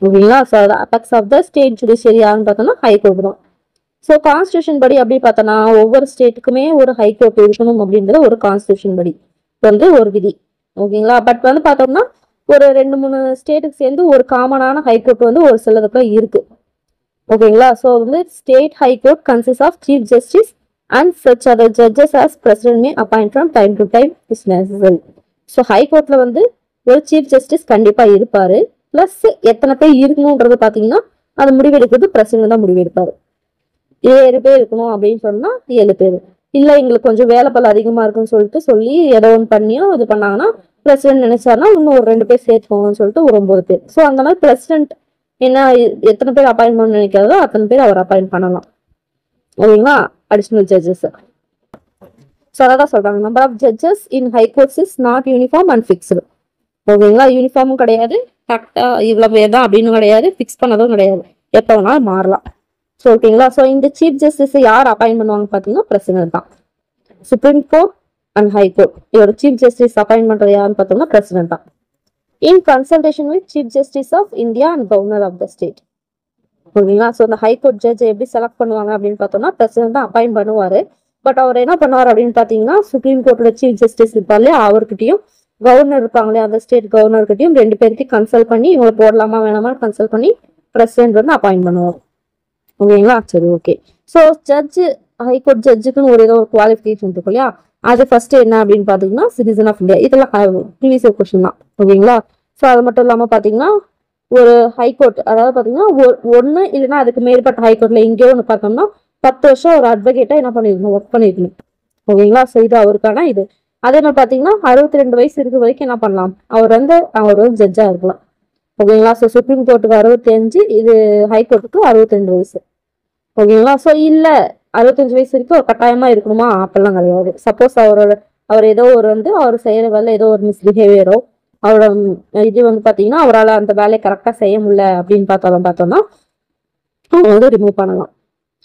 ஓகேங்களா. So apex of the state judiciary யாருன்னு பார்த்தோம்னா ஹைகோர்ட் தான். ஸோ கான்ஸ்டியூஷன் படி அப்படி பார்த்தோன்னா ஒவ்வொரு ஸ்டேட்டுக்குமே ஒரு ஹைகோர்ட் இருக்கணும் அப்படின்றது ஒரு கான்ஸ்டியூஷன் படி வந்து ஒரு விதி. ஓகேங்களா. பட் வந்து பார்த்தோம்னா ஒரு 2-3 ஸ்டேட்டுக்கு சேர்ந்து ஒரு காமனான ஹைகோர்ட் வந்து ஒரு சிலதுக்கு இருக்கு. ஓகேங்களா. ஸோ வந்து state high court consist of chief justice and such other judges as president may appoint from time to time is necessary. So ஹைகோர்ட்ல வந்து ஒரு சீஃப் ஜஸ்டிஸ் கண்டிப்பா இருப்பாரு. பிளஸ் எத்தனை பேர் இருக்கணும்ன்றது பாத்தீங்கன்னா அது முடிவெடுக்கிறது பிரசிடென்ட் தான் முடிவெடுப்பாரு. 7 பேர் இருக்கணும் அப்படின்னு சொன்னா 7 பேர். இல்ல எங்களுக்கு கொஞ்சம் வேலை பல அதிகமா இருக்குன்னு சொல்லிட்டு சொல்லி ஏதோ ஒன்று பண்ணியோ இது பண்ணாங்கன்னா பிரசிடென்ட் நினைச்சாருன்னா இன்னும் ஒரு 2 பேர் சேர்த்துக்கோங்கன்னு சொல்லிட்டு ஒரு 9 பேர். ஸோ அந்த மாதிரி பிரசிடென்ட் என்ன எத்தனை பேர் அப்பாயின்ட் பண்ண நினைக்கிறதோ அத்தனை பேர் அவர் அப்பாயின்ட் பண்ணலாம். ஓகேங்களா. Additional judges. ஸோ அதான் சொல்றாங்க number of judges in high courts is not uniform and fixed. ஓகேங்களா. யூனிஃபார்மும் கிடையாது, கரெக்டா இவ்வளவு பேர் தான் அப்படின்னு கிடையாது, ஃபிக்ஸ் பண்ணதும் கிடையாது, எப்போ வேணாலும் மாறலாம். ஸோ ஓகேங்களா. ஸோ இந்த சீஃப் ஜஸ்டிஸ் யார் அப்பாயின்ட் பண்ணுவாங்க பார்த்தீங்கன்னா பிரசிடென்ட் தான். சுப்ரீம் கோர்ட் அண்ட் ஹைகோர்ட் இதோட சீஃப் ஜஸ்டிஸ் அப்பாயின்ட் பண்றது யாருன்னு பார்த்தோம்னா பிரசிடென்ட் தான். In consultation with chief justice of India and governor of the state. ஓகேங்களா. ஸோ இந்த ஹைகோர்ட் ஜட்ஜ் எப்படி செலக்ட் பண்ணுவாங்க அப்படின்னு பார்த்தோம்னா பிரசிடென்ட் தான் அப்பாயின்ட் பண்ணுவாரு. பட் அவர் என்ன பண்ணுவார் அப்படின்னு பார்த்தீங்கன்னா சுப்ரீம் கோர்ட்டோட சீஃப் ஜஸ்டிஸ் இருப்பாரு அவர்கிட்டயும் கவர்னர் இருப்பாங்களே அந்த ஸ்டேட் கவர்னர்கிட்டயும் 2 பேருக்கு கன்சல்ட் பண்ணி இவங்களை போடலாமா வேணாமா கன்சல்ட் பண்ணி பிரசிடென்ட் வந்து அப்பாயின்ட் பண்ணுவார். ஓகேங்களா. சரி ஓகே. ஸோ ஜட்ஜு ஹைகோர்ட் ஜட்ஜுக்குன்னு ஒரு ஏதோ ஒரு குவாலிஃபிகேஷன் இருக்கும் இல்லையா, அது ஃபர்ஸ்ட் என்ன அப்படின்னு பாத்தீங்கன்னா சிட்டிசன் ஆஃப் இந்தியா. இதெல்லாம் ப்ரீவியஸ் கொஸ்டின் தான். ஓகேங்களா. ஸோ அது மட்டும் இல்லாம பாத்தீங்கன்னா ஒரு ஹைகோர்ட் அதாவது பாத்தீங்கன்னா ஒன்னு இல்லைன்னா அதுக்கு மேற்பட்ட ஹைகோர்ட்ல எங்கேயோ ஒன்று பார்த்தோம்னா 10 வருஷம் ஒரு அட்வொகேட்டா என்ன பண்ணிருக்கணும், ஒர்க் பண்ணிருக்கணும். ஓகேங்களா. ஸோ இது அவருக்கான இது. அதே மாதிரி பாத்தீங்கன்னா 62 வயசு இருக்க வரைக்கும் என்ன பண்ணலாம், அவர் வந்து ஜட்ஜா இருக்கலாம். ஓகேங்களா. ஸோ சுப்ரீம் கோர்ட்டுக்கு 65, இது ஹைகோர்ட்டுக்கு 62 வயசு. ஓகேங்களா. ஸோ இல்ல 65 வயசு வரைக்கும் ஒரு கட்டாயமா இருக்கணுமா அப்பெல்லாம் கிடையாது. சப்போஸ் அவர் ஏதோ ஒரு வந்து அவர் செய்யற வேலை ஏதோ ஒரு மிஸ்பிஹேவியரோ அவரோட இது வந்து பாத்தீங்கன்னா அவரால் அந்த வேலையை கரெக்டா செய்ய முடியல அப்படின்னு பார்த்தோம்னா அவங்க வந்து ரிமூவ் பண்ணலாம்.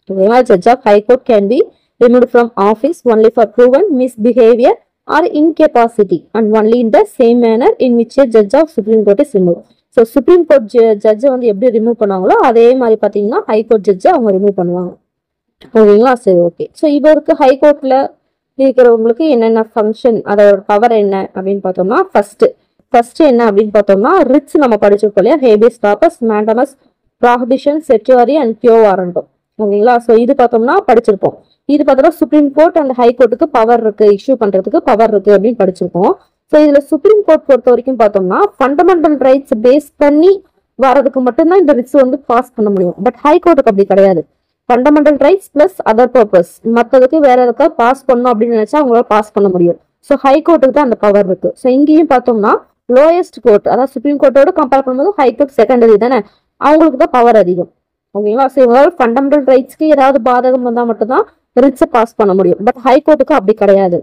ஓகேங்களா. Judge of high court can be removed from office only for proven misbehavior or incapacity and only in the same manner in which a judge of Supreme Court is removed. So supreme court ஜட்ஜை வந்து எப்படி remove பண்ணுவாங்களோ அதே மாதிரி பார்த்தீங்கன்னா high court ஜட்ஜை அவங்க remove பண்ணுவாங்க. ஓகேங்களா. சரி ஓகே. ஸோ இவருக்கு ஹைகோர்ட்ல இருக்கிறவங்களுக்கு என்னென்ன ஃபங்க்ஷன் அதோட பவர் என்ன அப்படின்னு பார்த்தோம்னா ஃபர்ஸ்ட் என்ன அப்படின்னு பார்த்தோம்னா ரிட்ஸ் நம்ம படிச்சிருக்கோம் இல்லையா, habeas corpus, mandamus, prohibition, certiorari and quo warranto. ஓகேங்களா. ஸோ இது பார்த்தோம்னா படிச்சிருப்போம். இது பார்த்தோம்னா சுப்ரீம் கோர்ட் அண்ட் ஹைகோர்ட்டுக்கு பவர் இருக்கு, இஷ்யூ பண்றதுக்கு பவர் இருக்கு அப்படின்னு படிச்சிருக்கோம். ஸோ இதுல சுப்ரீம் கோர்ட் பொறுத்த வரைக்கும் பார்த்தோம்னா ஃபண்டமெண்டல் ரைட்ஸ் பேஸ் பண்ணி வரதுக்கு மட்டும்தான் இந்த ரிட்ஸ் வந்து பாஸ் பண்ண முடியும். பட் ஹைகோர்ட்டுக்கு அப்படி கிடையாது. Fundamental rights plus other purpose மற்றதுக்கு வேற எதுக்காக பாஸ் பண்ணணும் அப்படின்னு நினைச்சா அவங்களால பாஸ் பண்ண முடியும். ஸோ ஹைகோர்ட்டுக்கு தான் அந்த பவர் இருக்கு. ஸோ இங்கேயும் பார்த்தோம்னா லோயஸ்ட் கோர்ட் அதாவது சுப்ரீம் கோர்ட்டோட கம்பேர் பண்ணும்போது ஹைகோர்ட் செகண்டரி தானே, அவங்களுக்கு தான் பவர் அதிகம். ஓகேங்களா. ஸோ இவங்களால ஃபண்டமெண்டல் ரைட்ஸ்க்கு ஏதாவது பாதகம் வந்தா மட்டும்தான் ரிட்ஸை பாஸ் பண்ண முடியும். பட் ஹைகோர்ட்டுக்கு அப்படி கிடையாது.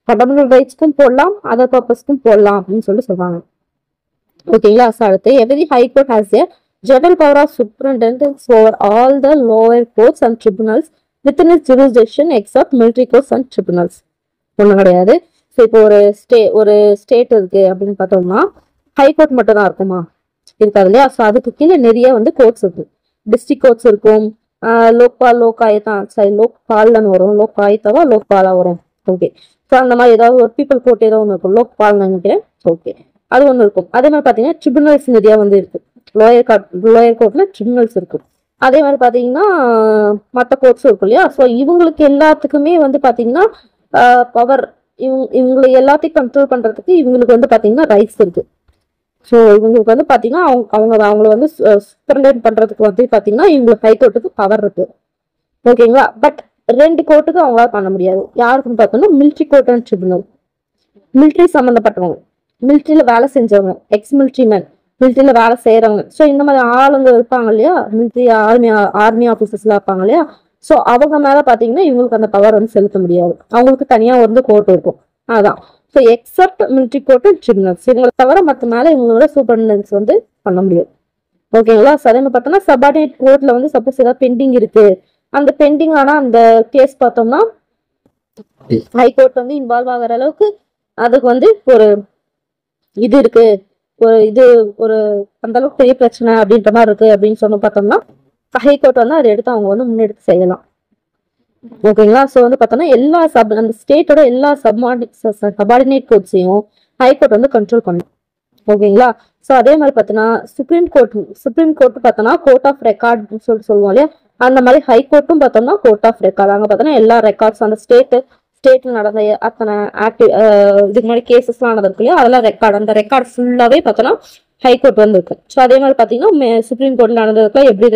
ஃபண்டமெண்டல் ரைட்ஸ்க்கும் போடலாம், அதர் பர்பஸ்க்கும் போடலாம் அப்படின்னு சொல்றாங்க. ஓகேங்களா. ஸோ அடுத்து every high court has a general power of superintendence over all the lower courts and tribunals within its jurisdiction except military courts and tribunals. ஒன்றும் கிடையாது. ஸோ இப்போ ஒரு ஸ்டேட் இருக்கு அப்படின்னு பார்த்தோம்னா ஹைகோர்ட் மட்டும் தான் இருக்குமா, இருக்காது இல்லையா. ஸோ அதுக்கு கீழே நிறைய வந்து கோர்ட்ஸ் இருக்கு. டிஸ்ட்ரிக்ட் கோர்ட்ஸ் இருக்கும், லோக்பால்னு வரும், லோக்பாலா வரும். ஓகே. ஸோ அந்த மாதிரி ஏதாவது ஒரு பீப்புள் கோர்ட் ஏதோ ஒன்று இருக்கும், லோக்பால்னு நினைக்கிறேன். ஓகே, அது ஒன்று இருக்கும். அதே மாதிரி பார்த்தீங்கன்னா ட்ரிபுனல்ஸ் நிறையா வந்து இருக்கு. லோயர் கோர்ட்ல ட்ரிபுனல்ஸ் இருக்கு. அதே மாதிரி பார்த்தீங்கன்னா மற்ற கோர்ட்ஸும் இருக்கும் இல்லையா. ஸோ இவங்களுக்கு எல்லாத்துக்குமே வந்து பார்த்தீங்கன்னா பவர் இவங்களை எல்லாத்தையும் கண்ட்ரோல் பண்றதுக்கு இவங்களுக்கு வந்து பார்த்தீங்கன்னா ரைட்ஸ் இருக்கு. ஸோ இவங்களுக்கு வந்து பார்த்தீங்கன்னா அவங்கள வந்து சூப்பரிண்டென்ட் பண்றதுக்கு வந்து பார்த்தீங்கன்னா இவங்களுக்கு ஹைகோர்ட்டுக்கு பவர் இருக்கு. ஓகேங்களா. பட் 2 கோர்ட்டுக்கு அவங்களால பண்ண முடியாது. யாருக்குன்னு பார்த்தோம்னா military court and tribunal. Military சம்மந்தப்பட்டவங்க, மிலிட்ரியில வேலை செஞ்சவங்க, எக்ஸ் மிலிட்ரி மேன், மிலிட்ரியில வேலை செய்யறவங்க. ஸோ இந்த மாதிரி ஆளுங்க இருப்பாங்க இல்லையா, மிலிட்ரி ஆர்மி ஆஃபீஸர்ஸ்லாம் இருப்பாங்க இல்லையா. ஸோ அவங்க மேல பார்த்தீங்கன்னா இவங்களுக்கு அந்த பவர் வந்து செலுத்த முடியாது. அவங்களுக்கு தனியா வந்து கோர்ட் இருக்கும். அதான். So accept military court and tribunals இவங்களை தவிர மற்ற மேல இவங்களோட சூப்பரிண்டென்ஸ் வந்து பண்ண முடியும். ஓகேங்களா. அதே மாதிரி பார்த்தோம்னா சபார்டினேட் கோர்ட்ல வந்து சப்போஸ் ஏதாவது பெண்டிங் இருக்கு, அந்த பெண்டிங் ஆனா அந்த கேஸ் பார்த்தோம்னா ஹைகோர்ட் வந்து இன்வால்வ் ஆகிற அளவுக்கு அதுக்கு வந்து ஒரு இது இருக்கு, ஒரு இது ஒரு அந்த அளவுக்கு பெரிய பிரச்சனை அப்படின்ற மாதிரி இருக்கு அப்படின்னு சொல்லி பார்த்தோம்னா ஹைகோர்ட் வந்து அதை எடுத்து அவங்க வந்து முன்னெடுத்து செய்யலாம். ஓகேங்களா. ஸோ வந்து பார்த்தோம்னா எல்லா அந்த ஸ்டேட்டோட எல்லா சபார்டினேட் கோர்ட்ஸையும் ஹைகோர்ட் வந்து கண்ட்ரோல் பண்ணும். ஓகேங்களா. ஸோ அதே மாதிரி பார்த்தோன்னா சுப்ரீம் கோர்ட் பார்த்தோன்னா கோர்ட் ஆஃப் ரெக்கார்ட் சொல்லிட்டு சொல்லுவோம் இல்லையா, அந்த மாதிரி ஹைகோர்ட்டும் பார்த்தோம்னா கோர்ட் ஆஃப் ரெக்கார்ட். அங்கே பார்த்தோன்னா எல்லா ரெக்கார்ட்ஸ் அந்த ஸ்டேட்ல நடந்த அத்தனை இதுக்கு முன்னாடி கேசஸ்லாம் நடந்திருக்கு இல்லையா, அதெல்லாம் ரெக்கார்டு, அந்த ரெக்கார்ட் ஃபுல்லாவே பார்த்தோன்னா ஹைகோர்ட் வந்து இருக்கு. ஸோ அதே மாதிரி பார்த்தீங்கன்னா சுப்ரீம் கோர்ட்ல நடந்ததுக்குலாம் எப்படி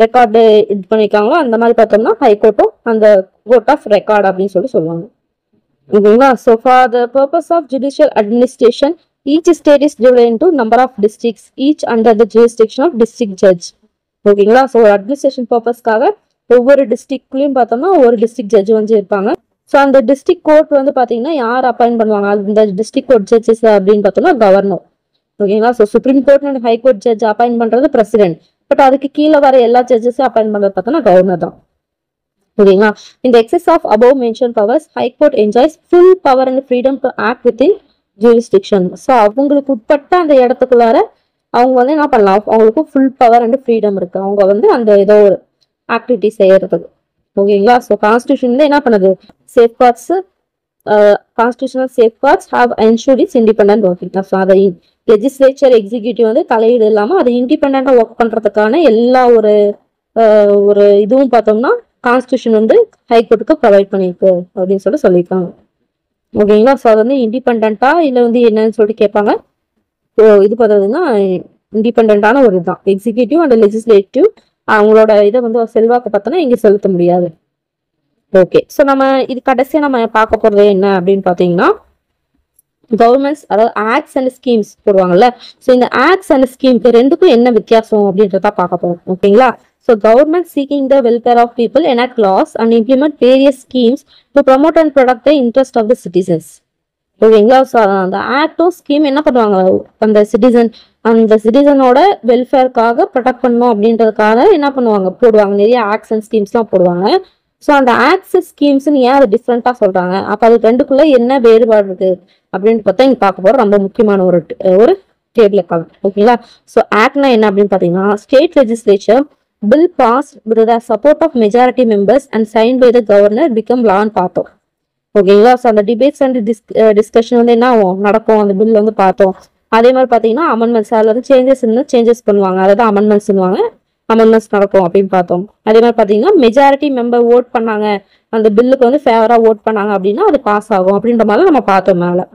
ரெக்கார்டு இது பண்ணிருக்காங்களோ அந்த மாதிரி பார்த்தோம்னா ஹைகோர்ட்டும் அந்த கோர்ட் ஆஃப் ரெக்கார்ட் அப்படின்னு சொல்லி சொல்லுவாங்க. ஓகேங்களா. So for the purpose of judicial administration each state is divided into number of districts each under the jurisdiction of district judge. ஓகேங்களா. ஸோ அட்மினிஸ்ட்ரேஷன் பர்பஸ்க்காக ஒவ்வொரு டிஸ்ட்ரிக்ட்லயும் பார்த்தோம்னா ஒவ்வொரு டிஸ்ட்ரிக்ட் ஜட்ஜ் வந்து இருப்பாங்க. ஸோ அந்த டிஸ்ட்ரிக்ட் கோர்ட் வந்து பார்த்தீங்கன்னா யார் அப்பாயிண்ட் பண்ணுவாங்க, அந்த டிஸ்ட்ரிக்ட் கோர்ட் ஜட்ஜஸ் அப்படின்னு பார்த்தோம்னா கவர்னர். ஓகேங்களா. So supreme court and high court judge appoint பண்றது பிரசிடென்ட். பட் அதுக்கு கீழே வர எல்லா ஜட்ஜஸும் அப்பாயிண்ட் பண்றது பார்த்தோம்னா கவர்னர் தான். ஓகேங்களா. இந்த excess of above mention powers high court enjoys full power and freedom to act within jurisdiction. So அவங்களுக்கு உட்பட்ட அந்த இடத்துக்குள்ளார அவங்க வந்து என்ன பண்ணலாம், அவங்களுக்கு ஃபுல் பவர் அண்ட் ஃப்ரீடம் இருக்கு, அவங்க வந்து அந்த ஏதோ ஒரு ஆக்டிவிட்டி செய்யறதுக்கு. ஓகேங்களா. ஸோ கான்ஸ்டியூஷன் என்ன பண்ணுது, safeguards constitutional safeguards have ensured it's independent working. So அதை லெஜிஸ்லேச்சர் எக்ஸிக்யூட்டிவ் வந்து தலையீடு இல்லாமல் அதை இண்டிபெண்டா ஒர்க் பண்றதுக்கான எல்லா ஒரு இதுவும் பார்த்தோம்னா கான்ஸ்டியூஷன் வந்து ஹைகோர்ட்டுக்கு ப்ரொவைட் பண்ணிருக்கு அப்படின்னு சொல்லியிருக்காங்க. ஓகேங்களா. ஸோ அது வந்து இண்டிபெண்டா இல்லை வந்து என்னன்னு சொல்லிட்டு கேட்பாங்க. ஸோ இது பார்த்ததுன்னா இண்டிபெண்டான ஒரு இதுதான் எக்ஸிக்யூட்டிவ் அண்ட் லெஜிஸ்லேட்டிவ், அவங்களோட இதை வந்து செல்வாக்கு பார்த்தோன்னா இங்கே செலுத்த முடியாது. ஓகே. ஸோ நம்ம இது கடைசியாக நம்ம பார்க்க போறது என்ன அப்படின்னு பார்த்தீங்கன்னா கவர்மெண்ட்ஸ், அதாவது ஆக்ட்ஸ் அண்ட் ஸ்கீம்ஸ் போடுவாங்கல்ல. ஸோ இந்த ஆக்ட்ஸ் அண்ட் ஸ்கீம்க்கு ரெண்டுக்கும் என்ன வித்தியாசம் அப்படின்றத பார்க்க போறோம். ஓகேங்களா. So government seeking the welfare of people enact laws and implement various schemes to promote and protect the interest of the citizens. ஓகேங்களா. ஸோ அந்த ஆக்டும் ஸ்கீம் என்ன பண்ணுவாங்க, அந்த சிட்டிசனோட வெல்ஃபேருக்காக ப்ரொடெக்ட் பண்ணணும் அப்படின்றதுக்காக என்ன பண்ணுவாங்க, போடுவாங்க, நிறைய ஆக்ட்ஸ் அண்ட் ஸ்கீம்ஸ்லாம் போடுவாங்க. ஸோ அந்த ஆக்ட்ஸ் ஸ்கீம்ஸ்ன்னு ஏன் அதை டிஃப்ரெண்டா சொல்றாங்க, அப்போ அது ரெண்டுக்குள்ள என்ன வேறுபாடு இருக்கு அப்படின்னு பார்த்தா இங்க பார்க்க போறோம். ரொம்ப முக்கியமான ஒரு டேபிள் இருக்காங்க. ஓகேங்களா. ஸோ ஆக்ட்னா என்ன அப்படின்னு பார்த்தீங்கன்னா state legislature bill passed with the support of majority members and signed by the governor become law and பார்த்தோம். ஓகேங்களா. ஸோ அந்த டிபேட்ஸ் அண்ட் டிஸ்கஷன் வந்து என்ன நடக்கும், அந்த பில் வந்து பார்த்தோம். அதே மாதிரி பார்த்தீங்கன்னா அமெண்ட்மெண்ட்ஸ், அதில் வந்து சேஞ்சஸ் பண்ணுவாங்க, அதாவது அமெண்ட்மெண்ட்ஸ் நடக்கும் அப்படின்னு பார்த்தோம். அதே மாதிரி பார்த்தீங்கன்னா மெஜாரிட்டி மெம்பர் ஓட் பண்ணாங்க, அந்த பில்லுக்கு வந்து ஃபேவரா ஓட் பண்ணாங்க அப்படின்னா அது பாஸ் ஆகும் அப்படின்ற மாதிரி நம்ம பார்த்தோம் மேல.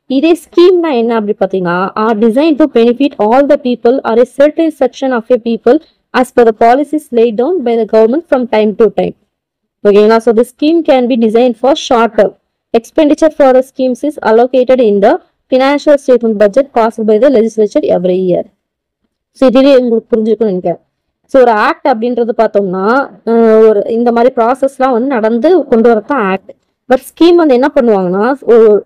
இதே ஸ்கீம்னா என்ன அப்படி பார்த்தீங்கன்னா are design to benefit all the people or a certain section of a people as per the policies laid down by the government from time to time. Okay, so the scheme can be designed for short term. Expenditure for the schemes is allocated in the financial statement budget passed by the legislature every year. So இதுவே உங்களுக்கு புரிஞ்சுக்கணும் நினைக்கிறேன். So ஒரு act அப்படின்றது பார்த்தோம்னா ஒரு இந்த மாதிரி ப்ராசஸ்லாம் வந்து நடந்து கொண்டு வரதான் ஆக்ட். பட் ஸ்கீம் வந்து என்ன பண்ணுவாங்கன்னா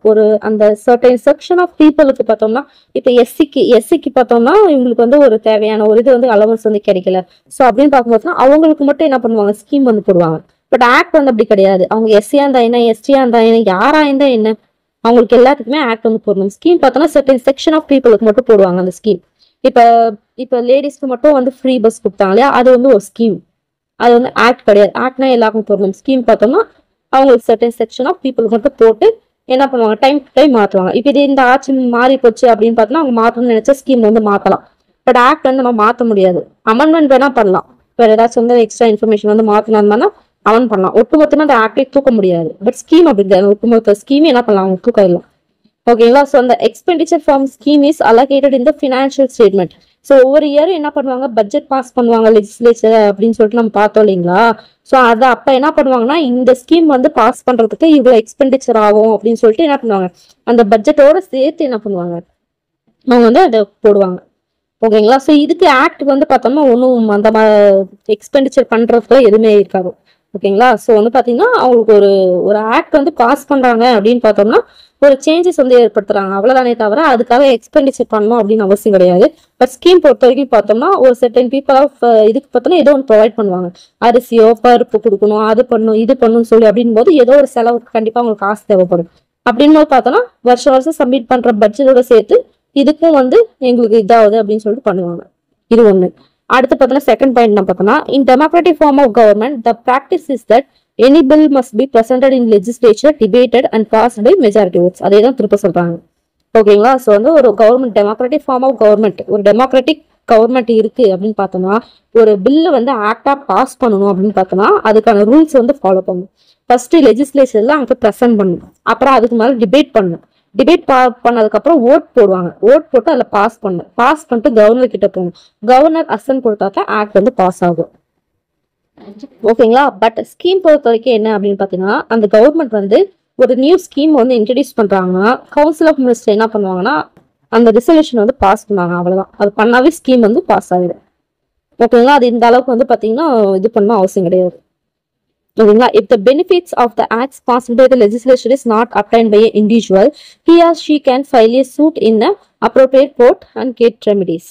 ஒரு அந்த சர்டன் செக்ஷன் ஆஃப் பீப்புளுக்கு பார்த்தோம்னா இப்போ எஸ்சிக்கு பார்த்தோம்னா இவங்களுக்கு வந்து ஒரு தேவையான ஒரு இது வந்து அலவன்ஸ் வந்து கிடைக்கல. ஸோ அப்படின்னு பார்க்கும்போதுனா அவங்களுக்கு மட்டும் என்ன பண்ணுவாங்க, ஸ்கீம் வந்து போடுவாங்க. பட் ஆக்ட் வந்து அப்படி கிடையாது. அவங்க எஸ்சியா இருந்தா என்ன, எஸ்டியா இருந்தா என்ன, யாரா இருந்தா என்ன, அவங்களுக்கு எல்லாத்துக்குமே ஆக்ட் வந்து போடணும். ஸ்கீம் பார்த்தோம்னா சர்டன் செக்ஷன் ஆஃப் பீப்புளுக்கு மட்டும் போடுவாங்க அந்த ஸ்கீம். இப்போ லேடிஸ்க்கு மட்டும் வந்து ஃப்ரீ பஸ் கொடுத்தாங்க இல்லையா, அது வந்து ஒரு ஸ்கீம், அது வந்து ஆக்ட் கிடையாது. ஆக்ட்னா எல்லாருக்கும் போடணும். ஸ்கீம் பார்த்தோம்னா அவங்களுக்கு சர்டன் செக்ஷன் ஆஃப் பீப்புளுக்கு மட்டும் போட்டு என்ன பண்ணுவாங்க, டைம் மாற்றுவாங்க. இப்போ இது இந்த ஆட்சி மாறி போச்சு அப்படின்னு பார்த்தோம்னா அவங்க மாற்றணும்னு நினைச்சா ஸ்கீம் வந்து மாற்றலாம். பட் ஆக்ட் வந்து நம்ம மாற்ற முடியாது. அமெண்ட்மெண்ட் வேணா பண்ணலாம். இப்போ ஏதாச்சும் வந்து எக்ஸ்ட்ரா இன்ஃபர்மேஷன் வந்து மாற்றினா அமெண்ட் பண்ணலாம். ஒட்டுமொத்தமாக அந்த ஆக்டை தூக்க முடியாது. பட் ஸ்கீம் அப்படி கிடையாது. ஒட்டுமொத்த ஸ்கீமே என்ன பண்ணலாம், அவங்க தூக்கிடலாம். ஓகேங்களா. ஸோ அந்த expenditure from scheme is allocated in the financial statement. So ஒவ்வொரு இயரும் என்ன பண்ணுவாங்க, பட்ஜெட் பாஸ் பண்ணுவாங்க லெஜிஸ்லேச்சர் அப்படின்னு சொல்லிட்டு நம்ம பார்த்தோம் இல்லைங்களா. ஸோ அதை அப்போ என்ன பண்ணுவாங்கன்னா இந்த ஸ்கீம் வந்து பாஸ் பண்றதுக்கு இவ்வளோ எக்ஸ்பெண்டிச்சர் ஆகும் அப்படின்னு சொல்லிட்டு என்ன பண்ணுவாங்க, அந்த பட்ஜெட்டோட சேர்த்து என்ன பண்ணுவாங்க, அவங்க வந்து அதை போடுவாங்க. ஓகேங்களா. ஸோ இதுக்கு ஆக்ட் வந்து பார்த்தோம்னா ஒன்றும் அந்த எக்ஸ்பெண்டிச்சர் பண்றதுக்குலாம் எதுவுமே இருக்காது. ஓகேங்களா. ஸோ வந்து பார்த்தீங்கன்னா அவங்களுக்கு ஒரு ஆக்ட் வந்து பாஸ் பண்றாங்க அப்படின்னு பார்த்தோம்னா ஒரு சேஞ்சஸ் வந்து ஏற்படுத்துறாங்க, அவ்வளவுதானே தவிர அதுக்காக எக்ஸ்பெண்டிச்சர் பண்ணணும் அப்படின்னு அவசியம் கிடையாது. பட் ஸ்கீம் பொறுத்த வரைக்கும் பார்த்தோம்னா ஒரு செர்டன் பீப்புள் ஆஃப் இதுக்கு பார்த்தோம்னா ஏதோ ஒன்று ப்ரொவைட் பண்ணுவாங்க. அரிசியோ பருப்பு கொடுக்கணும், அது பண்ணணும் இது பண்ணணும்னு சொல்லி அப்படின் போது ஏதோ ஒரு செலவுக்கு கண்டிப்பா அவங்களுக்கு காசு தேவைப்படும். அப்படின்னு போது பார்த்தோம்னா வருஷம் வருஷம் சப்மிட் பண்ற பட்ஜெட்டோட சேர்த்து இதுக்கும் வந்து எங்களுக்கு இதாகுது அப்படின்னு சொல்லிட்டு பண்ணுவாங்க. இது ஒண்ணு. அடுத்து பார்த்தோம்னா செகண்ட் பாயிண்ட் என்ன பார்த்தோம்னா, in democratic form of government the practice is that any bill must be presented in legislature debated and passed by majority votes. அதே தான் திருப்ப சொல்றாங்க. ஓகேங்களா. ஸோ வந்து ஒரு government democratic form of government, ஒரு டெமோக்ராட்டிக் கவர்மெண்ட் இருக்கு அப்படின்னு பார்த்தோம்னா ஒரு பில்லு வந்து ஆக்டா பாஸ் பண்ணணும் அப்படின்னு பார்த்தோம்னா அதுக்கான ரூல்ஸ் வந்து ஃபாலோ பண்ணணும். ஃபர்ஸ்ட் லெஜிஸ்லேச்சர்ல அங்கே ப்ரெசென்ட் பண்ணணும். அப்புறம் அதுக்கு மேலே டிபேட் பண்ணணும். டிபேட் பண்ணதுக்கு அப்புறம் ஓட் போடுவாங்க. ஓட் போட்டு அதில் பாஸ் பண்ணணும். பாஸ் பண்ணிட்டு கவர்னர் கிட்ட போகணும். கவர்னர் அசன் கொடுத்தா தான் ஆக்ட் வந்து பாஸ் ஆகும். ஓகேங்களா. பட் ஸ்கீம் பொறுத்த வரைக்கும் என்ன அப்படின்னு பார்த்தீங்கன்னா அந்த கவர்மெண்ட் வந்து ஒரு நியூ ஸ்கீம் வந்து இன்ட்ரடியூஸ் பண்றாங்கன்னா கவுன்சில் ஆஃப் மினிஸ்டர் என்ன பண்ணுவாங்கன்னா அந்த ரிசல்யூஷன் வந்து பாஸ் பண்ணுவாங்க. அவ்வளவுதான். அது பண்ணாவே ஸ்கீம் வந்து பாஸ் ஆகிடும். ஓகேங்களா. அது இந்த அளவுக்கு வந்து பாத்தீங்கன்னா இது பண்ண அவசியம் கிடையாது. ஓகேங்களா. if the benefits of the acts passed by the legislature is not obtained by an individual, he or she can file a suit in the appropriate court and get remedies.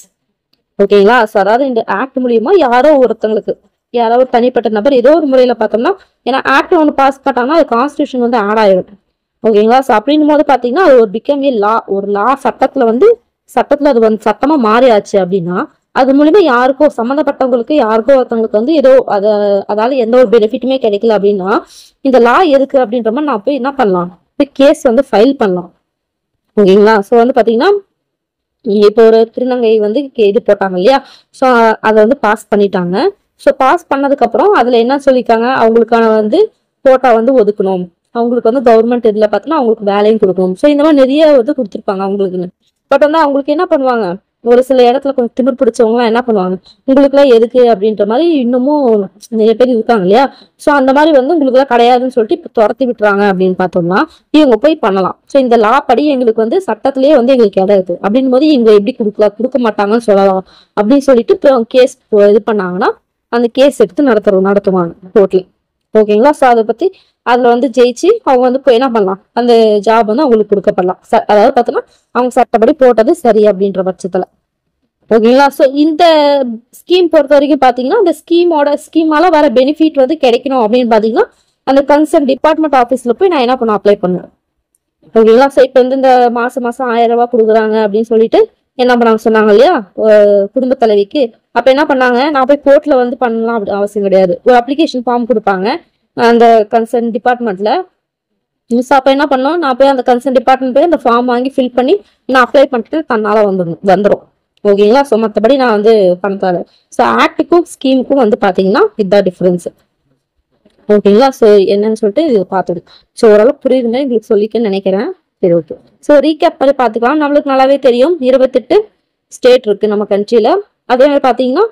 ஓகேங்களா. ஸோ அதாவது இந்த act மூலியமா யாரோ ஒருத்தங்களுக்கு யாரோ ஒரு தனிப்பட்ட நபர் ஏதோ ஒரு முறையில பார்த்தோம்னா ஏன்னா ஆக்ட் ஒன்று பாஸ் பண்ணாங்கன்னா அது கான்ஸ்டியூஷன் வந்து ஆட் ஆயிடும். ஓகேங்களா. ஸோ அப்படின்னும் போது பார்த்தீங்கன்னா அது ஒரு பிகம் ஏ லா. ஒரு லா சட்டத்துல அது வந்து சட்டமா மாறியாச்சு அப்படின்னா அது மூலியமா யாருக்கோ சம்மந்தப்பட்டவங்களுக்கு யாருக்கோ ஒருத்தவங்களுக்கு வந்து ஏதோ அதால எந்த ஒரு பெனிஃபிட்டுமே கிடைக்கல அப்படின்னா இந்த லா எதுக்கு அப்படின்ற மாதிரி நான் போய் என்ன பண்ணலாம், போய் கேஸ் வந்து ஃபைல் பண்ணலாம். ஓகேங்களா. ஸோ வந்து பாத்தீங்கன்னா இப்போ ஒரு திருநங்கை வந்து இது போட்டாங்க இல்லையா. ஸோ அதை வந்து பாஸ் பண்ணிட்டாங்க. ஸோ பாஸ் பண்ணதுக்கு அப்புறம் அதுல என்ன சொல்லியிருக்காங்க, அவங்களுக்கான வந்து கோட்டா வந்து ஒதுக்கணும், அவங்களுக்கு வந்து கவர்மெண்ட் இதுல பார்த்தோன்னா அவங்களுக்கு வேலையும் கொடுக்கணும். ஸோ இந்த மாதிரி நிறைய வந்து கொடுத்துருப்பாங்க அவங்களுக்குன்னு. பட் வந்து அவங்களுக்கு என்ன பண்ணுவாங்க, ஒரு சில இடத்துல கொஞ்சம் திமிர் பிடிச்சவங்க என்ன பண்ணுவாங்க, உங்களுக்குலாம் எதுக்கு அப்படின்ற மாதிரி இன்னமும் நிறைய பேர் இருக்காங்க இல்லையா. ஸோ அந்த மாதிரி வந்து உங்களுக்குலாம் கிடையாதுன்னு சொல்லிட்டு இப்போ துரத்தி விட்டுறாங்க அப்படின்னு பார்த்தோம்னா இவங்க போய் பண்ணலாம். ஸோ இந்த லா படி எங்களுக்கு வந்து சட்டத்திலேயே வந்து எங்களுக்கு இடம் இருக்கு அப்படின் போது இவங்க எப்படி கொடுக்க மாட்டாங்கன்னு சொல்லலாம் அப்படின்னு சொல்லிட்டு இப்போ கேஸ் இது பண்ணாங்கன்னா அந்த கேஸ் எடுத்து நடத்துவாங்க கோர்ட்ல. ஓகேங்களா. ஸோ அதை பத்தி அதுல வந்து ஜெயிச்சு அவங்க வந்து போய் என்ன பண்ணலாம், அந்த ஜாப் வந்து அவங்களுக்கு கொடுக்கப்படலாம். அதாவது பார்த்தோன்னா அவங்க சட்டப்படி போட்டது சரி அப்படின்ற பட்சத்துல. ஓகேங்களா. ஸோ இந்த ஸ்கீம் பொறுத்த வரைக்கும் பாத்தீங்கன்னா அந்த ஸ்கீமால வர பெனிஃபிட் வந்து கிடைக்கணும் அப்படின்னு பாத்தீங்கன்னா அந்த கன்சர்ன் டிபார்ட்மெண்ட் ஆஃபீஸ்ல போய் நான் என்ன பண்ண அப்ளை பண்ணுவேன். ஓகேங்களா. ஸோ இப்போ வந்து இந்த மாசம் 1000 ரூபாய் கொடுக்குறாங்க அப்படின்னு சொல்லிட்டு என்ன பண்ணாங்க சொன்னாங்க இல்லையா குடும்ப தலைவிக்கு. அப்ப என்ன பண்ணாங்க, நான் போய் கோர்ட்ல வந்து பண்ணலாம் அப்படி அவசியம் கிடையாது. ஒரு அப்ளிகேஷன் ஃபார்ம் கொடுப்பாங்க அந்த கன்சர்ன் டிபார்ட்மெண்ட்ல. அப்ப என்ன பண்ணோம், நான் போய் அந்த கன்சர்ன் டிபார்ட்மெண்ட் போய் அந்த ஃபார்ம் வாங்கி ஃபில் பண்ணி நான் அப்ளை பண்ணிட்டு தன்னால வந்துடும். ஓகேங்களா. ஸோ மற்றபடி நான் வந்து பண்ணத்தால. ஸோ ஆக்டுக்கும் ஸ்கீமுக்கும் வந்து பாத்தீங்கன்னா இதுதான் டிஃபரன்ஸ். ஓகேங்களா. ஸோ என்னன்னு சொல்லிட்டு இது பார்த்துடு. ஸோ ஓரளவு புரியுதுங்க எங்களுக்கு சொல்லிக்கன்னு நினைக்கிறேன். சரி, ஓகே. ஸோ ரீகேப் பண்ணி பார்த்துக்கலாம். நம்மளுக்கு நல்லாவே தெரியும் 28 ஸ்டேட் இருக்கு நம்ம கண்ட்ரியில. அதே மாதிரி பாத்தீங்கன்னா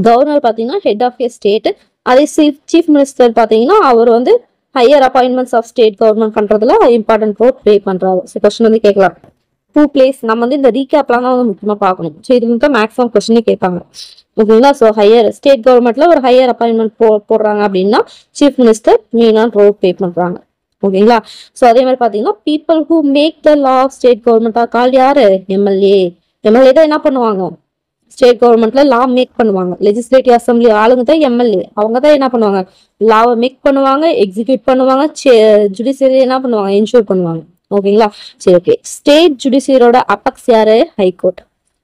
கவர்னர் பாத்தீங்கன்னா ஹெட் ஆஃப் ஏ ஸ்டேட். அதே சீஃப் மினிஸ்டர் பாத்தீங்கன்னா அவர் வந்து higher appointments of state government பண்றதுல இம்பார்ட்டன்ட் ரோல் ப்ளே பண்றாரு. ஸோ கொஸ்டின் வந்து கேட்கலாம் டூ பிளேஸ். நம்ம வந்து இந்த ரீகேப்லாம் தான் வந்து முக்கியமா பார்க்கணும். ஸோ இது வந்து மேக்ஸிமம் கொஸ்டினே கேட்பாங்க. ஓகேங்களா. ஸோ ஹையர் ஸ்டேட் கவர்மெண்ட்ல ஒரு ஹையர் அப்பாயின்மெண்ட் போடுறாங்க அப்படின்னா சீஃப் மினிஸ்டர் மெயினான ரோல் ப்ளே பண்றாங்க. ஓகேங்களா. ஸோ அதே மாதிரி பாத்தீங்கன்னா people who make the law of state government call யாரு, எம்எல்ஏ தான் என்ன பண்ணுவாங்க, ஸ்டேட் கவர்மெண்ட்ல லா மேக் பண்ணுவாங்க. லெஜிஸ்லேட்டிவ் அசம்பிளி ஆளுங்க தான் எம்எல்ஏ. அவங்க தான் என்ன பண்ணுவாங்க, லாவை மேக் பண்ணுவாங்க, எக்ஸிக்யூட் பண்ணுவாங்க, ஜுடிஷியரி என்ன பண்ணுவாங்க, என்ஷூர் பண்ணுவாங்க. ஓகேங்களா. சரி, ஓகே. ஸ்டேட் ஜுடிஷியரோட அபெக்ஸ் யாரு, ஹைகோர்ட்.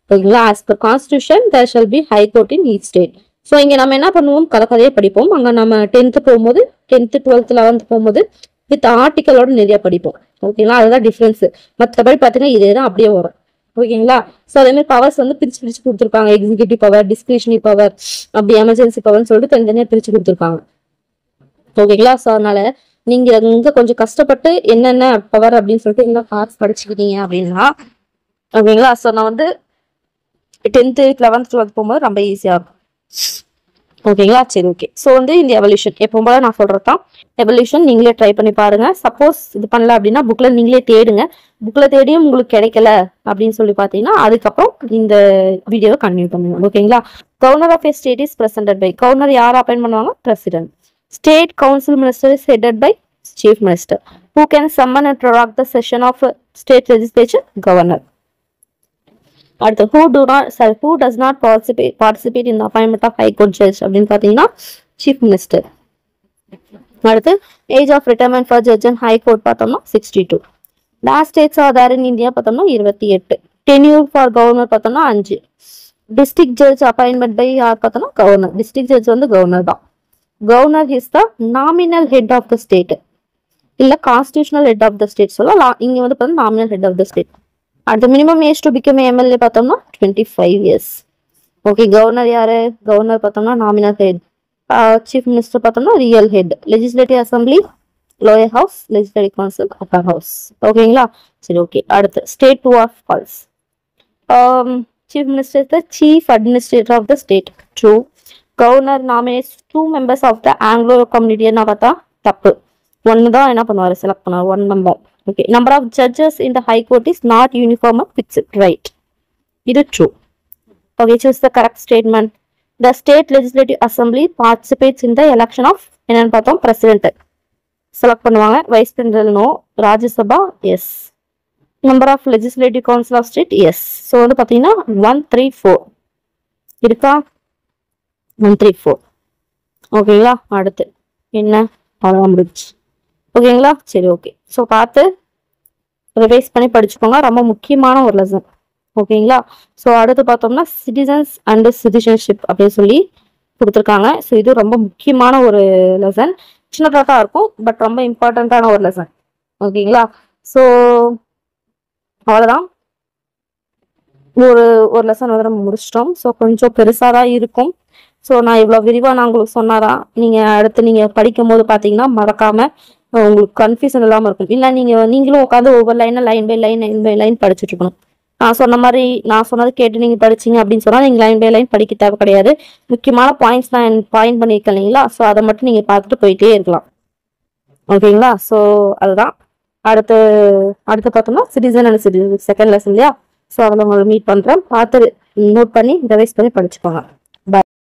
ஓகேங்களா. As per constitution there shall be high court in each state. So இங்க நம்ம என்ன பண்ணுவோம், கதையே படிப்போம். அங்க நம்ம 10th போகும்போது 10th 12th 11th போகும்போது வித் ஆர்டிக்கலோட நிறைய படிப்போம். ஓகேங்களா. அதுதான் டிஃபரன்ஸ். மற்றபடி பாத்தீங்கன்னா இதே தான் அப்படியே வரும். ஓகேங்களா. ஸோ அதே மாதிரி பவர்ஸ் வந்து பிரிச்சு கொடுத்துருப்பாங்க. எக்ஸிக்யூட்டிவ் பவர், டிஸ்கிரிஷனரி பவர், அப்படி எமர்ஜென்சி பவர்னு சொல்லிட்டு தனித்தனியா பிரிச்சு கொடுத்துருக்காங்க. ஓகேங்களா. ஸோ அதனால நீங்க இங்க கொஞ்சம் கஷ்டப்பட்டு என்னென்ன பவர் அப்படின்னு சொல்லிட்டு இன்னும் பார்ட்ஸ் படிச்சுக்கிட்டீங்க அப்படின்னா ஓகேங்களா. ஸோ நான் வந்து 10th 11th 12th போகும்போது ரொம்ப ஈஸியா இருக்கும். ஓகேங்களா. சரி, ஓகே. ஸோ வந்து இந்த எவல்யூஷன் எப்பவும் போல நான் சொல்றதுதான். எவல்யூஷன் நீங்களே ட்ரை பண்ணி பாருங்க. சப்போஸ் இது பண்ணல அப்படின்னா புக்ல நீங்களே தேடுங்க. புக்ல தேடியும் உங்களுக்கு கிடைக்கல அப்படின்னு சொல்லி பாத்தீங்கன்னா அதுக்கப்புறம் இந்த வீடியோவை கண்டினியூ பண்ணுங்க. ஓகேங்களா. Governor of a state is presented by, governor யார் அப்பாயிண்ட் பண்ணுவாங்க, president. State council minister is headed by chief minister. Who can summon and prorogue the session of state legislature, governor. அடுத்து who does not participate in the appointment of high court judge அப்படின்னு பாத்தீங்கன்னா chief minister. அடுத்து age of retirement for judge and high court பார்த்தோம்னா 62. Last states are there in India பார்த்தோம்னா 28. Tenure for governor பார்த்தோம்னா 5. District judge appointment by யார் பார்த்தோம்னா governor. District judge வந்து governor தான். Governor is the nominal head of the state, இல்ல constitutional head of the state சொல்லலாம். இங்க வந்து பார்த்தோம்னா nominal head of the state. அடுத்த minimum age to become MLA பார்த்தோம்னா 25 years. ஓகே, கவர்னர் யாரு? கவர்னர் பார்த்தோம்னா நாமினல் ஹெட். சீஃப் மினிஸ்டர் பார்த்தோம்னா real head. Legislative assembly lower house, legislative council upper house. ஓகேங்களா? சரி, ஓகே. அடுத்து state true or calls. Chief minister is the chief administrator of the state. True. Governor nominates 2 members of the Anglo community. என்ன பார்த்தா தப்பு. ஒன்னு தான் என்ன பண்ணுவாரு, செலக்ட் பண்ணுவார், 1 member. Okay. Number of judges in the high court is not uniform and fixed. Right, இது true. Okay, choose the correct statement. The state legislative assembly participates in the election of என்னன்னு பார்த்தோம் president. Select பண்ணுவாங்க. Vice president no. Rajya Sabha S. Number of legislative council of state S. So வந்து பார்த்தீங்கன்னா 134 இருக்கா? 134. ஓகேங்களா? அடுத்து என்ன அவ்வளோ முடிச்சு. ஓகேங்களா? சரி, ஓகே. ஸோ பார்த்து ரிவைஸ் பண்ணி படிச்சுக்கோங்க. ரொம்ப முக்கியமான ஒரு லெசன். ஓகேங்களா? ஸோ அடுத்து பார்த்தோம்னா சிட்டிசன்ஸ் அண்ட் சிட்டிசன்ஷிப் அப்படின்னு சொல்லி கொடுத்துருக்காங்க. ஸோ இது ரொம்ப முக்கியமான ஒரு லெசன். சின்னதாக இருக்கும், பட் ரொம்ப இம்பார்ட்டண்ட்டான ஒரு லெசன். ஓகேங்களா? ஸோ அவ்வளோதான். ஒரு லெசன் வந்து நம்ம முடிச்சிட்டோம். ஸோ கொஞ்சம் பெருசாக தான் இருக்கும். ஸோ நான் இவ்வளோ விரிவாக நான் உங்களுக்கு சொன்னாதான் நீங்கள் அடுத்து நீங்கள் படிக்கும் போது பார்த்தீங்கன்னா மறக்காமல் உங்களுக்கு கன்ஃபியூஷன் இல்லாமல் இருக்கும். இல்லை நீங்களும் உட்காந்து ஒவ்வொரு லைன் பை லைன் படிச்சுட்டு இருக்கணும். நான் சொன்ன மாதிரி நான் சொன்னது கேட்டு நீங்கள் படிச்சிங்க அப்படின்னு சொன்னால் நீங்கள் லைன் பை லைன் படிக்க தேவை கிடையாது. முக்கியமான பாயிண்ட்ஸ் நான் பாயிண்ட் பண்ணியிருக்கேன் இல்லைங்களா? ஸோ அதை மட்டும் நீங்கள் பார்த்துட்டு போயிட்டே இருக்கலாம். ஓகேங்களா? ஸோ அதுதான் அடுத்து பார்த்தோம்னா citizen and citizen second lesson இல்லையா? ஸோ அதில் உங்களை மீட் பண்ணுறேன். பார்த்து நோட் பண்ணி ரிவைஸ் பண்ணி படிச்சுக்கோங்க.